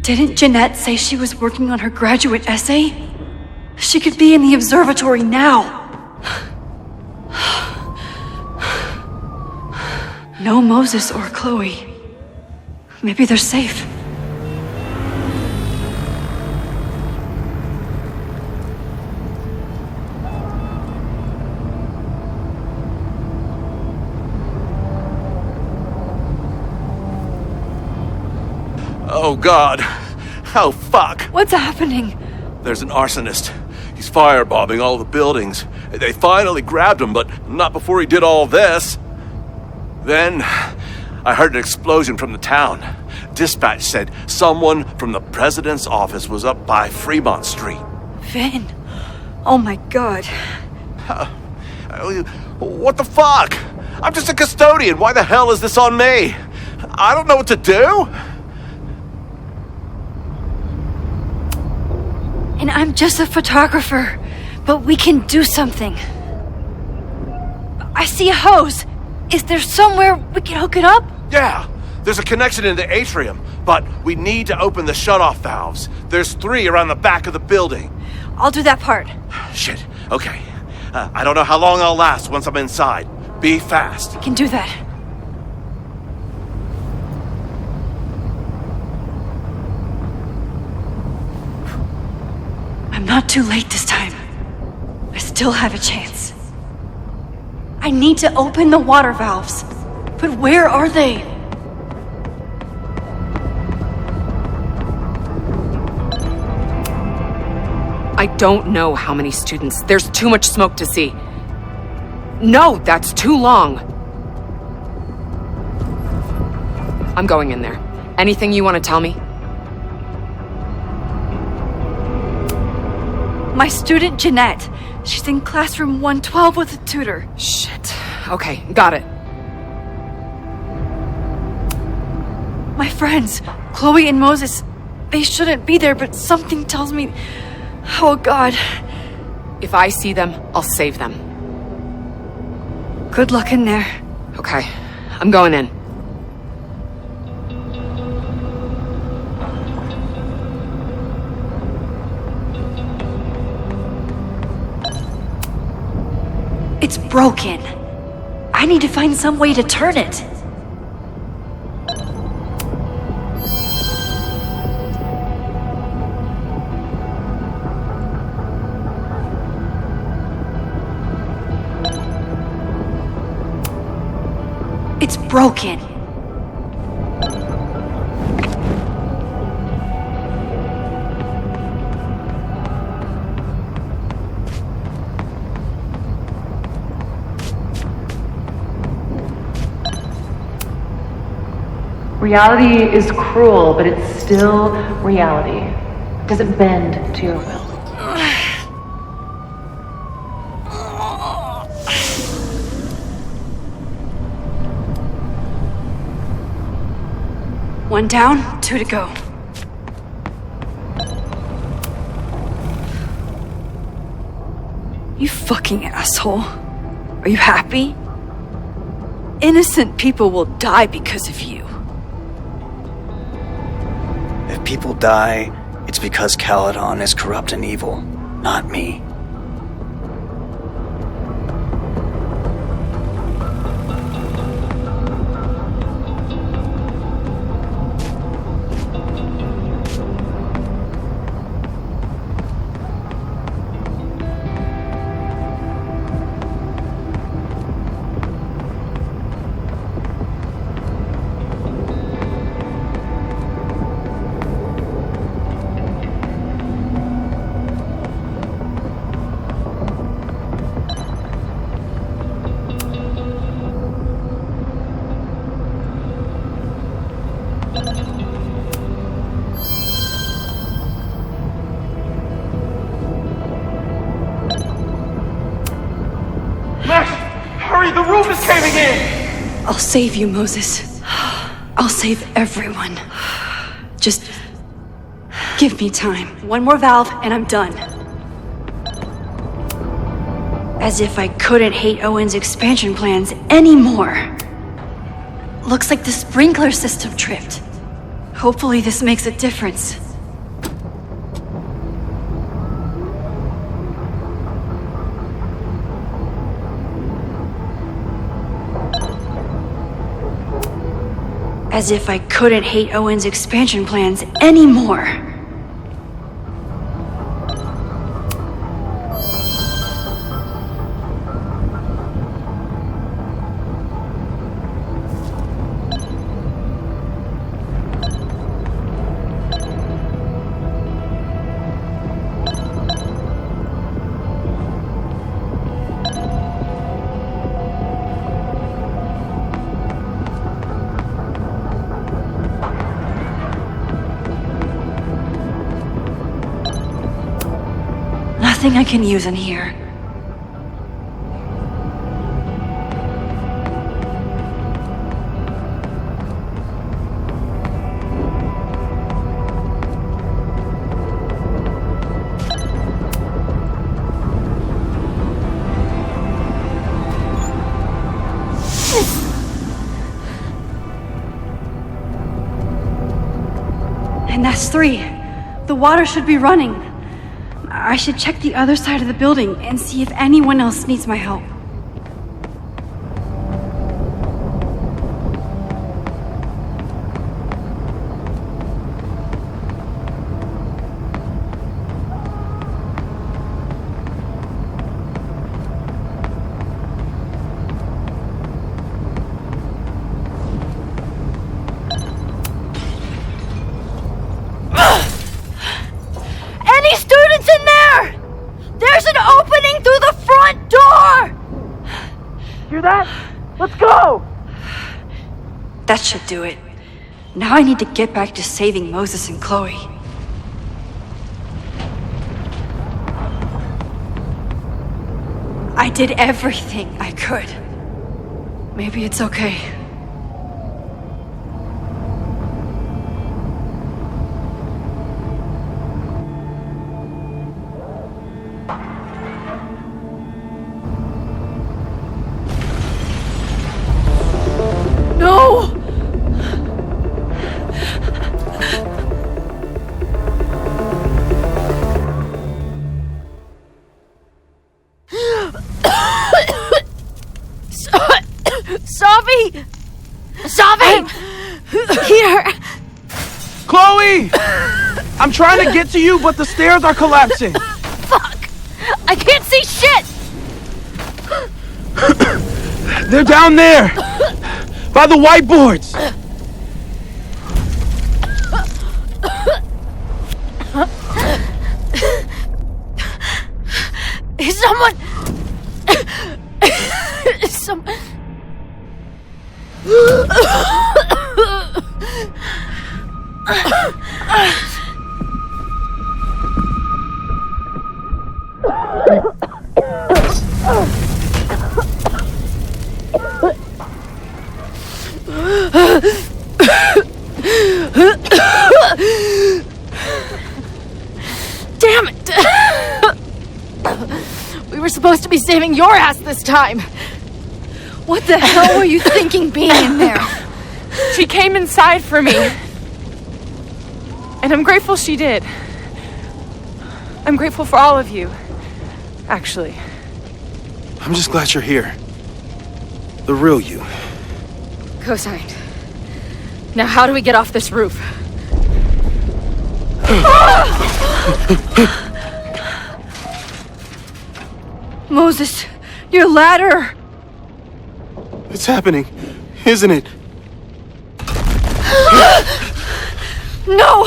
Didn't Jeanette say she was working on her graduate essay? She could be in the observatory now. No Moses or Chloe. Maybe they're safe. Oh, God. Oh, fuck. What's happening? There's an arsonist. He's firebombing all the buildings. They finally grabbed him, but not before he did all this. Then, I heard an explosion from the town. Dispatch said someone from the president's office was up by Fremont Street. Vin. Oh my God. What the fuck? I'm just a custodian. Why the hell is this on me? I don't know what to do. And I'm just a photographer, but we can do something. I see a hose. Is there somewhere we can hook it up? Yeah, there's a connection in the atrium, but we need to open the shutoff valves. There's 3 around the back of the building. I'll do that part. Shit, okay. I don't know how long I'll last once I'm inside. Be fast. I can do that. I'm not too late this time. I still have a chance. I need to open the water valves. But where are they? I don't know how many students. There's too much smoke to see. No, that's too long. I'm going in there. Anything you want to tell me? My student Jeanette. She's in classroom 112 with a tutor. Shit. Okay, got it. My friends, Chloe and Moses, they shouldn't be there, but something tells me... Oh, God. If I see them, I'll save them. Good luck in there. Okay, I'm going in. It's broken. I need to find some way to turn it. It's broken. Reality is cruel, but it's still reality. It doesn't bend to your will. One down, 2 to go. You fucking asshole. Are you happy? Innocent people will die because of you. If people die, it's because Caledon is corrupt and evil, not me. The roof is caving in! I'll save you, Moses. I'll save everyone. Just give me time. One more valve and I'm done. As if I couldn't hate Owen's expansion plans anymore. Looks like the sprinkler system tripped. Hopefully this makes a difference. As if I couldn't hate Owen's expansion plans anymore. Nothing I can use in here. And that's 3. The water should be running. I should check the other side of the building and see if anyone else needs my help. Any students in there? There's an opening through the front door! Hear that? Let's go! That should do it. Now I need to get back to saving Moses and Chloe. I did everything I could. Maybe it's okay. No! Savi! Savi! Here! Chloe! I'm trying to get to you, but the stairs are collapsing. Fuck! I can't see shit! They're down there! By the whiteboards! Is someone... Some... Damn it! We were supposed to be saving your ass this time. What the hell were you thinking being in there? She came inside for me. And I'm grateful she did. I'm grateful for all of you, actually. I'm just glad you're here. The real you. Co-signed. Now how do we get off this roof? Moses, your ladder! It's happening, isn't it? No!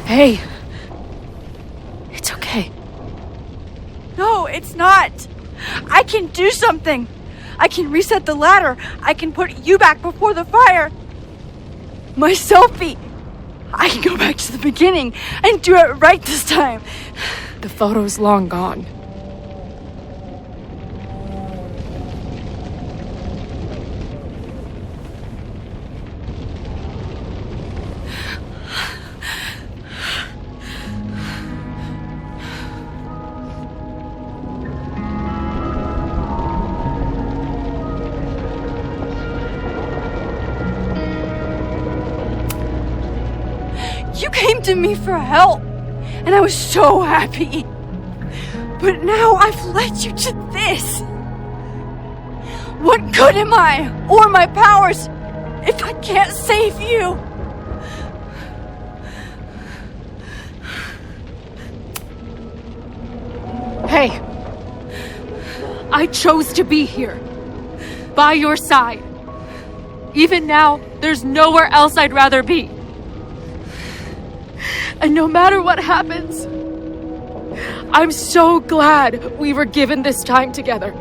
Hey. It's okay. No, it's not! I can do something! I can reset the ladder! I can put you back before the fire! My selfie! I can go back to the beginning and do it right this time! The photo's long gone. came to me for help, and I was so happy. But now I've led you to this. What good am I, or my powers, if I can't save you? Hey, I chose to be here, by your side. Even now, there's nowhere else I'd rather be. And no matter what happens, I'm so glad we were given this time together.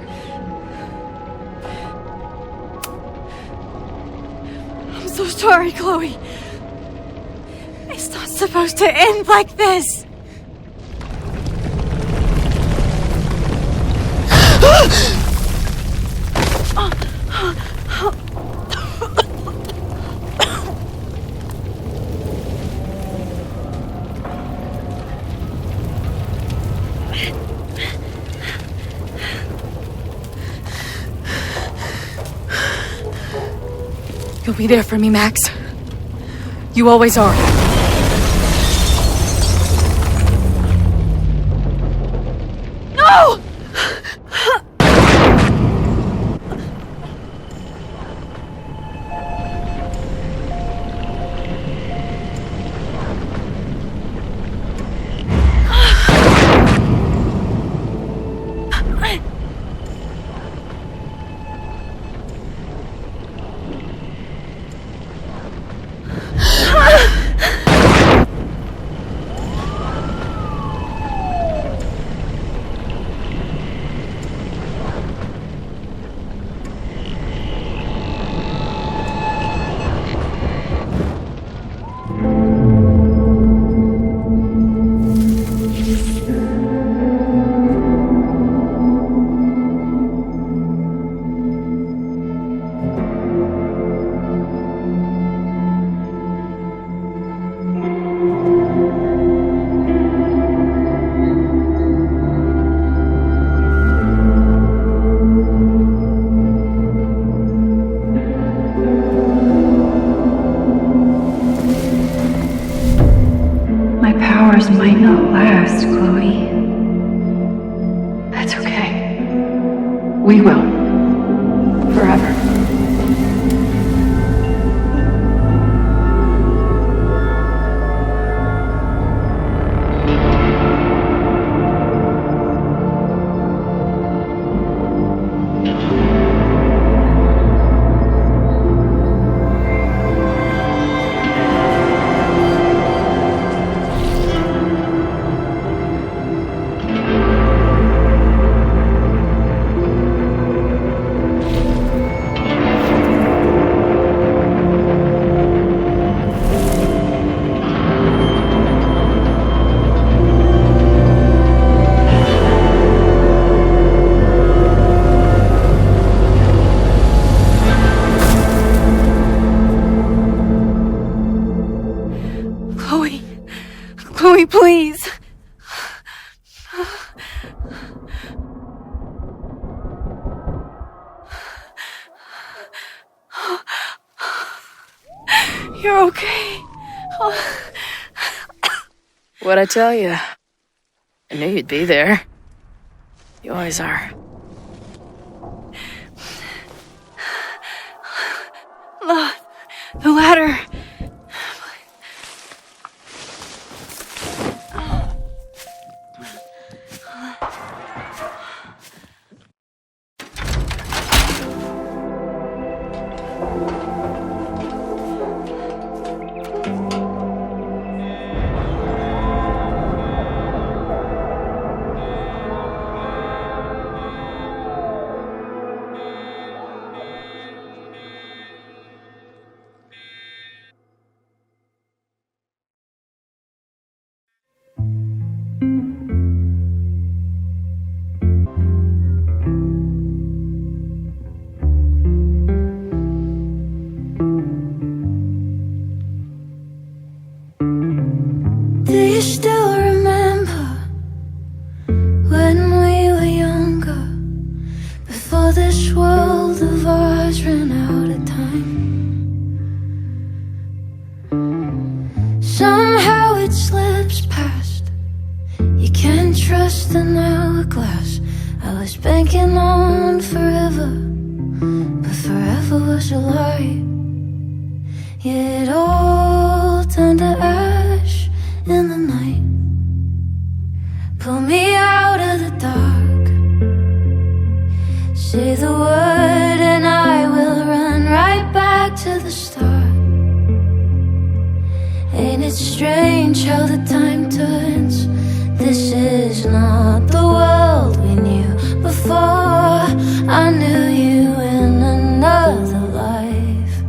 I'm so sorry, Chloe. It's not supposed to end like this. You'll be there for me, Max. You always are. No! My powers might not last, Chloe. That's okay. We will. Forever. Chloe, please. You're okay. What'd I tell you? I knew you'd be there. You always are. The ladder. bright. Yet it all turned to ash in the night. Pull me out of the dark. Say the word and I will run right back to the start. Ain't it strange how the time turns? This is not the world we knew before I knew you in another life.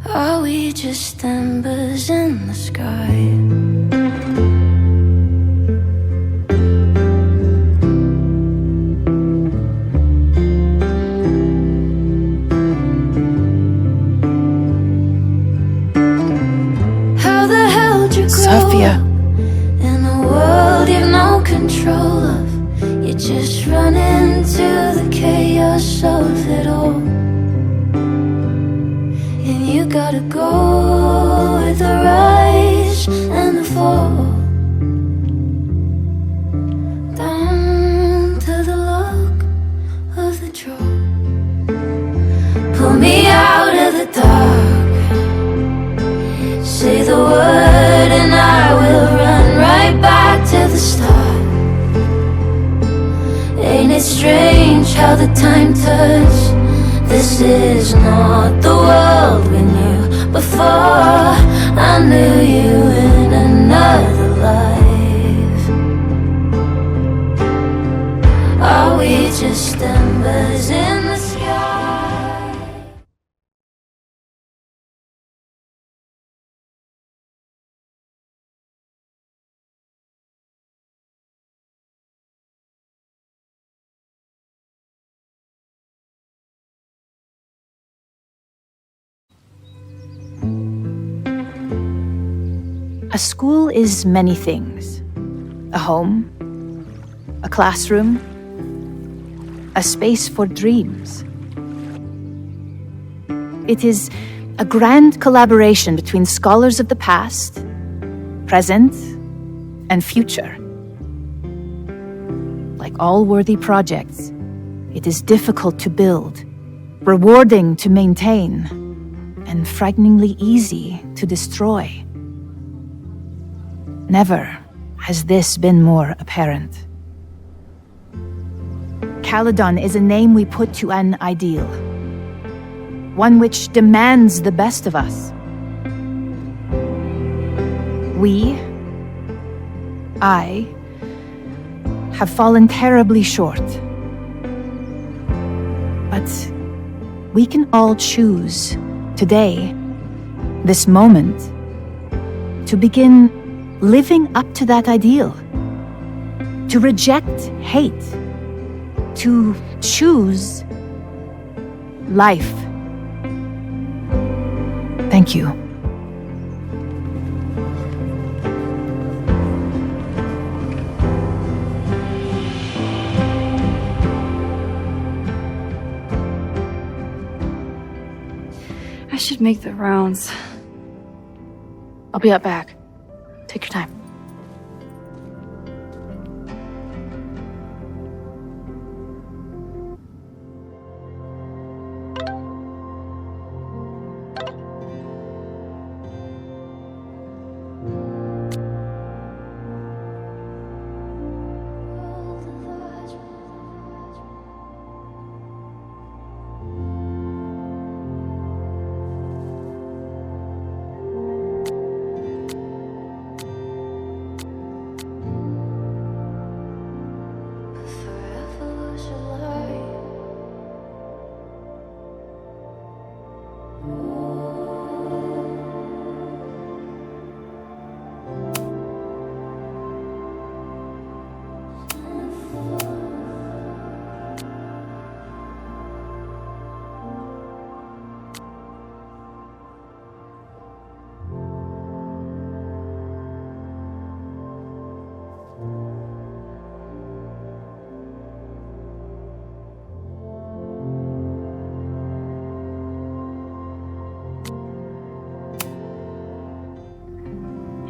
Are we just embers in the sky? Sophia. In a world you've no control of, you just run into the chaos of it all. And you gotta go with the rise and the fall. Down to the lock of the drawer. Pull me out of the dark. Say the word and I will run right back to the start. Ain't it strange how the time turns? This is not the world we knew before I knew you in another life. Are we just embers in the sky? A school is many things. A home, a classroom, a space for dreams. It is a grand collaboration between scholars of the past, present, and future. Like all worthy projects, it is difficult to build, rewarding to maintain, and frighteningly easy to destroy. Never has this been more apparent. Caledon is a name we put to an ideal, one which demands the best of us. I, have fallen terribly short. But we can all choose today, this moment, to begin living up to that ideal, to reject hate, to choose life. Thank you. I should make the rounds. I'll be up back. Take your time.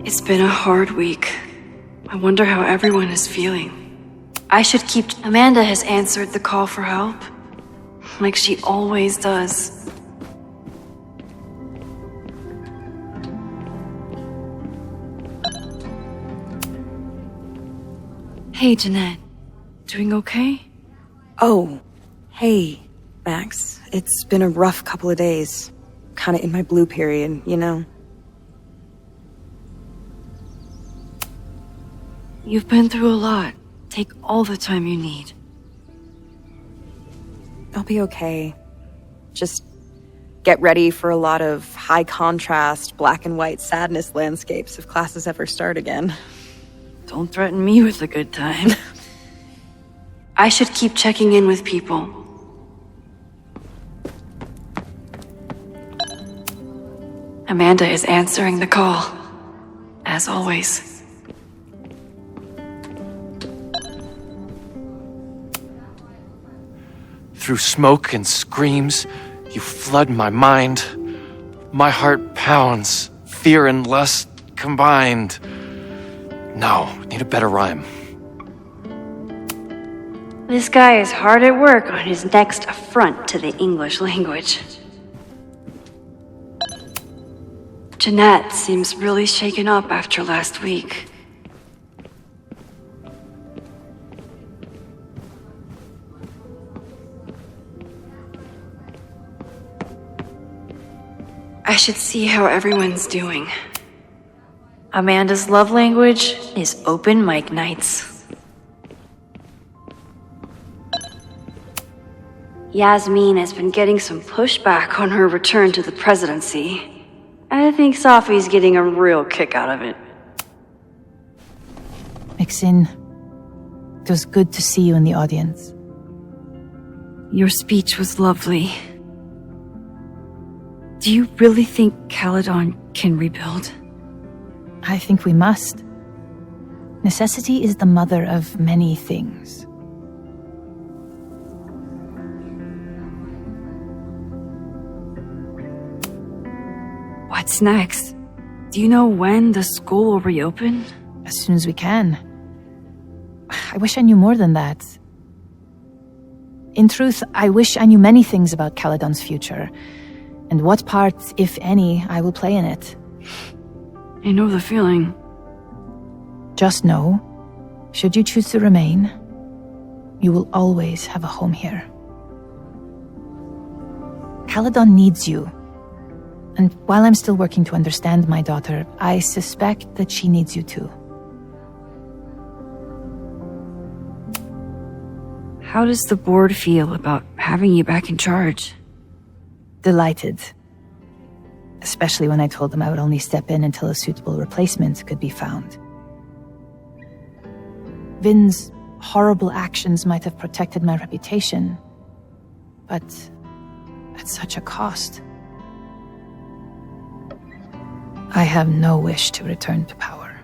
It's been a hard week. I wonder how everyone is feeling. I should keep... Amanda has answered the call for help. like she always does. Hey, Jeanette. Doing okay? Oh, hey, Max. It's been a rough couple of days. Kinda in my blue period, you know? You've been through a lot. Take all the time you need. I'll be okay. Just get ready for a lot of high contrast, black and white sadness landscapes if classes ever start again. Don't threaten me with a good time. I should keep checking in with people. Amanda is answering the call, as always. Through smoke and screams, you flood my mind. My heart pounds, fear and lust combined. No, need a better rhyme. This guy is hard at work on his next affront to the English language. Jeanette seems really shaken up after last week. I should see how everyone's doing. Amanda's love language is open mic nights. Yasmin has been getting some pushback on her return to the presidency. I think Safi's getting a real kick out of it. Maxine, it was good to see you in the audience. Your speech was lovely. Do you really think Caledon can rebuild? I think we must. Necessity is the mother of many things. What's next? Do you know when the school will reopen? As soon as we can. I wish I knew more than that. In truth, I wish I knew many things about Caledon's future, and what part, if any, I will play in it. I know the feeling. Just know, should you choose to remain, you will always have a home here. Caledon needs you. And while I'm still working to understand my daughter, I suspect that she needs you too. How does the board feel about having you back in charge? Delighted. Especially when I told them I would only step in until a suitable replacement could be found. Vin's horrible actions might have protected my reputation, but at such a cost. I have no wish to return to power.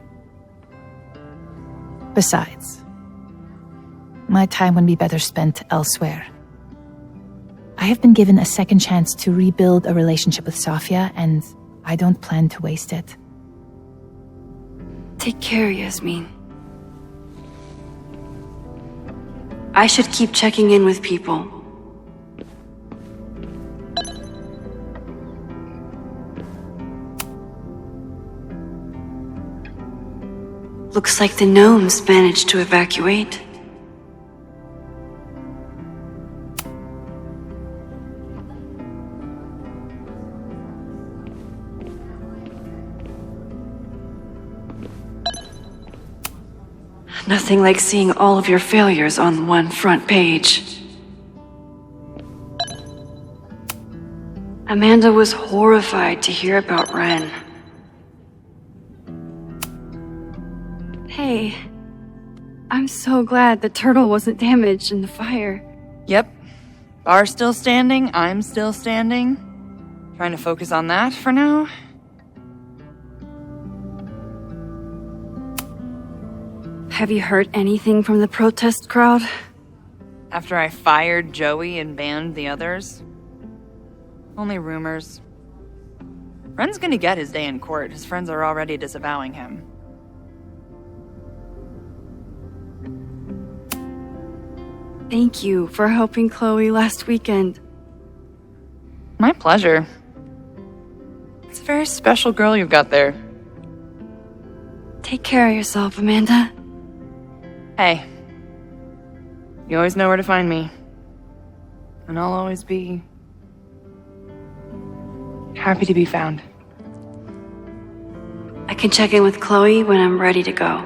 Besides, my time would be better spent elsewhere. I have been given a second chance to rebuild a relationship with Safia, and I don't plan to waste it. Take care, Yasmin. I should keep checking in with people. Looks like the gnomes managed to evacuate. Nothing like seeing all of your failures on one front page. Amanda was horrified to hear about Ren. Hey, I'm so glad the turtle wasn't damaged in the fire. Yep. Bar's still standing, I'm still standing. Trying to focus on that for now. Have you heard anything from the protest crowd? After I fired Joey and banned the others? Only rumors. Ren's gonna get his day in court. His friends are already disavowing him. Thank you for helping Chloe last weekend. My pleasure. It's a very special girl you've got there. Take care of yourself, Amanda. Hey. You always know where to find me. And I'll always be happy to be found. I can check in with Chloe when I'm ready to go.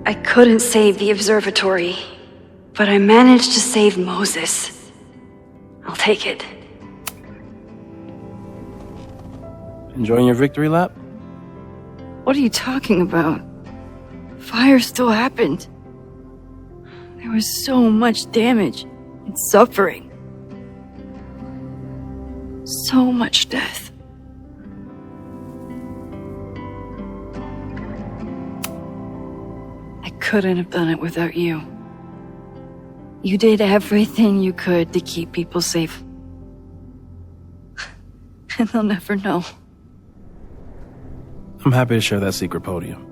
I couldn't save the observatory, but I managed to save Moses. I'll take it. Enjoying your victory lap? What are you talking about? Fire still happened. There was so much damage and suffering. So much death. I couldn't have done it without you. You did everything you could to keep people safe. And they'll never know. I'm happy to share that secret podium.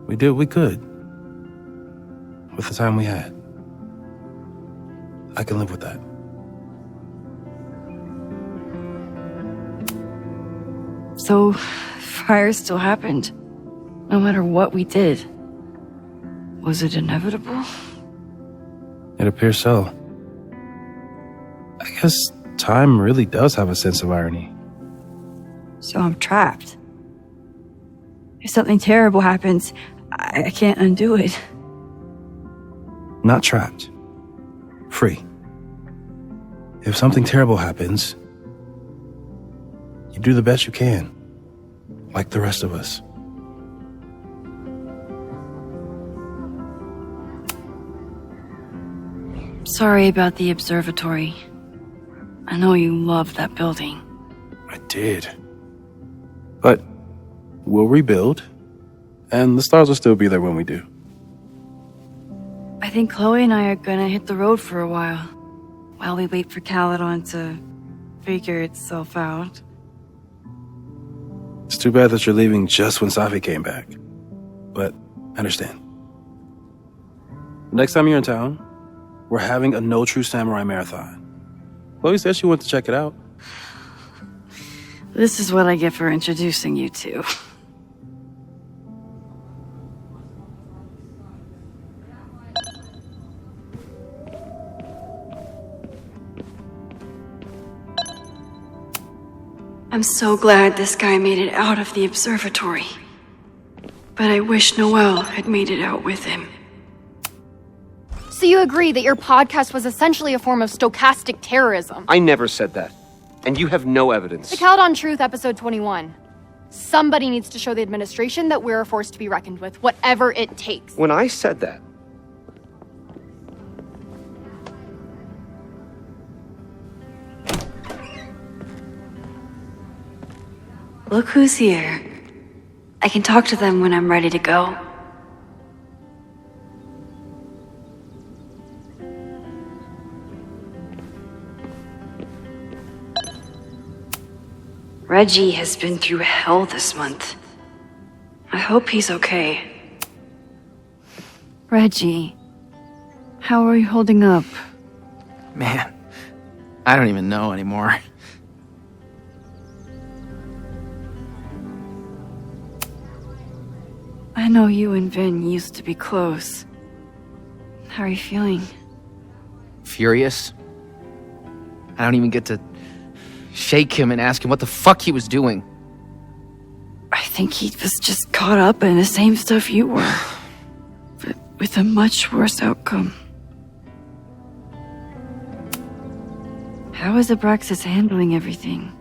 We did what we could. With the time we had. I can live with that. So, fire still happened. No matter what we did. Was it inevitable? It appears so. I guess time really does have a sense of irony. So I'm trapped. If something terrible happens, I can't undo it. Not trapped. Free. If something terrible happens, you do the best you can. Like the rest of us. Sorry about the observatory. I know you love that building. I did. But we'll rebuild, and the stars will still be there when we do. I think Chloe and I are gonna hit the road for a while we wait for Caledon to figure itself out. It's too bad that you're leaving just when Safi came back. But I understand. Next time you're in town, we're having a No True Samurai marathon. Chloe said she went to check it out. This is what I get for introducing you to. I'm so glad this guy made it out of the observatory. But I wish Noel had made it out with him. So you agree that your podcast was essentially a form of stochastic terrorism? I never said that. And you have no evidence. The Caledon Truth, episode 21. Somebody needs to show the administration that we're a force to be reckoned with, whatever it takes. When I said that, Look who's here. I can talk to them when I'm ready to go. Reggie has been through hell this month. I hope he's okay. Reggie, how are you holding up? Man, I don't even know anymore. I know you and Vin used to be close. How are you feeling? Furious. I don't even get to shake him and ask him what the fuck he was doing. I think he was just caught up in the same stuff you were. But with a much worse outcome. How is Abraxas handling everything?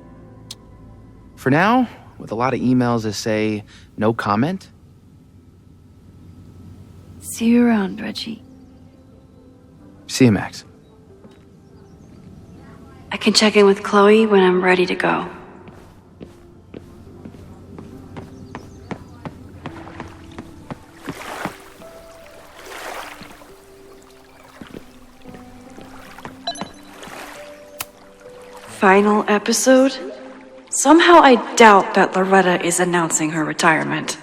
For now, with a lot of emails that say no comment. See you around, Reggie. See you, Max. I can check in with Chloe when I'm ready to go. final episode? Somehow I doubt that Loretta is announcing her retirement.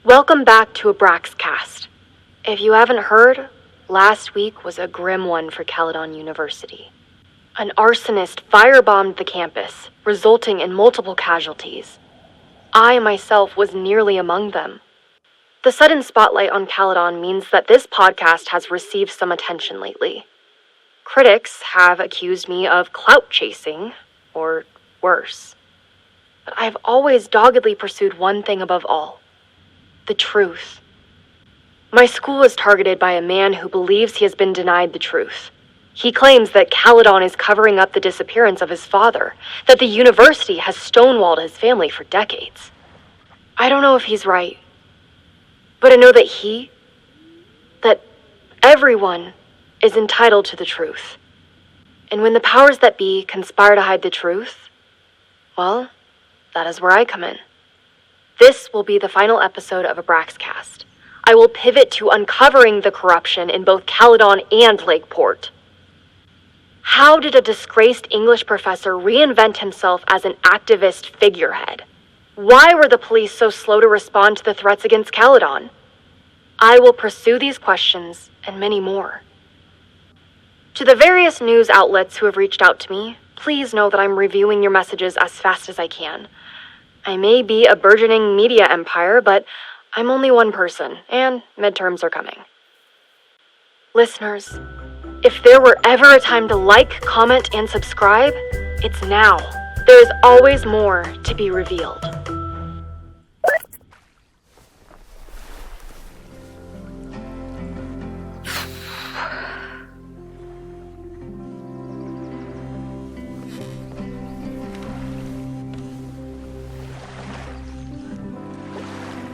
Welcome back to Abraxcast. If you haven't heard, last week was a grim one for Caledon University. An arsonist firebombed the campus, resulting in multiple casualties. I myself was nearly among them. The sudden spotlight on Caledon means that this podcast has received some attention lately. Critics have accused me of clout chasing, or worse. But I've always doggedly pursued one thing above all: the truth. My school is targeted by a man who believes he has been denied the truth. He claims that Caledon is covering up the disappearance of his father, that the university has stonewalled his family for decades. I don't know if he's right, but I know that everyone is entitled to the truth. And when the powers that be conspire to hide the truth, well, that is where I come in. This will be the final episode of Abraxcast. I will pivot to uncovering the corruption in both Caledon and Lakeport. How did a disgraced English professor reinvent himself as an activist figurehead? Why were the police so slow to respond to the threats against Caledon? I will pursue these questions and many more. To the various news outlets who have reached out to me, please know that I'm reviewing your messages as fast as I can. I may be a burgeoning media empire, but I'm only one person, and midterms are coming. Listeners, if there were ever a time to like, comment, and subscribe, it's now. There is always more to be revealed.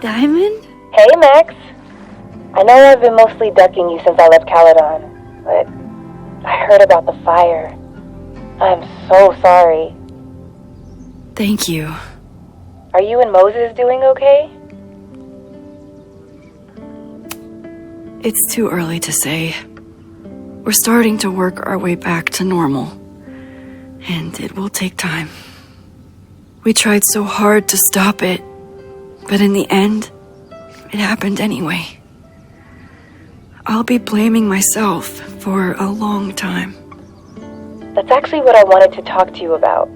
Diamond? Hey, Max. I know I've been mostly ducking you since I left Caledon, but I heard about the fire. I'm so sorry. Thank you. Are you and Moses doing okay? It's too early to say. We're starting to work our way back to normal, and it will take time. We tried so hard to stop it, but in the end, it happened anyway. I'll be blaming myself for a long time. That's actually what I wanted to talk to you about.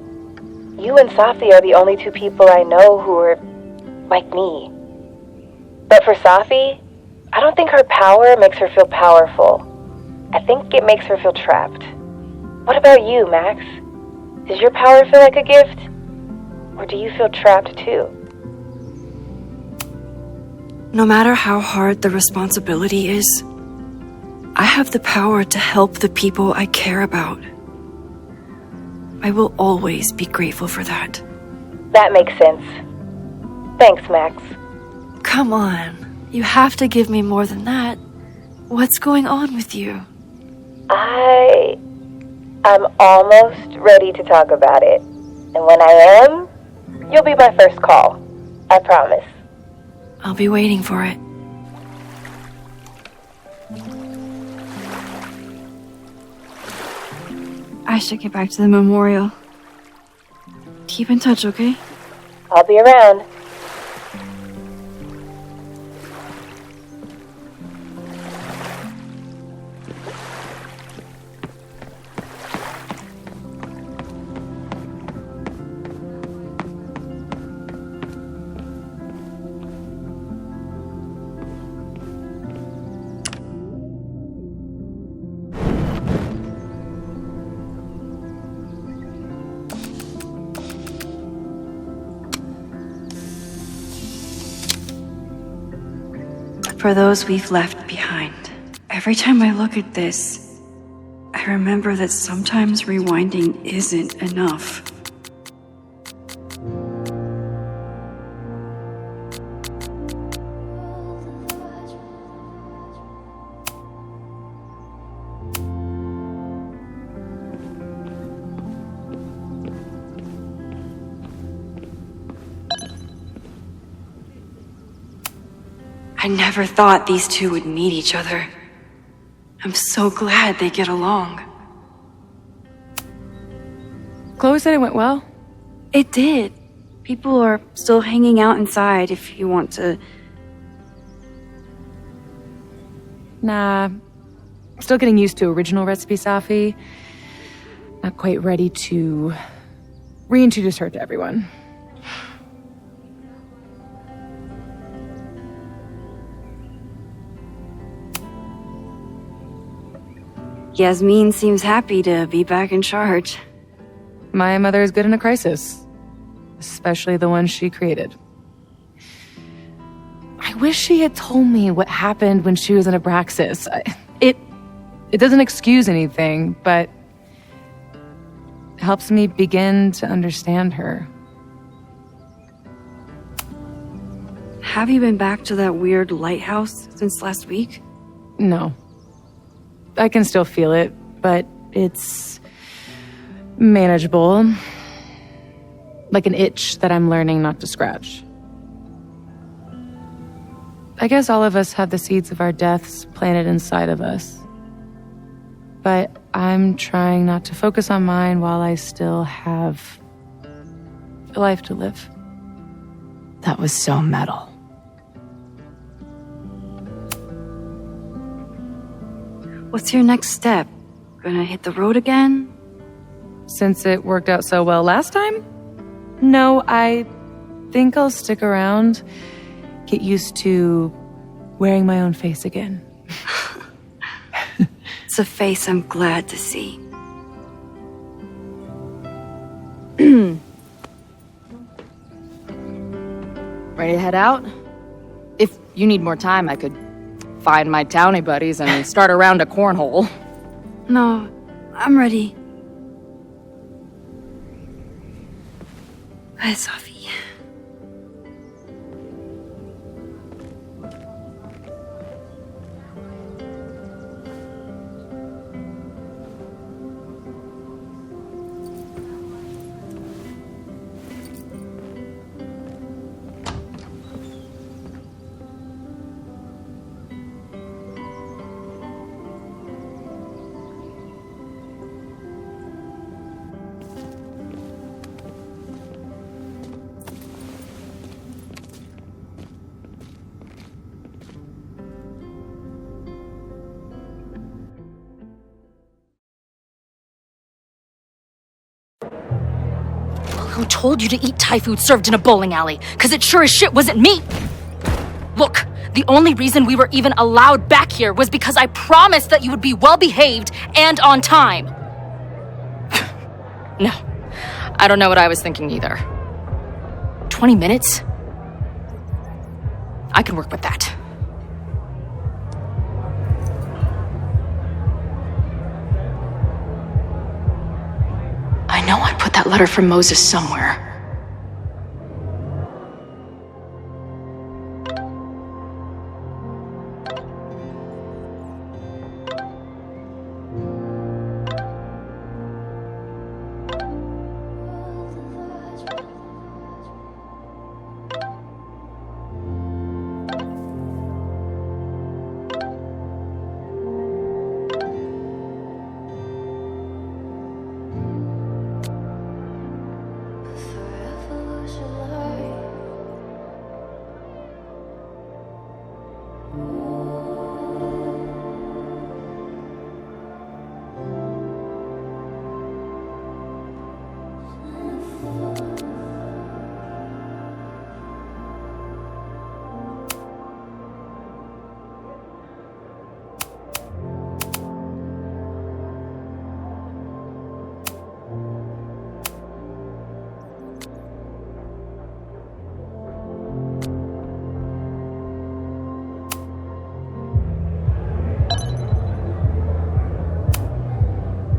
You and Safi are the only two people I know who are like me. But for Safi, I don't think her power makes her feel powerful. I think it makes her feel trapped. What about you, Max? Does your power feel like a gift? Or do you feel trapped too? No matter how hard the responsibility is, I have the power to help the people I care about. I will always be grateful for that. That makes sense. Thanks, Max. Come on, you have to give me more than that. What's going on with you? I'm almost ready to talk about it. And when I am, you'll be my first call. I promise. I'll be waiting for it. I should get back to the memorial. Keep in touch, okay? I'll be around. For those we've left behind. Every time I look at this, I remember that sometimes rewinding isn't enough. I never thought these two would meet each other. I'm so glad they get along. Chloe said it went well. It did. People are still hanging out inside if you want to. Nah. Still getting used to original recipe Safi. Not quite ready to reintroduce her to everyone. Yasmin seems happy to be back in charge. My mother is good in a crisis. Especially the one she created. I wish she had told me what happened when she was in Abraxas. It doesn't excuse anything, but helps me begin to understand her. Have you been back to that weird lighthouse since last week? No. I can still feel it, but it's manageable. Like an itch that I'm learning not to scratch. I guess all of us have the seeds of our deaths planted inside of us. But I'm trying not to focus on mine while I still have a life to live. That was so metal. What's your next step? Gonna hit the road again? Since it worked out so well last time? No, I think I'll stick around, get used to wearing my own face again. It's a face I'm glad to see. Ready to head out? If you need more time, I could find my townie buddies and start a round of cornhole. No, I'm ready. Bye, Safi. Who told you to eat Thai food served in a bowling alley? Because it sure as shit wasn't me! Look, the only reason we were even allowed back here was because I promised that you would be well-behaved and on time. No, I don't know what I was thinking either. 20 minutes? I can work with that. I know I put that letter from Moses somewhere.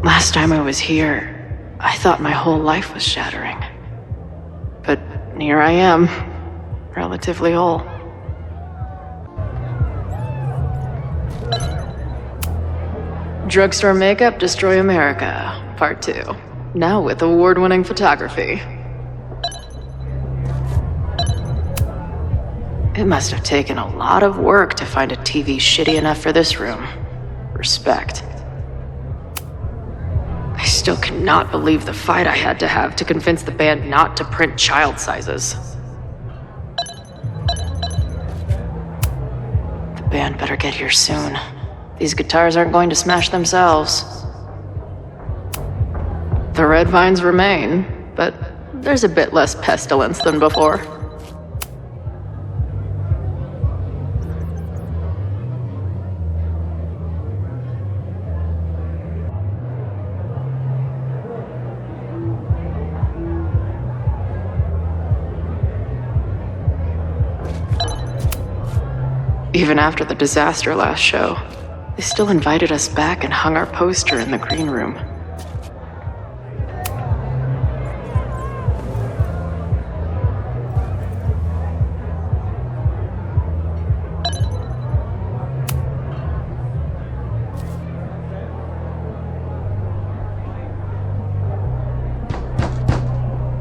Last time I was here, I thought my whole life was shattering. But here I am, relatively whole. Drugstore Makeup Destroy America, Part 2. Now with award-winning photography. It must have taken a lot of work to find a TV shitty enough for this room. Respect. I still cannot believe the fight I had to have to convince the band not to print child sizes. The band better get here soon. These guitars aren't going to smash themselves. The red vines remain, but there's a bit less pestilence than before. Even after the disaster last show, they still invited us back and hung our poster in the green room.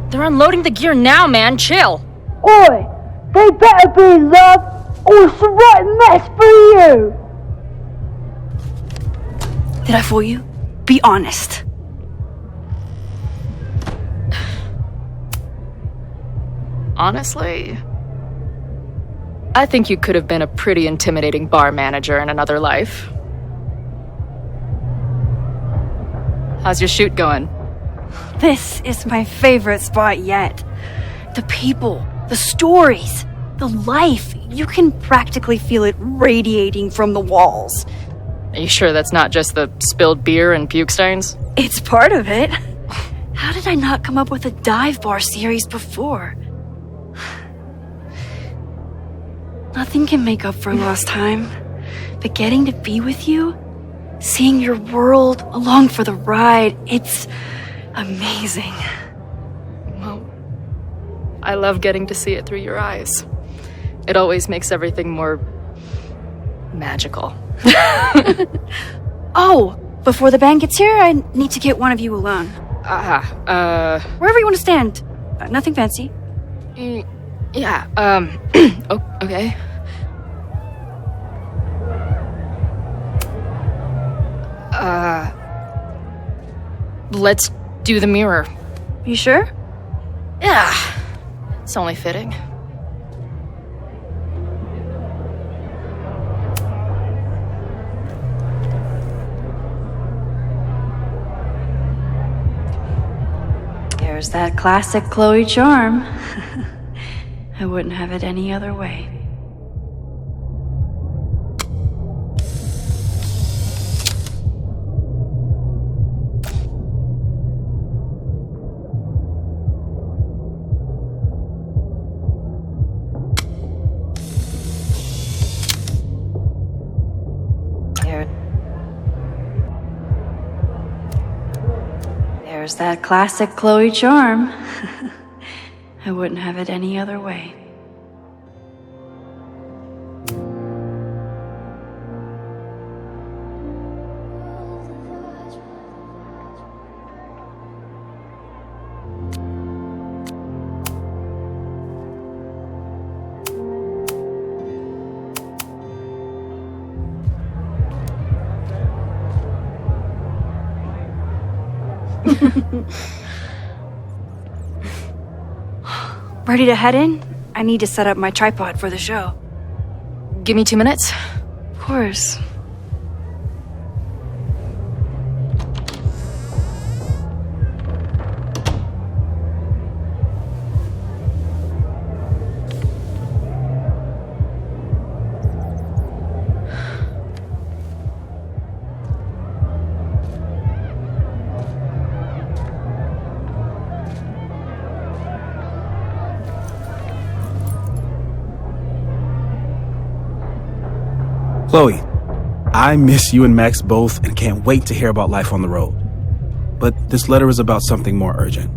They're unloading the gear now, man. Chill. Oi! They better be in love, or it's a right mess for you! Did I fool you? Be honest. Honestly, I think you could have been a pretty intimidating bar manager in another life. How's your shoot going? This is my favorite spot yet. The people, the stories, the life. You can practically feel it radiating from the walls. Are you sure that's not just the spilled beer and puke stains? It's part of it. How did I not come up with a dive bar series before? Nothing can make up for lost time, but getting to be with you, seeing your world along for the ride, it's amazing. Well, I love getting to see it through your eyes. It always makes everything more magical. Oh, before the band gets here, I need to get one of you alone. Wherever you want to stand. Nothing fancy. Yeah, okay. Let's do the mirror. You sure? Yeah, it's only fitting. There's that classic Chloe charm. I wouldn't have it any other way. There's that classic Chloe charm. I wouldn't have it any other way. Ready to head in? I need to set up my tripod for the show. Give me 2 minutes. Of course. Chloe, I miss you and Max both and can't wait to hear about life on the road. But this letter is about something more urgent.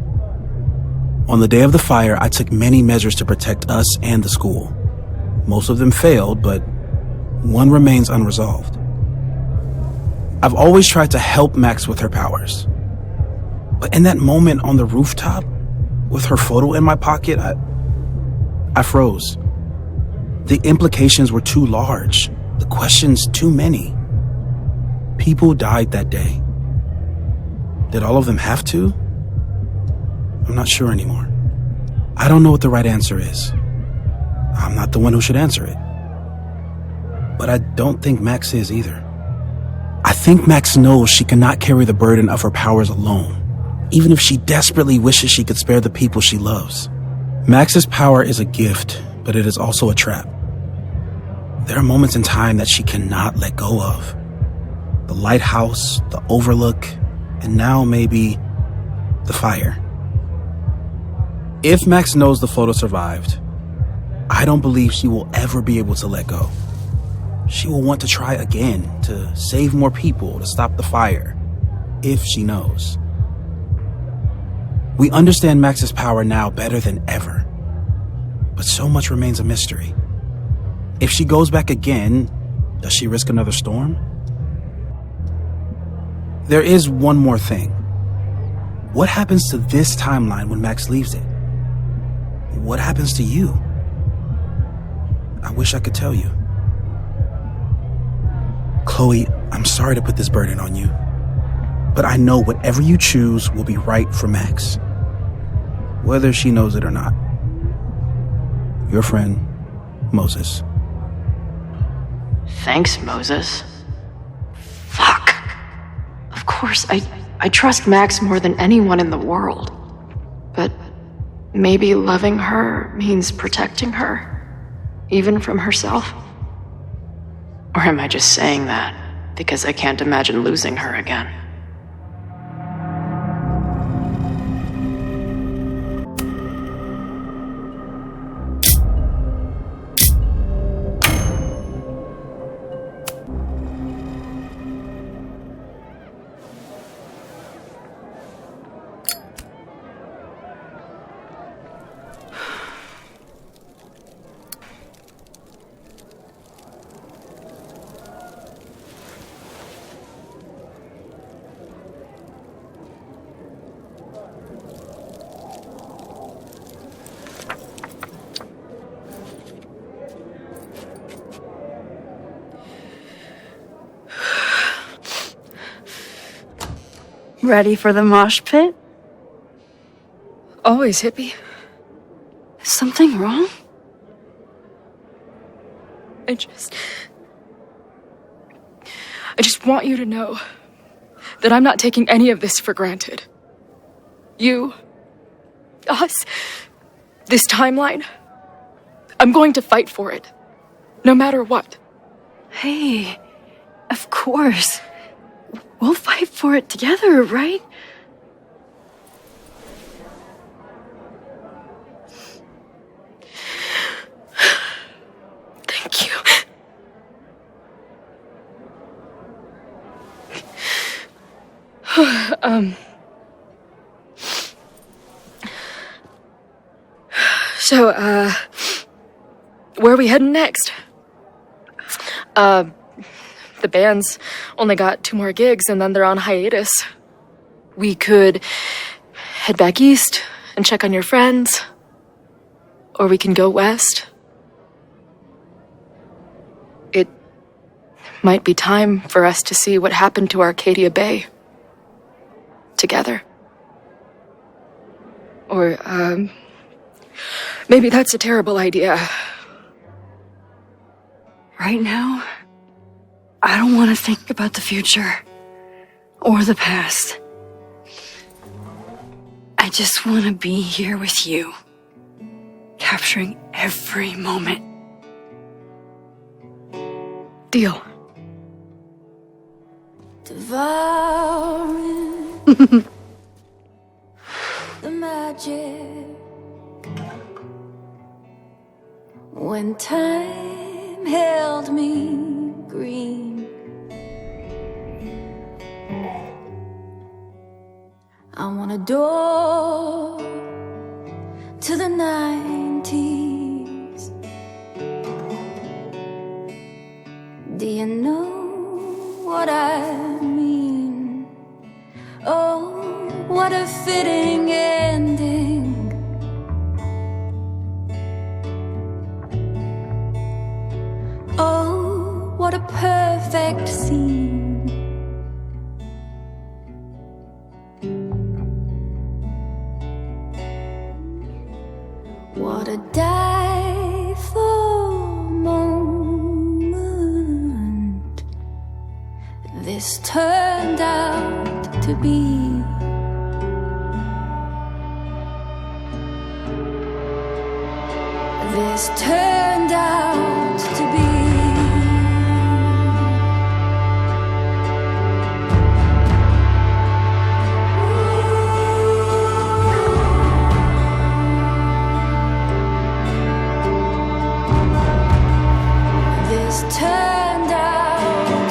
On the day of the fire, I took many measures to protect us and the school. Most of them failed, but one remains unresolved. I've always tried to help Max with her powers. But in that moment on the rooftop, with her photo in my pocket, I froze. The implications were too large, the questions too many. People died that day. Did all of them have to? I'm not sure anymore. I don't know what the right answer is. I'm not the one who should answer it. But I don't think Max is either. I think Max knows she cannot carry the burden of her powers alone, even if she desperately wishes she could spare the people she loves. Max's power is a gift, but it is also a trap. There are moments in time that she cannot let go of. The lighthouse, the overlook, and now maybe the fire. If Max knows the photo survived, I don't believe she will ever be able to let go. She will want to try again, to save more people, to stop the fire, if she knows. We understand Max's power now better than ever, but so much remains a mystery. If she goes back again, does she risk another storm? There is one more thing. What happens to this timeline when Max leaves it? What happens to you? I wish I could tell you. Chloe, I'm sorry to put this burden on you, but I know whatever you choose will be right for Max, whether she knows it or not. Your friend, Moses. Thanks, Moses. Fuck. Of course, I trust Max more than anyone in the world. But maybe loving her means protecting her, even from herself? Or am I just saying that because I can't imagine losing her again? Ready for the mosh pit? Always, hippie. Is something wrong? I just want you to know that I'm not taking any of this for granted. You, us, this timeline, I'm going to fight for it, no matter what. Hey, of course. We'll fight for it together, right? Thank you. So, where are we heading next? The band's only got 2 more gigs and then they're on hiatus. We could head back east and check on your friends. Or we can go west. It might be time for us to see what happened to Arcadia Bay. Together. Or, maybe that's a terrible idea. Right now, I don't want to think about the future or the past. I just want to be here with you, capturing every moment. Deal. Devouring the magic when time held me green. I want a door to the 90s. Do you know what I mean? Oh, what a fitting ending. what a perfect scene. What a delightful moment this turned out to be. This turned out to be. This turned out to be.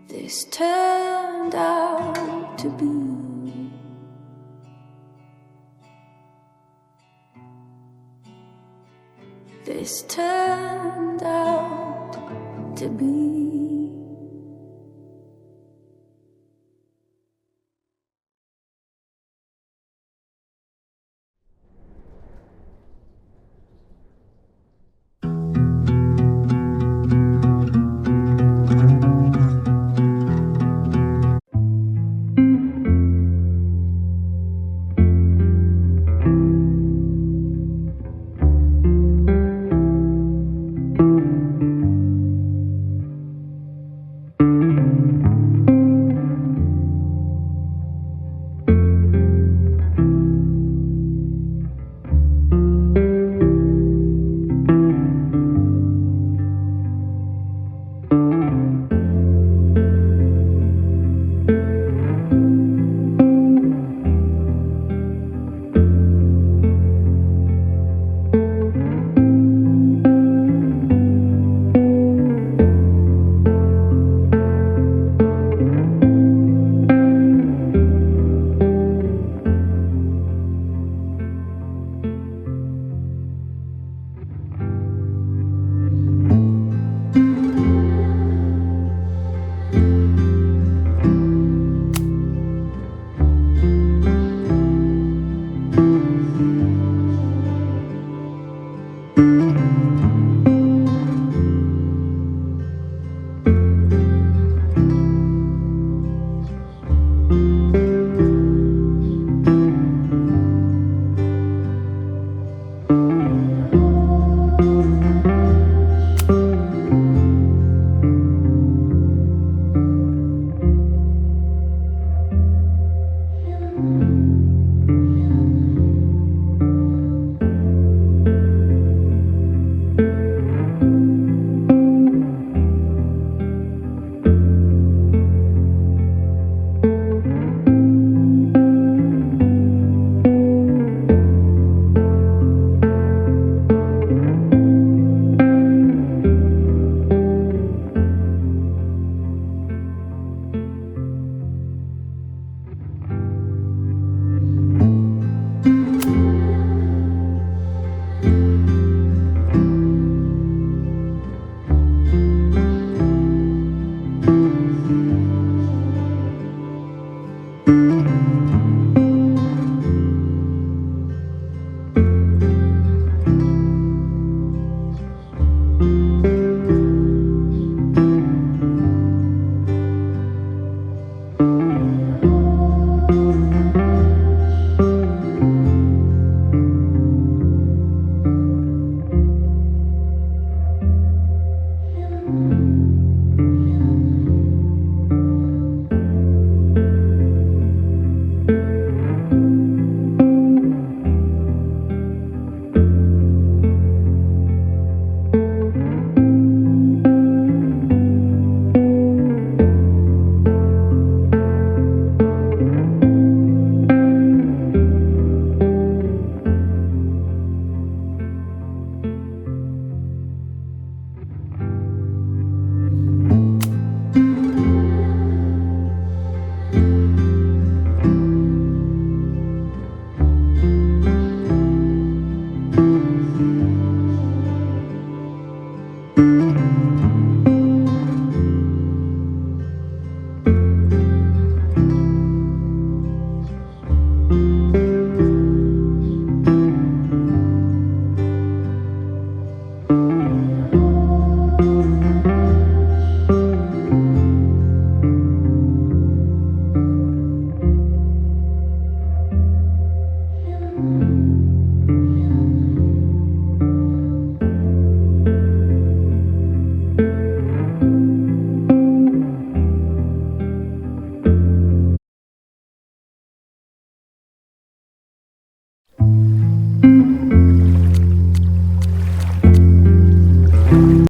This turned out to be. This turned out to be.